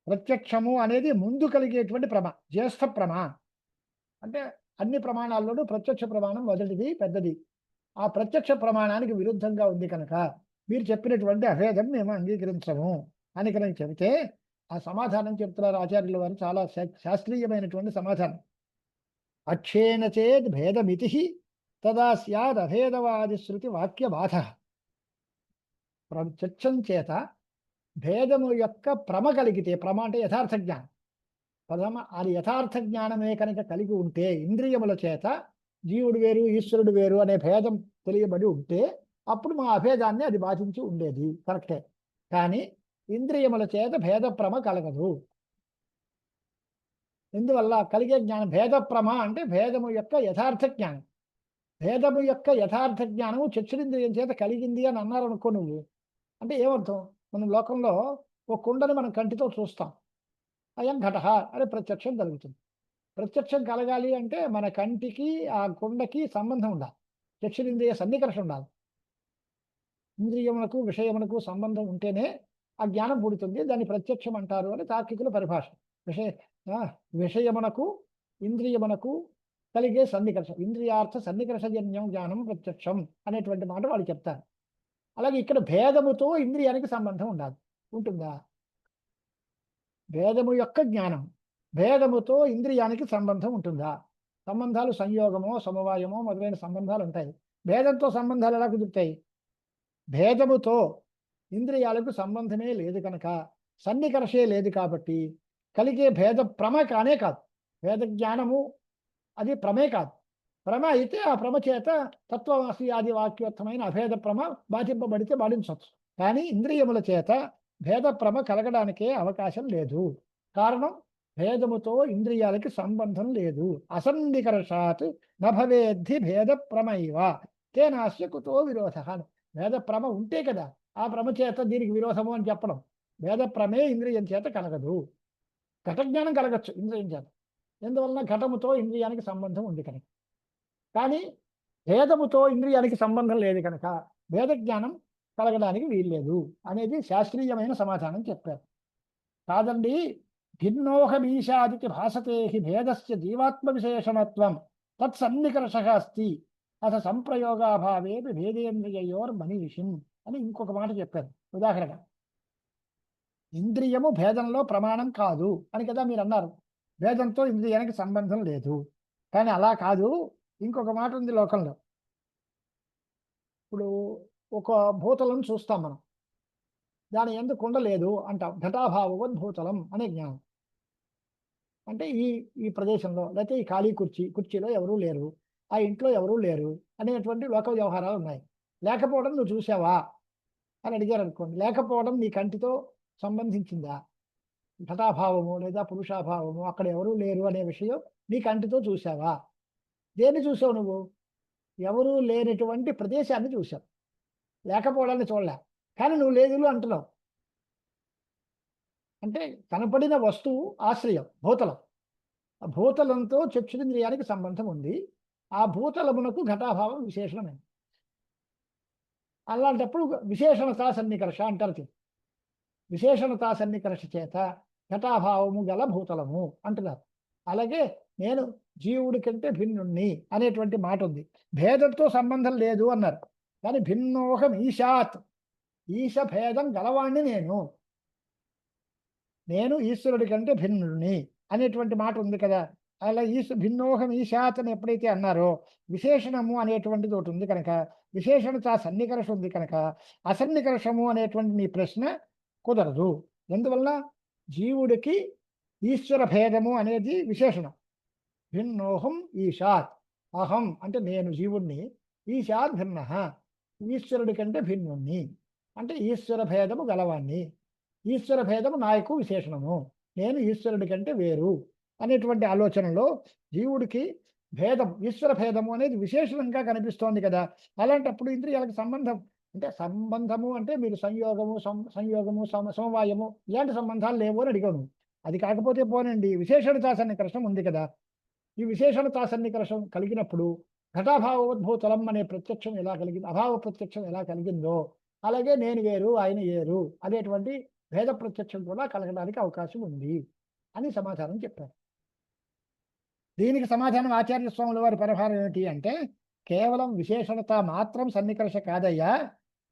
Speaker 1: ప్రత్యక్షము అనేది ముందు కలిగేటువంటి జ్యేష్ఠ ప్రమా అంటే అన్ని ప్రమాణాల్లోనూ ప్రత్యక్ష ప్రమాణం మొదటిది, పెద్దది. ఆ ప్రత్యక్ష ప్రమాణానికి విరుద్ధంగా ఉంది కనుక మీరు చెప్పినటువంటి అభేదం మేము అంగీకరించము అని కనుక చెబితే ఆ సమాధానం చెప్తున్నారు ఆచార్యుల వారు, చాలా శాస్త్రీయమైనటువంటి సమాధానం. అక్షేణ చేద్ భేదమితి తదా స్యాద్ అభేదవాది శృతి వాక్య బాధ. ప్రత్యక్షం చేత భేదము యొక్క ప్రమ కలిగితే, ప్రమ అంటే యథార్థ జ్ఞానం, అది యథార్థ జ్ఞానమే కనుక కలిగి ఉంటే, ఇంద్రియముల చేత జీవుడు వేరు ఈశ్వరుడు వేరు అనే భేదం తెలియబడి ఉంటే అప్పుడు మా అభేదాన్ని అది బాధించి ఉండేది, కరెక్టే. కానీ ఇంద్రియముల చేత భేదప్రమ కలగదు. ఇందువల్ల కలిగే జ్ఞానం భేదప్రమ అంటే భేదము యొక్క యథార్థ జ్ఞానం. భేదము యొక్క యథార్థ జ్ఞానము చక్షురింద్రియం చేత కలిగింది అని అన్నారు అనుకో నువ్వు, అంటే ఏమర్థం? మనం లోకంలో ఒక కుండని మనం కంటితో చూస్తాం, అయం ఘట అనే ప్రత్యక్షం కలుగుతుంది. ప్రత్యక్షం కలగాలి అంటే మన కంటికి ఆ కుండకి సంబంధం ఉండాలి, చక్షురింద్రియ సన్నికర్షణ ఉండాలి. ఇంద్రియములకు విషయములకు సంబంధం ఉంటేనే ఆ జ్ఞానం పుడుతుంది. దాన్ని ప్రత్యక్షం అంటారు అని తార్కికుల పరిభాష. విషయ విషయమునకు ఇంద్రియమునకు కలిగే సన్నికర్ష, ఇంద్రియార్థ సన్నికర్షజన్యం జ్ఞానం ప్రత్యక్షం అనేటువంటి మాట వాళ్ళు చెప్తారు. అలాగే ఇక్కడ భేదముతో ఇంద్రియానికి సంబంధం ఉండాలి. ఉంటుందా? భేదము యొక్క జ్ఞానం భేదముతో ఇంద్రియానికి సంబంధం ఉంటుందా? సంబంధాలు సంయోగమో సమవాయమో మొదలైన సంబంధాలు ఉంటాయి. భేదంతో సంబంధాలు ఎలా కుదురుతాయి? భేదముతో ఇంద్రియాలకు సంబంధమే లేదు కనుక, సన్నికర్షే లేదు కాబట్టి కలిగే భేద ప్రమ కానే కాదు. భేద జ్ఞానము అది ప్రమే కాదు. ప్రమ అయితే ఆ ప్రమ చేత తత్వమసి ఆది వాక్యోత్తమైన అభేద ప్రమ బాధింపబడితే బాధించవచ్చు. కానీ ఇంద్రియముల చేత భేద ప్రమ కలగడానికే అవకాశం లేదు. కారణం, భేదముతో ఇంద్రియాలకి సంబంధం లేదు. అసన్నికర్షాత్ నభవేద్ధి భేద ప్రమైవ తేనాస్య కుతో విరోధ. భేద ప్రమ ఉంటే కదా ఆ ప్రమ చేత దీనికి విరోధము అని చెప్పడం. భేద ప్రమే ఇంద్రియం చేత కలగదు. ఘటజ్ఞానం కలగచ్చు ఇంద్రియం చేత, ఎందువలన ఘటముతో ఇంద్రియానికి సంబంధం ఉంది కనుక. కానీ భేదముతో ఇంద్రియానికి సంబంధం లేదు కనుక భేద జ్ఞానం కలగడానికి వీల్లేదు అనేది శాస్త్రీయమైన సమాధానం చెప్పారు. కాదండి, భిన్నోహమీశాదికి భాసతే హి భేదస్య జీవాత్మ విశేషణత్వం తత్సన్నికర్ష అస్తి అథ సంప్రయోగాభావే భేదేంద్రియయోర్మనీషిం అని ఇంకొక మాట చెప్పారు. ఉదాహరణగా, ఇంద్రియము భేదంలో ప్రమాణం కాదు అని కదా మీరు అన్నారు. భేదంతో ఇంద్రియానికి సంబంధం లేదు. కానీ అలా కాదు, ఇంకొక మాట ఉంది లోకంలో. ఇప్పుడు ఒక భూతలం చూస్తాం మనం, దాని యందు కుండ లేదు అంటాం. ఘటాభావవద్ భూతలం అనే జ్ఞానం. అంటే ఈ ఈ ప్రదేశంలో, లేకపోతే ఈ ఖాళీ కుర్చీలో ఎవరూ లేరు, ఆ ఇంట్లో ఎవరూ లేరు అనేటువంటి లోక వ్యవహారాలు ఉన్నాయి. లేకపోవడం నువ్వు చూసావా అని అడిగారు అనుకోండి. లేకపోవడం నీ కంటితో సంబంధించిందా? ఘటాభావము లేదా పురుషాభావము, అక్కడ ఎవరూ లేరు అనే విషయం నీ కంటితో చూసావా? దేన్ని చూసావు నువ్వు? ఎవరూ లేనటువంటి ప్రదేశాన్ని చూసావు, లేకపోవడాన్ని చూడలే. కానీ నువ్వు లేదు అంటున్నావు. అంటే కనపడిన వస్తువు ఆశ్రయం భూతలం. ఆ భూతలంతో చక్షురింద్రియానికి సంబంధం ఉంది. ఆ భూతలమునకు ఘటాభావం విశేషణమైంది. అలాంటప్పుడు విశేషణతా సన్నికర్ష అంటారు. విశేషణతా సన్నికర్ష చేత ఘటాభావము గల భూతలము అంటున్నారు. అలాగే నేను జీవుడి కంటే భిన్నుణ్ణి అనేటువంటి మాట ఉంది. భేదంతో సంబంధం లేదు అన్నారు. కానీ భిన్నోహం ఈశాత్, ఈశ భేదం గలవాణ్ణి నేను ఈశ్వరుడి కంటే భిన్నుడిని అనేటువంటి మాట ఉంది కదా. అలా భిన్నోహం ఈశాత్ అని ఎప్పుడైతే అన్నారో, విశేషణము అనేటువంటిది ఒకటి ఉంది కనుక, విశేషణత సన్నికర్ష ఉంది కనుక అసన్నికర్షము అనేటువంటి నీ ప్రశ్న కుదరదు. ఎందువల్ల? జీవుడికి ఈశ్వర భేదము అనేది విశేషణం. భిన్నోహం ఈశాత్, అహం అంటే నేను జీవుణ్ణి, ఈశాత్ భిన్న ఈశ్వరుడి కంటే భిన్నుణ్ణి అంటే ఈశ్వర భేదము గలవాణ్ణి. ఈశ్వర భేదము నాకు విశేషణము, నేను ఈశ్వరుడి కంటే వేరు అనేటువంటి ఆలోచనలో జీవుడికి భేదం, ఈశ్వర భేదము అనేది విశేషణంగా కనిపిస్తోంది కదా. అలాంటప్పుడు ఇంద్రియాలకు సంబంధం అంటే, సంబంధము అంటే మీరు సంయోగము సమవాయము ఇలాంటి సంబంధాలు లేవు అని అడిగాను. అది కాకపోతే పోనండి, విశేషణతా సన్నికర్షం ఉంది కదా. ఈ విశేషణతా సన్నికర్షం కలిగినప్పుడు ఘటాభావోద్భూతలం అనే ప్రత్యక్షం ఎలా కలిగింది, అభావ ప్రత్యక్షం ఎలా కలిగిందో, అలాగే నేను వేరు ఆయన ఏరు అనేటువంటి భేద ప్రత్యక్షం కూడా కలగడానికి అవకాశం ఉంది అని సమాధానం చెప్పారు. దీనికి సమాధానం ఆచార్య స్వాముల వారి పరిహారం ఏమిటి అంటే, కేవలం విశేషణత మాత్రం సన్నికర్ష కాదయ్యా,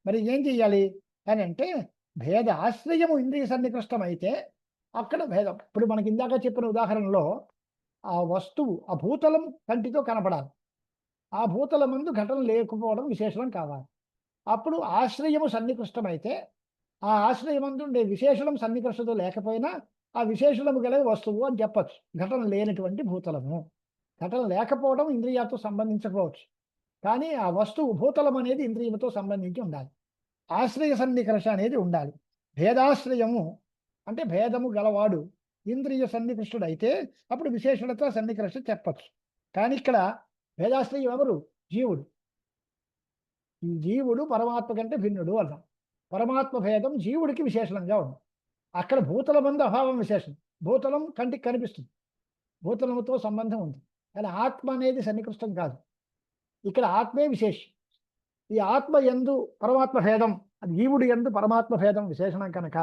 Speaker 1: మరి ఏం చెయ్యాలి అని అంటే, భేద ఆశ్రయము ఇంద్రియ సన్నికృష్టం అయితే అక్కడ భేదం. ఇప్పుడు మనకి ఇందాక చెప్పిన ఉదాహరణలో ఆ వస్తువు, ఆ భూతలం కంటితో కనపడాలి. ఆ భూతలం ముందు ఘటన లేకపోవడం విశేషణం కావాలి. అప్పుడు ఆశ్రయము సన్నికృష్టమైతే ఆ ఆశ్రయమందు ఉండే విశేషణం సన్నికర్షతో లేకపోయినా ఆ విశేషణము గల వస్తువు అని చెప్పచ్చు. ఘటన లేనటువంటి భూతలము. ఘటన లేకపోవడం ఇంద్రియాలతో సంబంధించకపోవచ్చు, కానీ ఆ వస్తువు భూతలం అనేది ఇంద్రియముతో సంబంధించి ఉండాలి. ఆశ్రయ సన్నికర్ష అనేది ఉండాలి. భేదాశ్రయము అంటే భేదము గలవాడు ఇంద్రియ సన్నికృష్టుడు అయితే అప్పుడు విశేషణతో సన్నికర్ష చెప్పచ్చు. కానీ ఇక్కడ భేదాశ్రయం ఎవరు? జీవుడు. ఈ జీవుడు పరమాత్మ కంటే భిన్నుడు అన్నాం. పరమాత్మ భేదం జీవుడికి విశేషణంగా ఉంది. అక్కడ భూతలమందు అభావం విశేషణం. భూతలం కంటికి కనిపిస్తుంది, భూతలముతో సంబంధం ఉంది. కానీ ఆత్మ అనేది సన్నికృష్టం కాదు. ఇక్కడ ఆత్మే విశేషం. ఈ ఆత్మ యందు పరమాత్మ భేదం జీవుడి యందు పరమాత్మ భేదం విశేషణం కనుక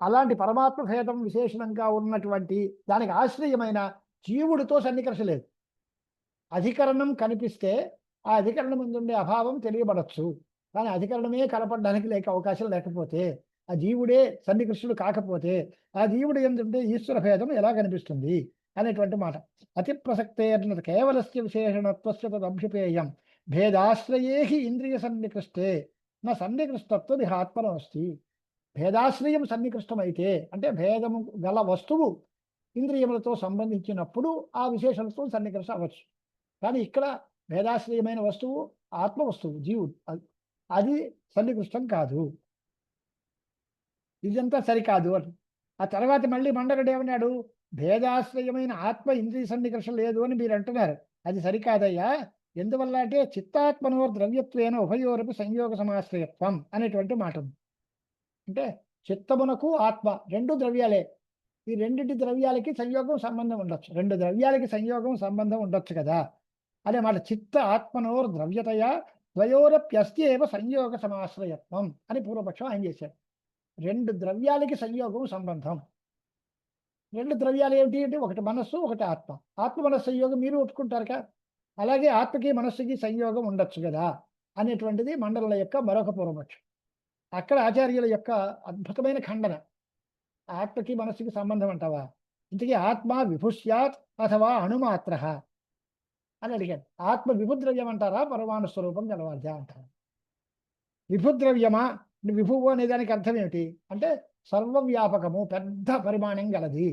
Speaker 1: అలాంటి పరమాత్మ భేదం విశేషణంగా ఉన్నటువంటి దానికి ఆశ్రయమైన జీవుడితో సన్నికర్ష లేదు. అధికరణం కనిపిస్తే ఆ అధికరణం ముందుండే అభావం తెలియబడచ్చు, కానీ అధికరణమే కనపడడానికి అవకాశం లేకపోతే, ఆ జీవుడే సన్నికృష్ణుడు కాకపోతే ఆ జీవుడు ఎందుంటే ఈశ్వర భేదం ఎలా కనిపిస్తుంది అనేటువంటి మాట. అతి ప్రసక్తే కేవలస్య విశేషణత్వస్య తదభ్యుపేయం భేదాశ్రయే ఇంద్రియ సన్నికృష్టే నా సన్నికృష్టత్వ దేహాత్మనమస్తి. భేదాశ్రయం సన్నికృష్టమైతే అంటే భేదము గల వస్తువు ఇంద్రియములతో సంబంధించినప్పుడు ఆ విశేషణతో సన్నికృష్ట అవ్వచ్చు. కానీ ఇక్కడ భేదాశ్రయమైన వస్తువు ఆత్మ వస్తువు, జీవుడు, అది సన్నికృష్టం కాదు. ఇదంతా సరికాదు అని ఆ తర్వాత మళ్ళీ మండరుడు ఏమన్నాడు, భేదాశ్రయమైన ఆత్మ ఇంద్రియ సన్నికర్ష లేదు అని మీరు అంటున్నారు, అది సరికాదయ్యా. ఎందువల్ల అంటే చిత్తాత్మనో ద్రవ్యత్వేన ఉభయోరపు సంయోగ సమాశ్రయత్వం అనేటువంటి మాట ఉంది. అంటే చిత్తమునకు ఆత్మ రెండు ద్రవ్యాలే, ఈ రెండింటి ద్రవ్యాలకి సంయోగం సంబంధం ఉండొచ్చు, రెండు ద్రవ్యాలకి సంయోగం సంబంధం ఉండొచ్చు కదా అనే మాట. చిత్త ఆత్మనోర్ ద్రవ్యతయ ద్వయోరప్యస్త్యేవ సంయోగ సమాశ్రయత్వం అని పూర్వపక్షం ఆయన చేశాడు. రెండు ద్రవ్యాలకి సంయోగం సంబంధం. రెండు ద్రవ్యాలు ఏమిటి అంటే ఒకటి మనస్సు, ఒకటి ఆత్మ. ఆత్మ మనస్సు సంయోగం మీరు ఒప్పుకుంటారు కదా, అలాగే ఆత్మకి మనస్సుకి సంయోగం ఉండొచ్చు కదా అనేటువంటిది మండల యొక్క మరొక పూర్వపక్షం. అక్కడ ఆచార్యుల యొక్క అద్భుతమైన ఖండన. ఆత్మకి మనస్సుకి సంబంధం అంటావా, ఇంతకీ ఆత్మ విభుష్యాత్ అథవా అణుమాత్ర అని అడిగాడు. ఆత్మ విభుద్రవ్యం అంటారా, పరమాణు స్వరూపం గలవాదా అంటారా? విభుద్రవ్యమా, విభువు అనే దానికి అర్థం ఏమిటి అంటే సర్వవ్యాపకము, పెద్ద పరిమాణం గలది.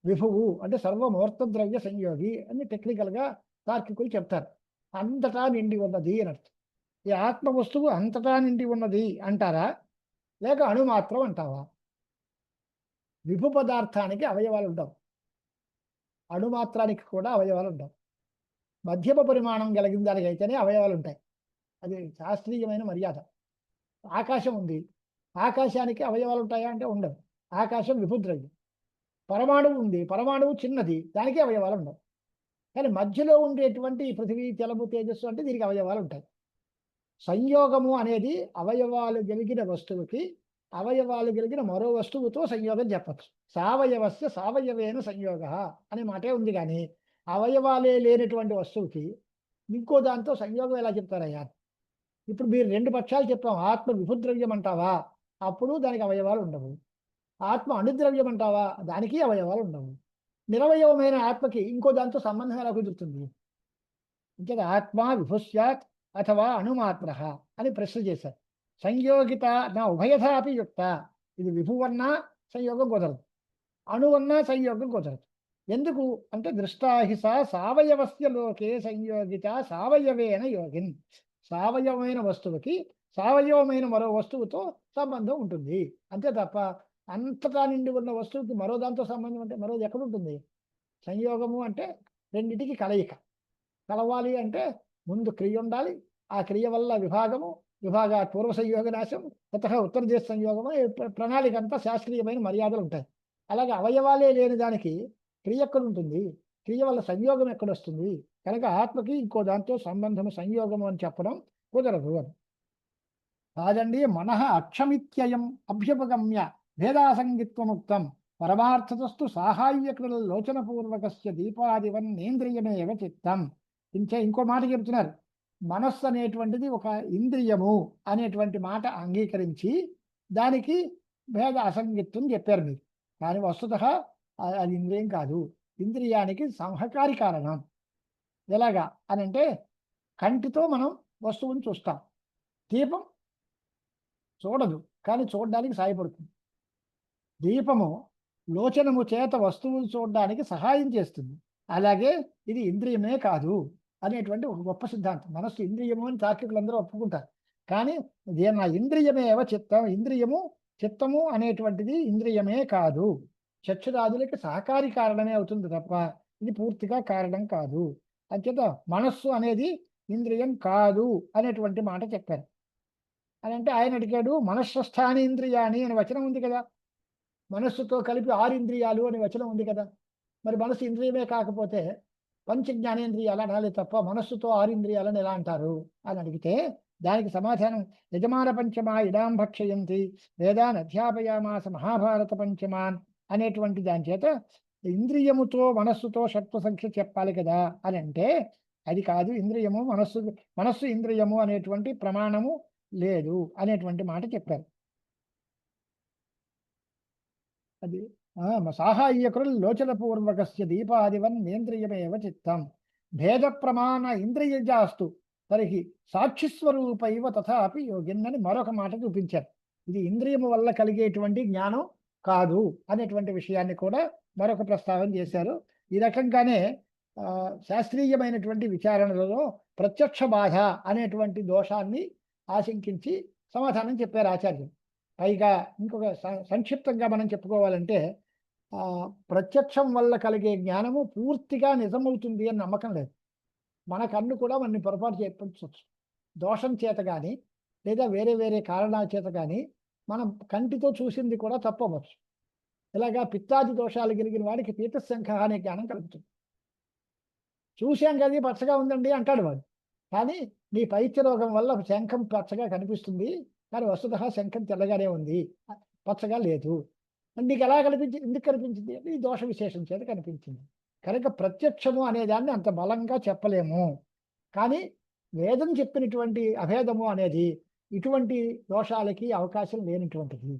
Speaker 1: విభువు అంటే సర్వమూర్త ద్రవ్య సంయోగి అని టెక్నికల్గా తార్కికులు చెప్తారు. అంతటా నిండి ఉన్నది అని అర్థం. ఈ ఆత్మ వస్తువు అంతటా నిండి ఉన్నది అంటారా, లేక అణు మాత్రం అంటావా? విభు పదార్థానికి అవయవాలు ఉండవు, అణుమాత్రానికి కూడా అవయవాలు ఉండవు. మధ్యమ పరిమాణం కలిగిన దానికి అయితేనే అవయవాలు ఉంటాయి, అది శాస్త్రీయమైన మర్యాద. ఆకాశం ఉంది, ఆకాశానికి అవయవాలు ఉంటాయా అంటే ఉండవు, ఆకాశం విభుద్రవ్యం. పరమాణువు ఉంది, పరమాణువు చిన్నది, దానికి అవయవాలు ఉండవు. కానీ మధ్యలో ఉండేటువంటి పృథివీ, జలము, తేజస్సు అంటే దీనికి అవయవాలు ఉంటాయి. సంయోగము అనేది అవయవాలు కలిగిన వస్తువుకి అవయవాలు కలిగిన మరో వస్తువుతో సంయోగం చెప్పచ్చు. సావయవస్య సావయవేన సంయోగ అనే మాటే ఉంది, కానీ అవయవాలే లేనటువంటి వస్తువుకి ఇంకో దాంతో సంయోగం ఎలా చెప్తారయ్యా? ఇప్పుడు మీరు రెండు పక్షాలు చెప్పాం. ఆత్మ విభుద్రవ్యం అంటావా, అప్పుడు దానికి అవయవాలు ఉండవు. ఆత్మ అణుద్రవ్యం అంటావా, దానికి అవయవాలు ఉండవు. నిరవయవమైన ఆత్మకి ఇంకో దాంతో సంబంధం ఎలా కుదురుతుంది? అంటే ఆత్మ విభుష్యాత్ అథవా అణుమాత్ర అని ప్రశ్న చేశారు. సంయోగిత నా ఉభయథాపి యుక్త. ఇది విభువన్నా సంయోగం కుదరదు, అణువన్నా సంయోగం కుదరదు. ఎందుకు అంటే దృష్టాహిస సావయవస్య లోకే సంయోగిత సావయవేన యోగిన్. సావయవమైన వస్తువుకి సావయవమైన మరో వస్తువుతో సంబంధం ఉంటుంది అంతే తప్ప అంతటా నిండి ఉన్న వస్తువుకి మరో దాంతో సంబంధం అంటే మరోది ఎక్కడుంటుంది? సంయోగము అంటే రెండింటికి కలయిక. కలవాలి అంటే ముందు క్రియ ఉండాలి, ఆ క్రియ వల్ల విభాగము, విభాగ పూర్వ సంయోగ నాశం, కొత్తగా ఉత్తర దేశ సంయోగము, ప్రణాళిక అంతా శాస్త్రీయమైన మర్యాదలు ఉంటాయి. అలాగే అవయవాలే లేని దానికి క్రియ ఎక్కడుంటుంది? క్రియ వల్ల సంయోగం ఎక్కడొస్తుంది? కనుక ఆత్మకి ఇంకో దాంతో సంబంధము సంయోగము అని చెప్పడం కుదరదు అని. కాదండి, మనః అక్షమిత్యయం అభ్యుపగమ్య భేదాసంగిత్వముక్తం పరమార్థతస్తు సాహాయ్యకృల లోచనపూర్వకస్య దీపాదివన్నేంద్రియమేవ చిత్తం. ఇంకో మాట చెబుతున్నారు. మనస్సు అనేటువంటిది ఒక ఇంద్రియము అనేటువంటి మాట అంగీకరించి దానికి భేద అసంగిత్వం చెప్పారు మీరు. కానీ వస్తుతః అది ఇంద్రియం కాదు, ఇంద్రియానికి సంహకారి కారణం. ఎలాగా అని అంటే కంటితో మనం వస్తువుని చూస్తాం, దీపం చూడదు కానీ చూడడానికి సహాయపడుతుంది. దీపము లోచనము చేత వస్తువులు చూడడానికి సహాయం చేస్తుంది. అలాగే ఇది ఇంద్రియమే కాదు అనేటువంటి ఒక గొప్ప సిద్ధాంతం. మనస్సు ఇంద్రియము అని తార్కికులందరూ ఒప్పుకుంటారు. కానీ నా ఇంద్రియమేవ చిత్తం, ఇంద్రియము చిత్తము అనేటువంటిది ఇంద్రియమే కాదు, చక్షురాదులకి సహకారి కారణమే అవుతుంది తప్ప ఇది పూర్తిగా కారణం కాదు. అంచేత మనస్సు అనేది ఇంద్రియం కాదు అనేటువంటి మాట చెప్పారు. అని అంటే ఆయన అడిగాడు, మనస్సుస్థాని ఇంద్రియాని అని వచనం ఉంది కదా, మనస్సుతో కలిపి 6 ఇంద్రియాలు అని వచనం ఉంది కదా, మరి మనస్సు ఇంద్రియమే కాకపోతే పంచ జ్ఞానేంద్రియాలు అనాలి తప్ప మనస్సుతో 6 ఇంద్రియాలను ఎలా అంటారు అని అడిగితే దానికి సమాధానం యజమాన పంచమా ఇడాం భక్షయంతి వేదాన్ అధ్యాపయామాస మహాభారత పంచమాన్ అనేటువంటి దాని చేత ఇంద్రియముతో మనస్సుతో షట్వ సంఖ్య చెప్పాలి కదా అని అంటే అది కాదు. ఇంద్రియము మనస్సు ఇంద్రియము అనేటువంటి ప్రమాణము లేదు అనేటువంటి మాట చెప్పారు. అది సాహాయ్యకులు లోచన పూర్వకస్య దీపాదివన్ నేంద్రియమేవ చిత్తం భేద ప్రమాణ ఇంద్రియజాస్తు తరిహి సాక్షిస్వరూపైవ తథాపి యోగిన్నని మరొక మాట చూపించారు. ఇది ఇంద్రియము వల్ల కలిగేటువంటి జ్ఞానం కాదు అనేటువంటి విషయాన్ని కూడా మరొక ప్రస్తావన చేశారు. ఈ రకంగానే శాస్త్రీయమైనటువంటి విచారణలలో ప్రత్యక్ష బాధ అనేటువంటి దోషాన్ని ఆశంకించి సమాధానం చెప్పారు ఆచార్యులు. పైగా ఇంకొక సంక్షిప్తంగా మనం చెప్పుకోవాలంటే ప్రత్యక్షం వల్ల కలిగే జ్ఞానము పూర్తిగా నిజమవుతుంది అని నమ్మకం లేదు. మన కన్ను కూడా మనని పొరపాటు చేయించవచ్చు. దోషం చేత కానీ లేదా వేరే వేరే కారణాల చేత కానీ మనం కంటితో చూసింది కూడా తప్పవచ్చు. ఇలాగా పిత్తాది దోషాలు కలిగిన వాడికి పీతశంఖ అనే జ్ఞానం కలుగుతుంది. చూశాం కదా పచ్చగా ఉందండి అంటాడు వాడు, కానీ నీ పైత్య రోగం వల్ల శంఖం పచ్చగా కనిపిస్తుంది, కానీ వస్తుతః శంఖం తెల్లగానే ఉంది, పచ్చగా లేదు. నీకు ఎలా కనిపించింది, ఎందుకు కనిపించింది? ఈ దోష విశేషం చేత కనిపించింది. కనుక ప్రత్యక్షము అనేదాన్ని అంత బలంగా చెప్పలేము. కానీ వేదం చెప్పినటువంటి అభేదము అనేది ఇటువంటి దోషాలకి అవకాశం లేనటువంటిది,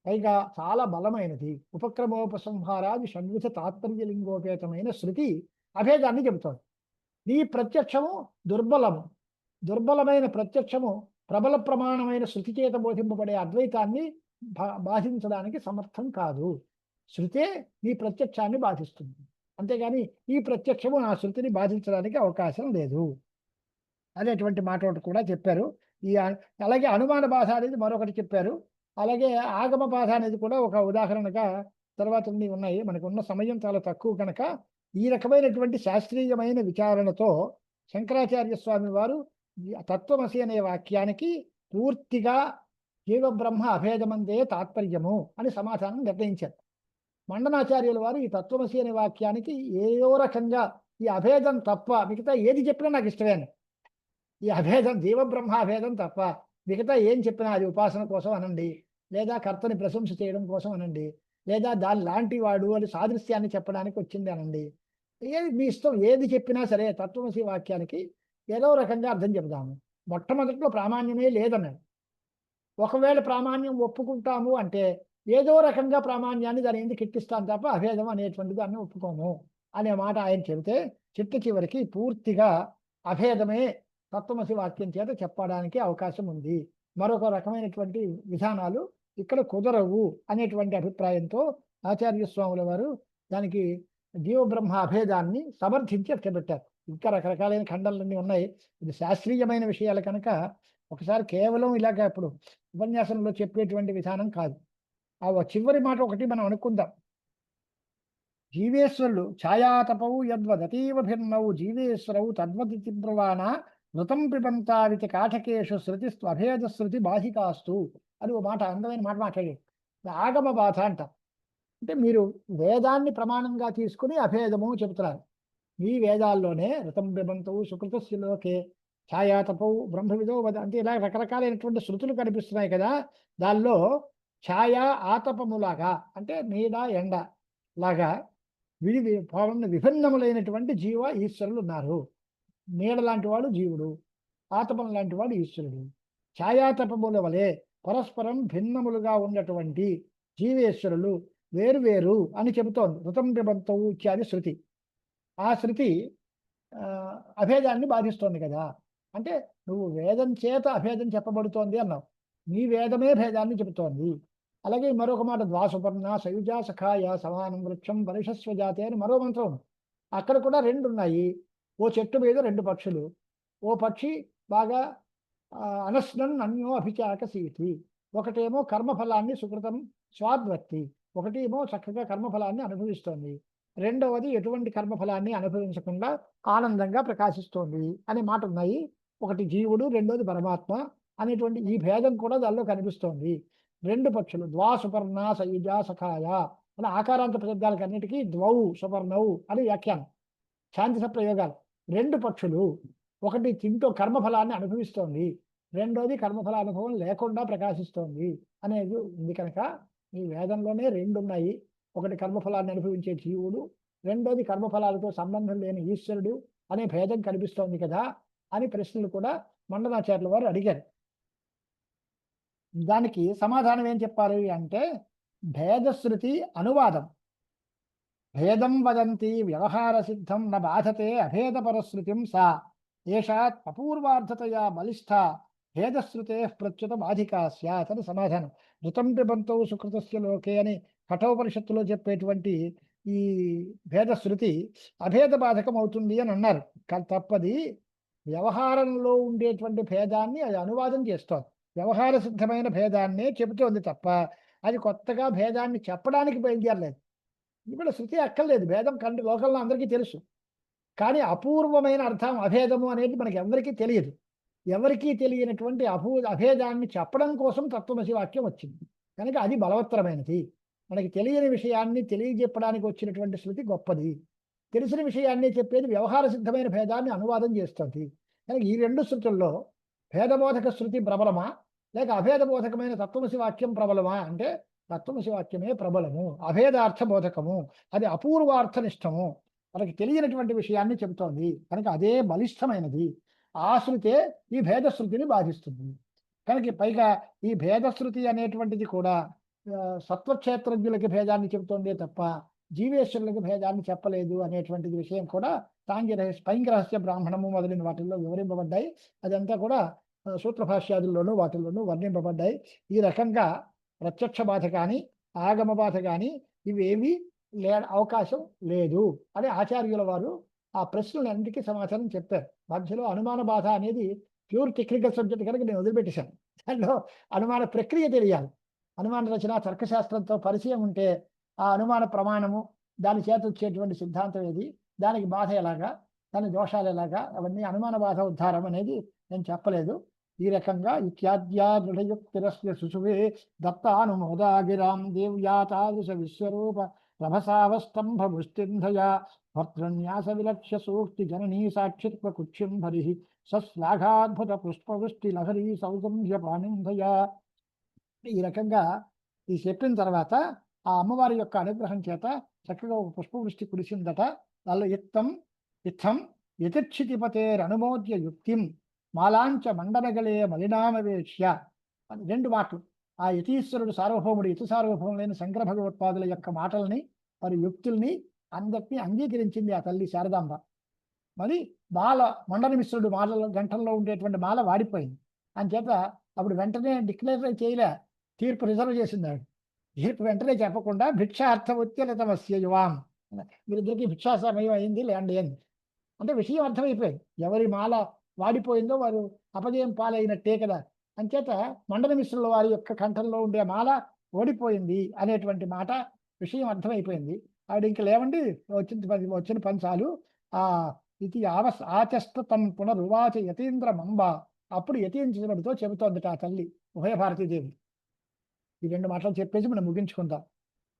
Speaker 1: పైగా చాలా బలమైనది. ఉపక్రమోపసంహారాది షణ్విధ తాత్పర్యలింగోపేతమైన శృతి అభేదాన్ని చెబుతోంది. నీ ప్రత్యక్షము దుర్బలమైన ప్రత్యక్షము ప్రబల ప్రమాణమైన శృతి చేత బోధింపబడే అద్వైతాన్ని బాధించడానికి సమర్థం కాదు. శృతే నీ ప్రత్యక్షాన్ని బాధిస్తుంది, అంతేగాని ఈ ప్రత్యక్షము నా శృతిని బాధించడానికి అవకాశం లేదు అనేటువంటి మాట ఒకటి కూడా చెప్పారు. అలాగే అనుమాన బాధ అనేది మరొకటి చెప్పారు. అలాగే ఆగమ బాధ అనేది కూడా ఒక ఉదాహరణగా తర్వాత ఉన్నాయి. మనకు ఉన్న సమయం చాలా తక్కువ కనుక ఈ రకమైనటువంటి శాస్త్రీయమైన విచారణతో శంకరాచార్య స్వామి వారు తత్వమసి అనే వాక్యానికి పూర్తిగా జీవబ్రహ్మ అభేదమందే తాత్పర్యము అని సమాధానం నిర్ణయించారు. మండనాచార్యుల వారు ఈ తత్వమసి అనే వాక్యానికి ఏదో రకంగా ఈ అభేదం తప్ప మిగతా ఏది చెప్పినా నాకు ఇష్టమే, ఈ అభేదం జీవబ్రహ్మ అభేదం తప్ప మిగతా ఏం చెప్పినా అది ఉపాసన కోసం అనండి, లేదా కర్తని ప్రశంస చేయడం కోసం అనండి, లేదా దాని లాంటి వాడు అని సాదృశ్యాన్ని చెప్పడానికి వచ్చింది అనండి, ఏది మీ ఇష్టం, ఏది చెప్పినా సరే తత్వమసి వాక్యానికి ఏదో రకంగా అర్థం చెబుదాము. మొట్టమొదట్లో ప్రామాణ్యమే లేదన్నాడు. ఒకవేళ ప్రామాణ్యం ఒప్పుకుంటాము అంటే ఏదో రకంగా ప్రామాణ్యాన్ని దాని ఎందుకు ఎక్కిస్తాను తప్ప అభేదం అనేటువంటి దాన్ని ఒప్పుకోము అనే మాట ఆయన చెబితే చిట్ట చివరికి పూర్తిగా అభేదమే తత్వమసి వాక్యం చేత చెప్పడానికి అవకాశం ఉంది. మరొక రకమైనటువంటి విధానాలు ఇక్కడ కుదరవు అనేటువంటి అభిప్రాయంతో ఆచార్య స్వాముల వారు దానికి జీవబ్రహ్మ అభేదాన్ని సమర్థించి అట్టబెట్టారు. ఇంకా రకరకాలైన ఖండలన్నీ ఉన్నాయి. ఇది శాస్త్రీయమైన విషయాలు కనుక ఒకసారి కేవలం ఇలాగ ఇప్పుడు ఉపన్యాసంలో చెప్పేటువంటి విధానం కాదు. ఆ చివరి మాట ఒకటి మనం అనుకుందాం. జీవేశ్వరులు ఛాయాతపౌ యద్వదతీవ భిన్నౌ జీవేశ్వరవు తద్వదితి బ్రువాణ మృతం పిబంతావితి కాఠకేషు శృతిస్తు అభేద శృతి బాధికాస్తు అని ఓ మాట, అందమైన మాట మాట్లాడాడు. ఆగమ బాధ అంట. అంటే మీరు వేదాన్ని ప్రమాణంగా తీసుకుని అభేదము చెబుతున్నారు. మీ వేదాల్లోనే ఋతం బిబంతవు సుకృతస్యలోకే ఛాయాతపౌ బ్రహ్మవిదో వద అంటే ఇలా రకరకాలైనటువంటి శృతులు కనిపిస్తున్నాయి కదా. దానిలో ఛాయ ఆతపములాగా అంటే నీడ ఎండ లాగా విభిన్నములైనటువంటి జీవ ఈశ్వరులు ఉన్నారు. నీడ లాంటి వాడు జీవుడు, ఆతపం లాంటి వాడు ఈశ్వరుడు. ఛాయాతపముల వలె పరస్పరం భిన్నములుగా ఉన్నటువంటి జీవేశ్వరులు వేరువేరు అని చెబుతోంది ఋతం బిబంతవు ఇత్యాది శృతి. ఆ శృతి అభేదాన్ని బాధిస్తోంది కదా. అంటే నువ్వు వేదం చేత అభేదం చెప్పబడుతోంది అన్నావు, నీ వేదమే భేదాన్ని చెబుతోంది. అలాగే మరొక మాట ద్వాసుపర్ణ సయుజా సఖాయ సమానం వృక్షం పరిషస్వజాతే అని మరో మంత్రం, అక్కడ కూడా రెండు ఉన్నాయి. ఓ చెట్టు మీద రెండు పక్షులు, ఓ పక్షి బాగా అనస్నన్ అన్యో అభిచాకసీతి, ఒకటేమో కర్మఫలాన్ని సుకృతం స్వాద్వర్తి, ఒకటి ఏమో చక్కగా కర్మఫలాన్ని అనుభవిస్తోంది, రెండవది ఎటువంటి కర్మఫలాన్ని అనుభవించకుండా ఆనందంగా ప్రకాశిస్తోంది అనే మాట ఉన్నాయి. ఒకటి జీవుడు, రెండోది పరమాత్మ అనేటువంటి ఈ భేదం కూడా దానిలో కనిపిస్తోంది. రెండు పక్షులు ద్వా సుపర్ణ సయుజ సఖాయ అని ఆకారాంత పదార్థాలకు అన్నిటికీ ద్వౌ సుపర్ణవు అని వ్యాఖ్యానం. ఛాందస ప్రయోగాలు. 2 పక్షులు, ఒకటి తింటూ కర్మఫలాన్ని అనుభవిస్తోంది, రెండోది కర్మఫల అనుభవం లేకుండా ప్రకాశిస్తోంది అనేది ఉంది కనుక ఈ వేదంలోనే 2 ఉన్నాయి. ఒకటి కర్మఫలాన్ని అనుభవించే జీవుడు, రెండోది కర్మఫలాలతో సంబంధం లేని ఈశ్వరుడు అనే భేదం కనిపిస్తోంది కదా అని ప్రశ్నలు కూడా మండనాచార్యుల వారు అడిగారు. దానికి సమాధానం ఏం చెప్పారు అంటే, భేదశ్రుతి అనువాదం. భేదం వదంతి వ్యవహార సిద్ధం న బాధతే అభేద పరశ్రుతిం సా ఏషాత్ అపూర్వార్థతయా బలిష్ఠ భేదశ్రుతే ప్రత్యుత బాధికా స్యాత్ అని సమాధానం. ఋతం పిబంతో సుకృతస్య లోకే అని కఠోపనిషత్తులో చెప్పేటువంటి ఈ భేదశ్రుతి అభేద బాధకం అవుతుంది అని అన్నారు. తప్పది, వ్యవహారంలో ఉండేటువంటి భేదాన్ని అది అనువాదం చేస్తోంది. వ్యవహార సిద్ధమైన భేదాన్నే చెబుతోంది తప్ప అది కొత్తగా భేదాన్ని చెప్పడానికి బయలుదేరలేదు. ఇప్పుడు శృతి అక్కర్లేదు, భేదం కంటి లోకంలో అందరికీ తెలుసు. కానీ అపూర్వమైన అర్థం అభేదము అనేది మనకి ఎవరికీ తెలియదు. ఎవరికీ తెలియనటువంటి అభేదాన్ని చెప్పడం కోసం తత్వమసి వాక్యం వచ్చింది కనుక అది బలవత్తరమైనది. మనకి తెలియని విషయాన్ని తెలియజెప్పడానికి వచ్చినటువంటి శృతి గొప్పది. తెలిసిన విషయాన్ని చెప్పేది వ్యవహార సిద్ధమైన భేదాన్ని అనువాదం చేస్తుంది. కనుక ఈ 2 శృతుల్లో భేదబోధక శృతి ప్రబలమా లేక అభేదబోధకమైన తత్వమసి వాక్యం ప్రబలమా అంటే తత్వమసి వాక్యమే ప్రబలము, అభేదార్థ బోధకము, అది అపూర్వార్థనిష్టము, మనకి తెలియనటువంటి విషయాన్ని చెబుతోంది కనుక అదే బలిష్టమైనది. ఆ శృతే ఈ భేదశృతిని బాధిస్తుంది. కనుక పైగా ఈ భేదశృతి అనేటువంటిది కూడా సత్వక్షేత్రజ్ఞులకి భేదాన్ని చెబుతోందే తప్ప జీవేశ్వరులకు భేదాన్ని చెప్పలేదు అనేటువంటిది విషయం కూడా పైంగరహస్య బ్రాహ్మణము మొదలైన వాటిల్లో వివరింపబడ్డాయి. అదంతా కూడా సూత్రభాష్యాదుల్లోనూ వాటిల్లోనూ వర్ణింపబడ్డాయి. ఈ రకంగా ప్రత్యక్ష బాధ కానీ ఆగమ బాధ కానీ ఇవేవి అవకాశం లేదు అని ఆచార్యుల వారు ఆ ప్రశ్నలన్నిటికీ సమాచారం చెప్పారు. మధ్యలో అనుమాన బాధ అనేది ప్యూర్ టెక్నికల్ సబ్జెక్ట్ కనుక నేను వదిలిపెట్టేశాను. దానిలో అనుమాన ప్రక్రియ తెలియాలి. అనుమాన రచన తర్కశాస్త్రంతో పరిచయం ఉంటే ఆ అనుమాన ప్రమాణము, దాని చేత వచ్చేటువంటి సిద్ధాంతం ఏది, దానికి బాధ ఎలాగా, దాని దోషాలు ఎలాగా, అవన్నీ అనుమాన బాధ ఉద్ధారం అనేది నేను చెప్పలేదు. ఈ రకంగా ఇత్యాద్యా దృఢయుక్తిరస్య శిశువే దత్తానుమోదాగిరాం దేవ్యాతాదృశ విశ్వరూప రభసావస్తంభ వృష్టింధయా భర్తృన్యాస విలక్ష్య సూక్తి జననీ సాక్షిత్వ కుక్షింభరి సశ్లాఘాద్భుత పుష్పవృష్టి లహరీ సౌగంధ్య పాణింధయా. ఈ రకంగా ఈ చెప్పిన తర్వాత ఆ అమ్మవారి యొక్క అనుగ్రహం చేత చక్కగా ఒక పుష్పవృష్టి కురిసిందట. వాళ్ళు ఇత్తం యతిక్షితిపతేరనుమోద్య యుక్తిం మాలాంచ మండనగలే మలినామవేక్ష్య అని 2 మాటలు. ఆ యతీశ్వరుడు సార్వభౌముడు, యతు సార్వభౌములైన శంకర భగవత్పాదుల యొక్క మాటల్ని మరి యుక్తుల్ని అందరినీ అంగీకరించింది ఆ తల్లి శారదాంబ. మరి మాల మండనమిశ్రుడు మాలలో గంటల్లో ఉండేటువంటి మాల వాడిపోయింది. అంచేత అప్పుడు వెంటనే డిక్లేర్ చేయలే, తీర్పు రిజర్వ్ చేసింది ఆవిడ. తీర్పు వెంటనే చెప్పకుండా భిక్షార్థ ఉత్యలతమస్య యువాం, వీరిద్దరికి భిక్షా సమయం అయింది లేండి అని అంటే విషయం అర్థమైపోయింది. ఎవరి మాల వాడిపోయిందో వారు అపజయం పాలైనట్టే కదా. అంచేత మండనమిశ్రుల వారి యొక్క కంఠంలో ఉండే మాల ఓడిపోయింది అనేటువంటి మాట విషయం అర్థమైపోయింది. ఆవిడ ఇంక లేవండి, వచ్చిన పంచాలు ఆ ఇది ఆచస్త తన్ పునరువాచ యతీంద్ర మంబ. అప్పుడు యతీంద్రుడితో చెబుతోందట ఆ తల్లి ఉభయ భారతీదేవి. ఈ 2 మాటలు చెప్పేసి మనం ముగించుకుందాం.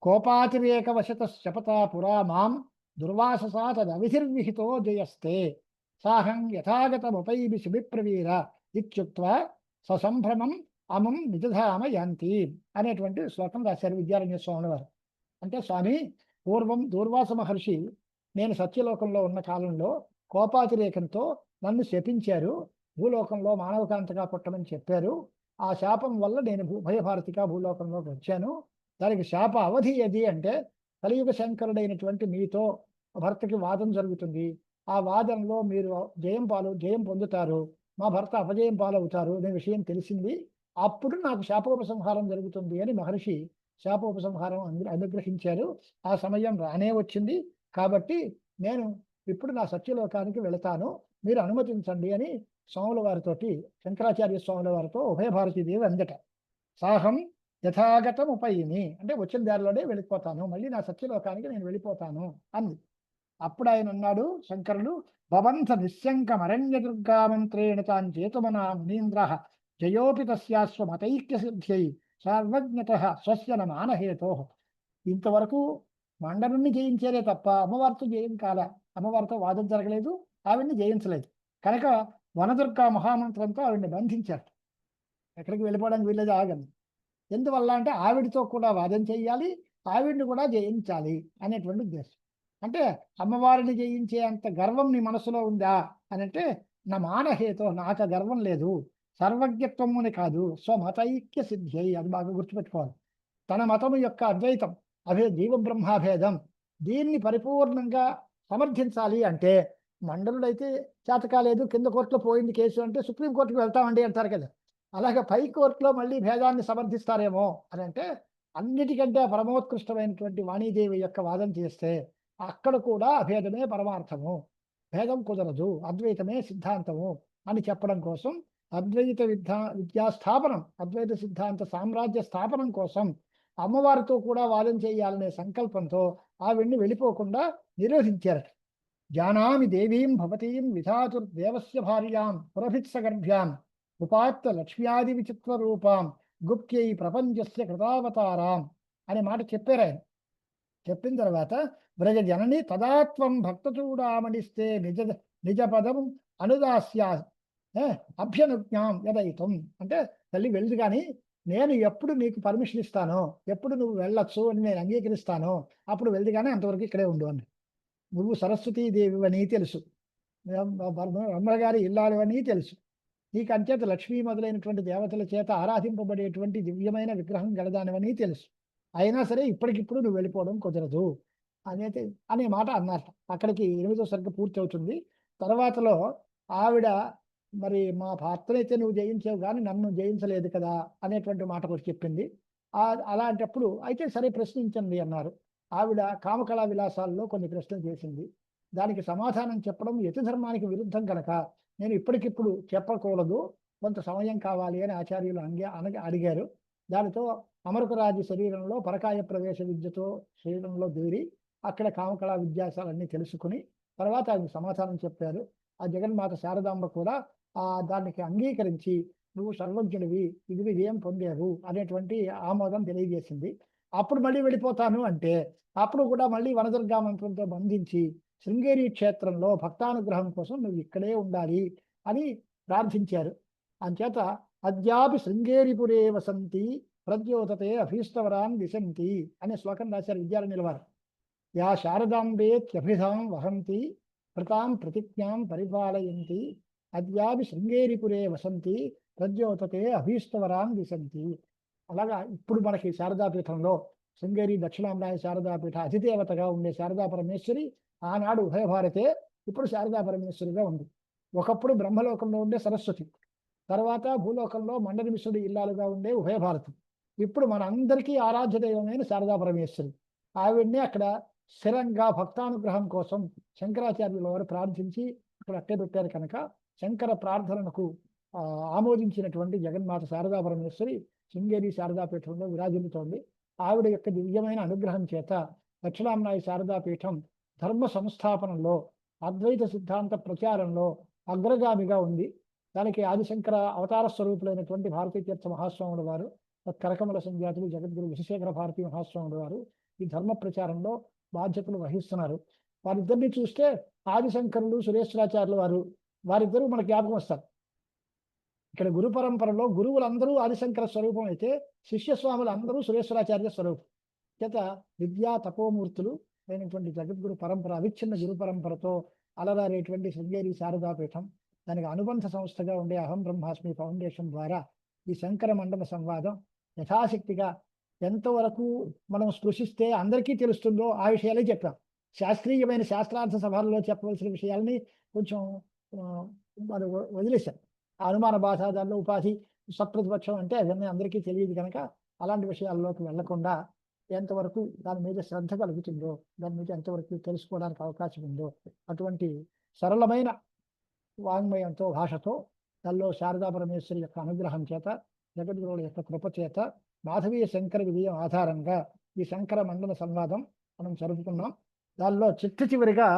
Speaker 1: కోపాతిరేక వశత శపథ పురా మాం దుర్వాససా తదవిధిర్విహితో జయస్తే సాహం యథాగతముపైబి శిబిప్రవీర ఇత్యుక్త్వా ససంభ్రమం అమం నిజధామ యాంతి అనేటువంటి శ్లోకం రాశారు విద్యారణ్య స్వామి వారు. అంటే స్వామి, పూర్వం దూర్వాస మహర్షి నేను సత్యలోకంలో ఉన్న కాలంలో కోపాతిరేకంతో నన్ను శపించారు, భూలోకంలో మానవకాంతగా పుట్టమని చెప్పారు. ఆ శాపం వల్ల నేను ఉభయభారతిగా భూలోకంలోకి వచ్చాను. దానికి శాప అవధి ఏది అంటే కలియుగ శంకరుడైనటువంటి మీతో భర్తకి వాదం జరుగుతుంది. ఆ వాదనలో మీరు జయం పొందుతారు, మా భర్త అపజయం పాలవుతారు అనే విషయం తెలిసింది. అప్పుడు నాకు శాపోపసంహారం జరుగుతుంది అని మహర్షి శాపోపసంహారం అనుగ్రహించారు. ఆ సమయం రానే వచ్చింది. కాబట్టి నేను ఇప్పుడు నా సత్యలోకానికి వెళతాను, మీరు అనుమతించండి అని స్వాముల వారితోటి, శంకరాచార్య స్వాముల వారితో ఉభయభారతీదేవి అందట. సాహం యథాగతం ఉపయిని అంటే వచ్చిన దారిలోనే వెళ్ళిపోతాను, మళ్ళీ నా సత్యలోకానికి నేను వెళ్ళిపోతాను అంది. అప్పుడు ఆయన అన్నాడు శంకరుడు, భవంత నిశ్శంకమరణ్య దుర్గామంత్రేణ తాన్ చేతుమనా మునీంద్ర జయోపి తస్యాస్వమతైక్య సిద్ధ్యై సర్వజ్ఞత స్వస్యన మానహేతో. ఇంతవరకు మండనుణ్ణి జయించారే తప్ప అమ్మవారితో జయం కాల. అమ్మవారితో వాదం జరగలేదు, ఆవిడ్ని జయించలేదు. కనుక వనదుర్గా మహామంత్రంతో ఆవిడ్ని బంధించారు. ఎక్కడికి వెళ్ళిపోవడానికి వీళ్ళది ఆగండి. ఎందువల్ల అంటే ఆవిడతో కూడా వాదం చేయాలి, ఆవిడ్ని కూడా జయించాలి అనేటువంటి ఉద్దేశం. అంటే అమ్మవారిని జయించే అంత గర్వం నీ మనసులో ఉందా అని అంటే, నా మానహేతో, నాకు గర్వం లేదు. సర్వజ్ఞత్వముని కాదు, స్వమతైక్య సిద్ధ్యై, అది బాగా గుర్తుపెట్టుకోవాలి. తన మతము యొక్క అద్వైతం, జీవ బ్రహ్మాభేదం, దీన్ని పరిపూర్ణంగా సమర్థించాలి అంటే, మండలుడైతే చేత కాలేదు, కింద కోర్టులో పోయింది కేసు అంటే సుప్రీంకోర్టుకు వెళ్తామండి అంటారు కదా. అలాగే పై కోర్టులో మళ్ళీ భేదాన్ని సమర్థిస్తారేమో అని అంటే, అన్నిటికంటే పరమోత్కృష్టమైనటువంటి వాణీదేవి యొక్క వాదన చేస్తే అక్కడ కూడా అభేదమే పరమార్థము, భేదం కుదరదు, అద్వైతమే సిద్ధాంతము అని చెప్పడం కోసం, అద్వైత విద్యాస్థాపనం, అద్వైత సిద్ధాంత సామ్రాజ్య స్థాపనం కోసం అమ్మవారితో కూడా వాదం చేయాలనే సంకల్పంతో ఆవిడ్ని వెళ్ళిపోకుండా నిరోధించారు. జానామి దేవీం భవతీం విధాతుర్దేవస్య భార్యాం పురభిత్సగర్భ్యాం ఉపాత్త లక్ష్మ్యాది విచిత్ర రూపాం గుప్త్యై ప్రపంచస్య కృతావతారాం అనే మాట చెప్పారు ఆయన. చెప్పిన తర్వాత వ్రజ జనని తదాత్వం భక్త చూడామణిస్తే నిజ పదం అనుదాస్య అభ్యనుజ్ఞాం యదయితం. అంటే తల్లి వెళ్ళదు, కానీ నేను ఎప్పుడు నీకు పర్మిషన్ ఇస్తానో, ఎప్పుడు నువ్వు వెళ్ళొచ్చు అని నేను అంగీకరిస్తానో అప్పుడు వెళ్ళదు, కానీ అంతవరకు ఇక్కడే ఉండు అని. నువ్వు సరస్వతీదేవి అని తెలుసు, బ్రహ్మగారి ఇల్లాలు అని తెలుసు, నీకు అంచేత లక్ష్మీ మొదలైనటువంటి దేవతల చేత ఆరాధింపబడేటువంటి దివ్యమైన విగ్రహం గలదానివని తెలుసు. అయినా సరే ఇప్పటికిప్పుడు నువ్వు వెళ్ళిపోవడం కుదరదు అనే మాట అన్నారు. అక్కడికి 8వ సర్గ పూర్తి అవుతుంది. తర్వాతలో ఆవిడ మరి మా భర్తనైతే నువ్వు జయించావు కానీ నన్ను జయించలేదు కదా అనేటువంటి మాట కూడా చెప్పింది. అలాంటప్పుడు అయితే సరే ప్రశ్నించండి అన్నారు. ఆవిడ కామకళా విలాసాల్లో కొన్ని ప్రశ్నలు చేసింది. దానికి సమాధానం చెప్పడం యతి ధర్మానికి విరుద్ధం కనుక నేను ఇప్పటికిప్పుడు చెప్పకూడదు, కొంత సమయం కావాలి అని ఆచార్యులు అడిగారు. దానితో అమరకరాజు శరీరంలో పరకాయ ప్రవేశ విద్యతో శరీరంలో దూరి అక్కడ కామకళా విద్యాసాలన్నీ తెలుసుకుని తర్వాత ఆయన సమాధానం చెప్పారు. ఆ జగన్మాత శారదాంబ కూడా దానికి అంగీకరించి నువ్వు సర్వజ్ఞుడివి, ఇది విజయం పొందావు అనేటువంటి ఆమోదం తెలియజేసింది. అప్పుడు మళ్ళీ వెళ్ళిపోతాను అంటే అప్పుడు కూడా మళ్ళీ వనదుర్గా మంత్రంతో బంధించి శృంగేరి క్షేత్రంలో భక్తానుగ్రహం కోసం నువ్వు ఇక్కడే ఉండాలి అని ప్రార్థించారు. అంచేత అద్యాపి శృంగేరిపురే వసంతి ప్రద్యోతతే అభీష్టవరాన్ దిశంతి అనే శ్లోకం రాశారు విద్యారణ్యుల వారు. యా శారదాంబేత్యభిధాం వహంతి ప్రతాం ప్రతిజ్ఞాం పరిపాలయంతి అద్యాపి శృంగేరిపురే వసంతి ప్రద్యోతతే అభీష్టవరాన్ దిశంతి. అలాగా ఇప్పుడు మనకి శారదాపీఠంలో శృంగేరి దక్షిణాంబరాయ శారదాపీఠ అధిదేవతగా ఉండే శారదా పరమేశ్వరి ఆనాడు ఉభయ భారతే, ఇప్పుడు శారదా పరమేశ్వరిగా ఉంది. ఒకప్పుడు బ్రహ్మలోకంలో ఉండే సరస్వతి, తర్వాత భూలోకంలో మండలిమిశ్రుడి ఇల్లాలుగా ఉండే ఉభయ భారతి, ఇప్పుడు మన అందరికీ ఆరాధ్య దైవమైన శారదా పరమేశ్వరి. ఆవిడ్ని అక్కడ స్థిరంగా భక్తానుగ్రహం కోసం శంకరాచార్యుల వారు ప్రార్థించి అక్కడ అట్టే పెట్టారు కనుక శంకర ప్రార్థనకు ఆమోదించినటువంటి జగన్మాత శారదా పరమేశ్వరి శృంగేరి శారదాపీఠంలో విరాజిల్లుతోంది. ఆవిడ యొక్క దివ్యమైన అనుగ్రహం చేత దక్షిణాంనాయ శారదాపీఠం ధర్మ సంస్థాపనలో, అద్వైత సిద్ధాంత ప్రచారంలో అగ్రగామిగా ఉంది. దానికి ఆదిశంకర అవతార స్వరూపులైనటువంటి భారతీ తీర్థ మహాస్వాముల వారు, కరకమల సంజాతులు జగద్గురు విశ్వేశ్వర భారతీ మహాస్వాముల వారు ఈ ధర్మ ప్రచారంలో బాధ్యతలు వహిస్తున్నారు. వారిద్దరిని చూస్తే ఆదిశంకరులు సురేశ్వరాచార్యుల వారు, వారిద్దరూ మనకు జ్ఞాపకం వస్తారు. ఇక్కడ గురు పరంపరలో గురువులందరూ ఆదిశంకర స్వరూపం అయితే శిష్యస్వాములు అందరూ సురేశ్వరాచార్య స్వరూపం చేత విద్యా తపోమూర్తులు అయినటువంటి జగద్గురు పరంపర, అవిచ్ఛిన్న గురు పరంపరతో అలరారేటువంటి శృంగేరి శారదాపీఠం, దానికి అనుబంధ సంస్థగా ఉండే అహం బ్రహ్మాస్మి ఫౌండేషన్ ద్వారా ఈ శంకర మండల సంవాదం యథాశక్తిగా ఎంతవరకు మనం స్పృశిస్తే అందరికీ తెలుస్తుందో ఆ విషయాలే చెప్పాం. శాస్త్రీయమైన శాస్త్రార్థ సభల్లో చెప్పవలసిన విషయాల్ని కొంచెం మరి వదిలేశాం. అనుమాన బాధ, దానిలో ఉపాధి, సత్ప్రతిపక్షం అంటే అవన్నీ అందరికీ తెలియదు కనుక అలాంటి విషయాల్లోకి వెళ్లకుండా ఎంతవరకు దాని మీద శ్రద్ధ కలుగుతుందో, దాని మీద ఎంతవరకు తెలుసుకోవడానికి అవకాశం ఉందో అటువంటి సరళమైన వాంగ్మయంతో, భాషతో దానిలో శారదా పరమేశ్వరి యొక్క అనుగ్రహం చేత, జగద్గురువుల యొక్క కృప చేత, మాధవీయ శంకర విజయం ఆధారంగా ఈ శంకర మండల సంవాదం మనం జరుపుకున్నాం. దానిలో చివరిగా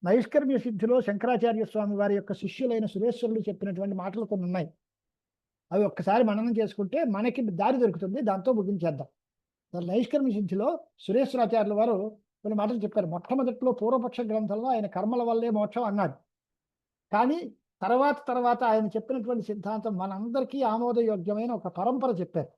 Speaker 1: నైష్కర్మ్య సిద్ధిలో శంకరాచార్య స్వామి వారి యొక్క శిష్యులైన సురేశ్వరులు చెప్పినటువంటి మాటలు కొన్ని ఉన్నాయి. అవి ఒక్కసారి మననం చేసుకుంటే మనకి దారి దొరుకుతుంది. దాంతో ముగించేద్దాం. నైష్కర్మ్య సిద్ధిలో సురేశ్వరాచార్యుల వారు కొన్ని మాటలు చెప్పారు. మొట్టమొదట్లో పూర్వపక్ష గ్రంథంలో ఆయన కర్మల వల్లే మోక్షం అన్నాడు. కానీ తర్వాత తర్వాత ఆయన చెప్పినటువంటి సిద్ధాంతం మనందరికీ ఆమోదయోగ్యమైన ఒక పరంపర చెప్పారు.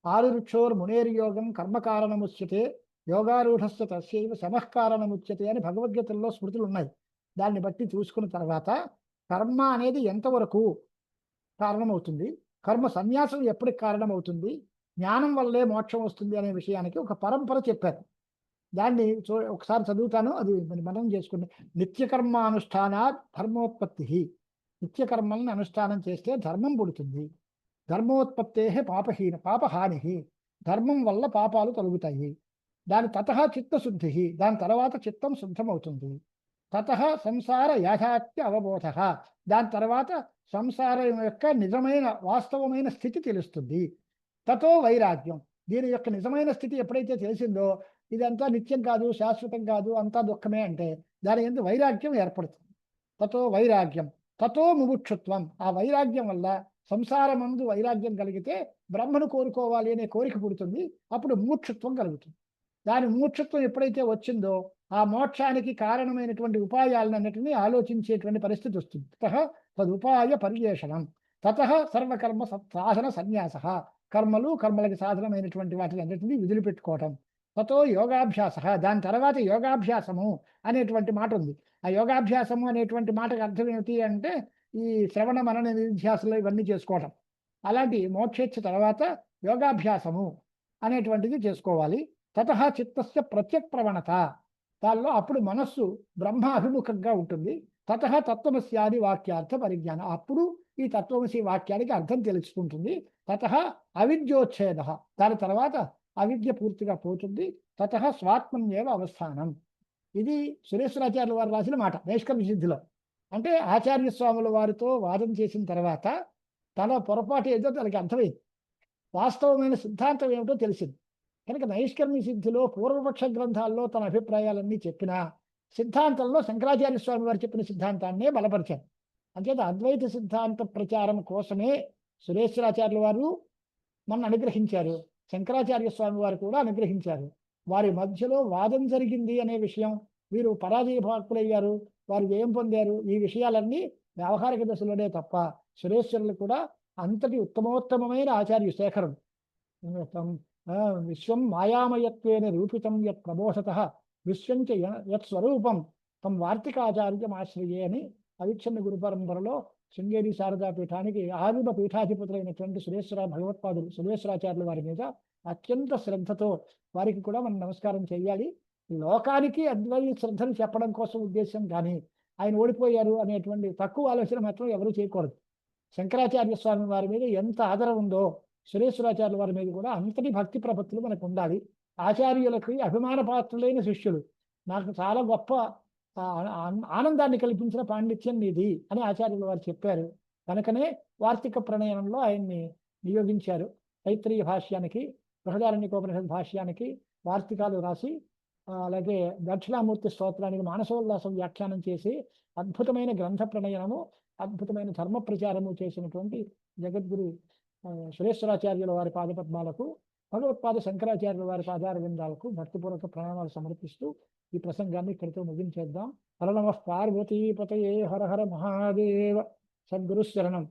Speaker 1: ఆరురుక్షోర్ మునేర్యోగం కర్మకారణముచ్యతే యోగారూఢస్య తస్యైవ శమఃకారణముచ్యతే అని భగవద్గీతల్లో స్మృతులు ఉన్నాయి. దాన్ని బట్టి చూసుకున్న తర్వాత కర్మ అనేది ఎంతవరకు కారణమవుతుంది, కర్మ సన్యాసం ఎప్పటికి కారణమవుతుంది, జ్ఞానం వల్లే మోక్షం వస్తుంది అనే విషయానికి ఒక పరంపర చెప్పారు. దాన్ని ఒకసారి చదువుతాను, అది మనం చేసుకుని. నిత్యకర్మానుష్ఠానా ధర్మోత్పత్తి. నిత్యకర్మల్ని అనుష్ఠానం చేస్తే ధర్మం పుడుతుంది. ధర్మోత్పత్తే పాపహాని. ధర్మం వల్ల పాపాలు తొలగుతాయి. దాని తతః చిత్తశుద్ధి. దాని తర్వాత చిత్తం శుద్ధమవుతుంది. తతః సంసార యాథాత్మ్య అవబోధ. దాని తర్వాత సంసారం యొక్క నిజమైన వాస్తవమైన స్థితి తెలుస్తుంది. తతో వైరాగ్యం. దీని యొక్క నిజమైన స్థితి ఎప్పుడైతే తెలిసిందో, ఇదంతా నిత్యం కాదు, శాశ్వతం కాదు, అంతా దుఃఖమే అంటే దాని యందు వైరాగ్యం ఏర్పడుతుంది. తతో వైరాగ్యం. తతో ముముక్షుత్వం. ఆ వైరాగ్యం వల్ల సంసారమందు వైరాగ్యం కలిగితే బ్రహ్మను కోరుకోవాలి అనే కోరిక పుడుతుంది. అప్పుడు ముముక్షుత్వం కలుగుతుంది. దాని ముముక్షుత్వం ఎప్పుడైతే వచ్చిందో ఆ మోక్షానికి కారణమైనటువంటి ఉపాయాలన్నిటినీ ఆలోచించేటువంటి పరిస్థితి వస్తుంది. తతః తదుపాయ పర్యేషణం. తతః సర్వకర్మ సాధన సన్యాస. కర్మలు, కర్మలకి సాధనమైనటువంటి వాటిని అన్నిటినీ విదిలిపెట్టుకోవటం. తతో యోగాభ్యాస. దాని తర్వాత యోగాభ్యాసము అనేటువంటి మాట ఉంది. ఆ యోగాభ్యాసము అనేటువంటి మాటకు అర్థం ఏమిటి అంటే ఈ శ్రవణ మనన నిధ్యాసలు ఇవన్నీ చేసుకోవటం. అలాంటి మోక్షేచ్ఛ తర్వాత యోగాభ్యాసము అనేటువంటిది చేసుకోవాలి. తతః చిత్తస్య ప్రత్యక్ ప్రవణత. దానిలో అప్పుడు మనస్సు బ్రహ్మ అభిముఖంగా ఉంటుంది. తతః తత్వమస్యాది వాక్యార్థ పరిజ్ఞానం. అప్పుడు ఈ తత్వమసి వాక్యానికి అర్థం తెలుసుకుంటుంది. తతః అవిద్యోచ్ఛేద. దాని తర్వాత అవిద్య పూర్తిగా పోతుంది. తతః స్వాత్మన్యేవ అవస్థానం. ఇది సురేశ్వరాచార్యుల వారు రాసిన మాట నైష్కర్మ సిద్ధిలో. అంటే ఆచార్య స్వాముల వారితో వాదం చేసిన తర్వాత తన పొరపాటు ఏదో తనకి అర్థమైంది. వాస్తవమైన సిద్ధాంతం ఏమిటో తెలిసింది. కనుక నైష్కర్మ సిద్ధిలో పూర్వపక్ష గ్రంథాల్లో తన అభిప్రాయాలన్నీ చెప్పినా సిద్ధాంతంలో శంకరాచార్య స్వామి వారు చెప్పిన సిద్ధాంతాన్నే బలపరిచారు. అంచేత అద్వైత సిద్ధాంత ప్రచారం కోసమే సురేశ్వరాచార్యుల వారు మన అనుగ్రహించారు. శంకరాచార్య స్వామి వారు కూడా అనుగ్రహించారు. వారి మధ్యలో వాదం జరిగింది అనే విషయం, వీరు పరాజయ భాక్కులయ్యారు, వారు ఏం పొందారు, ఈ విషయాలన్నీ వ్యవహారిక దశలోనే తప్ప సురేశ్వరులు కూడా అంతటి ఉత్తమోత్తమైన ఆచార్య శేఖరుడు. విశ్వం మాయామయత్వేన రూపితం యత్ ప్రబోధతః విశ్వంచ యత్ స్వరూపం తం వార్తికాచార్యం ఆశ్రయే అని అవిచ్ఛిన్న గురు పరంపరలో శృంగేరి శారదా పీఠానికి ఆదిమ పీఠాధిపతులైనటువంటి సురేశ్వరాచార్యుల వారి మీద అత్యంత శ్రద్ధతో వారికి కూడా మనం నమస్కారం చేయాలి. లోకానికి అద్వైత శ్రద్ధను చెప్పడం కోసం ఉద్దేశం కానీ ఆయన ఓడిపోయారు అనేటువంటి తక్కువ ఆలోచన మాత్రం ఎవరూ చేయకూడదు. శంకరాచార్య స్వామి వారి మీద ఎంత ఆదరం ఉందో సురేశ్వరాచార్యుల వారి మీద కూడా అంతటి భక్తి ప్రపత్తులు మనకు ఉండాలి. ఆచార్యులకి అభిమాన పాత్రులైన శిష్యులు. నాకు చాలా గొప్ప ఆనందాన్ని కల్పించిన పాండిత్యం నీది అని ఆచార్యుల వారు చెప్పారు. కనుకనే వార్తిక ప్రణయనంలో ఆయన్ని నియోగించారు. తైత్రీయ భాష్యానికి, బృహదారణ్యకోపనిషత్ భాష్యానికి వార్తికాలు రాసి, అలాగే దక్షిణామూర్తి స్తోత్రానికి మానసోల్లాసం వ్యాఖ్యానం చేసి అద్భుతమైన గ్రంథ ప్రణయనము, అద్భుతమైన ధర్మ ప్రచారము చేసినటువంటి జగద్గురు సురేశ్వరాచార్యుల వారి పాదపద్మాలకు, భగవత్పాద శంకరాచార్యుల వారి పాదార విందాలకు భక్తిపూర్వక ప్రణామాలు సమర్పిస్తూ ఈ ప్రసంగాన్ని ఇక్కడితో ముగించేద్దాం. హర నమః పార్వతీపతయే హర హర మహాదేవ. సద్గురు శరణం.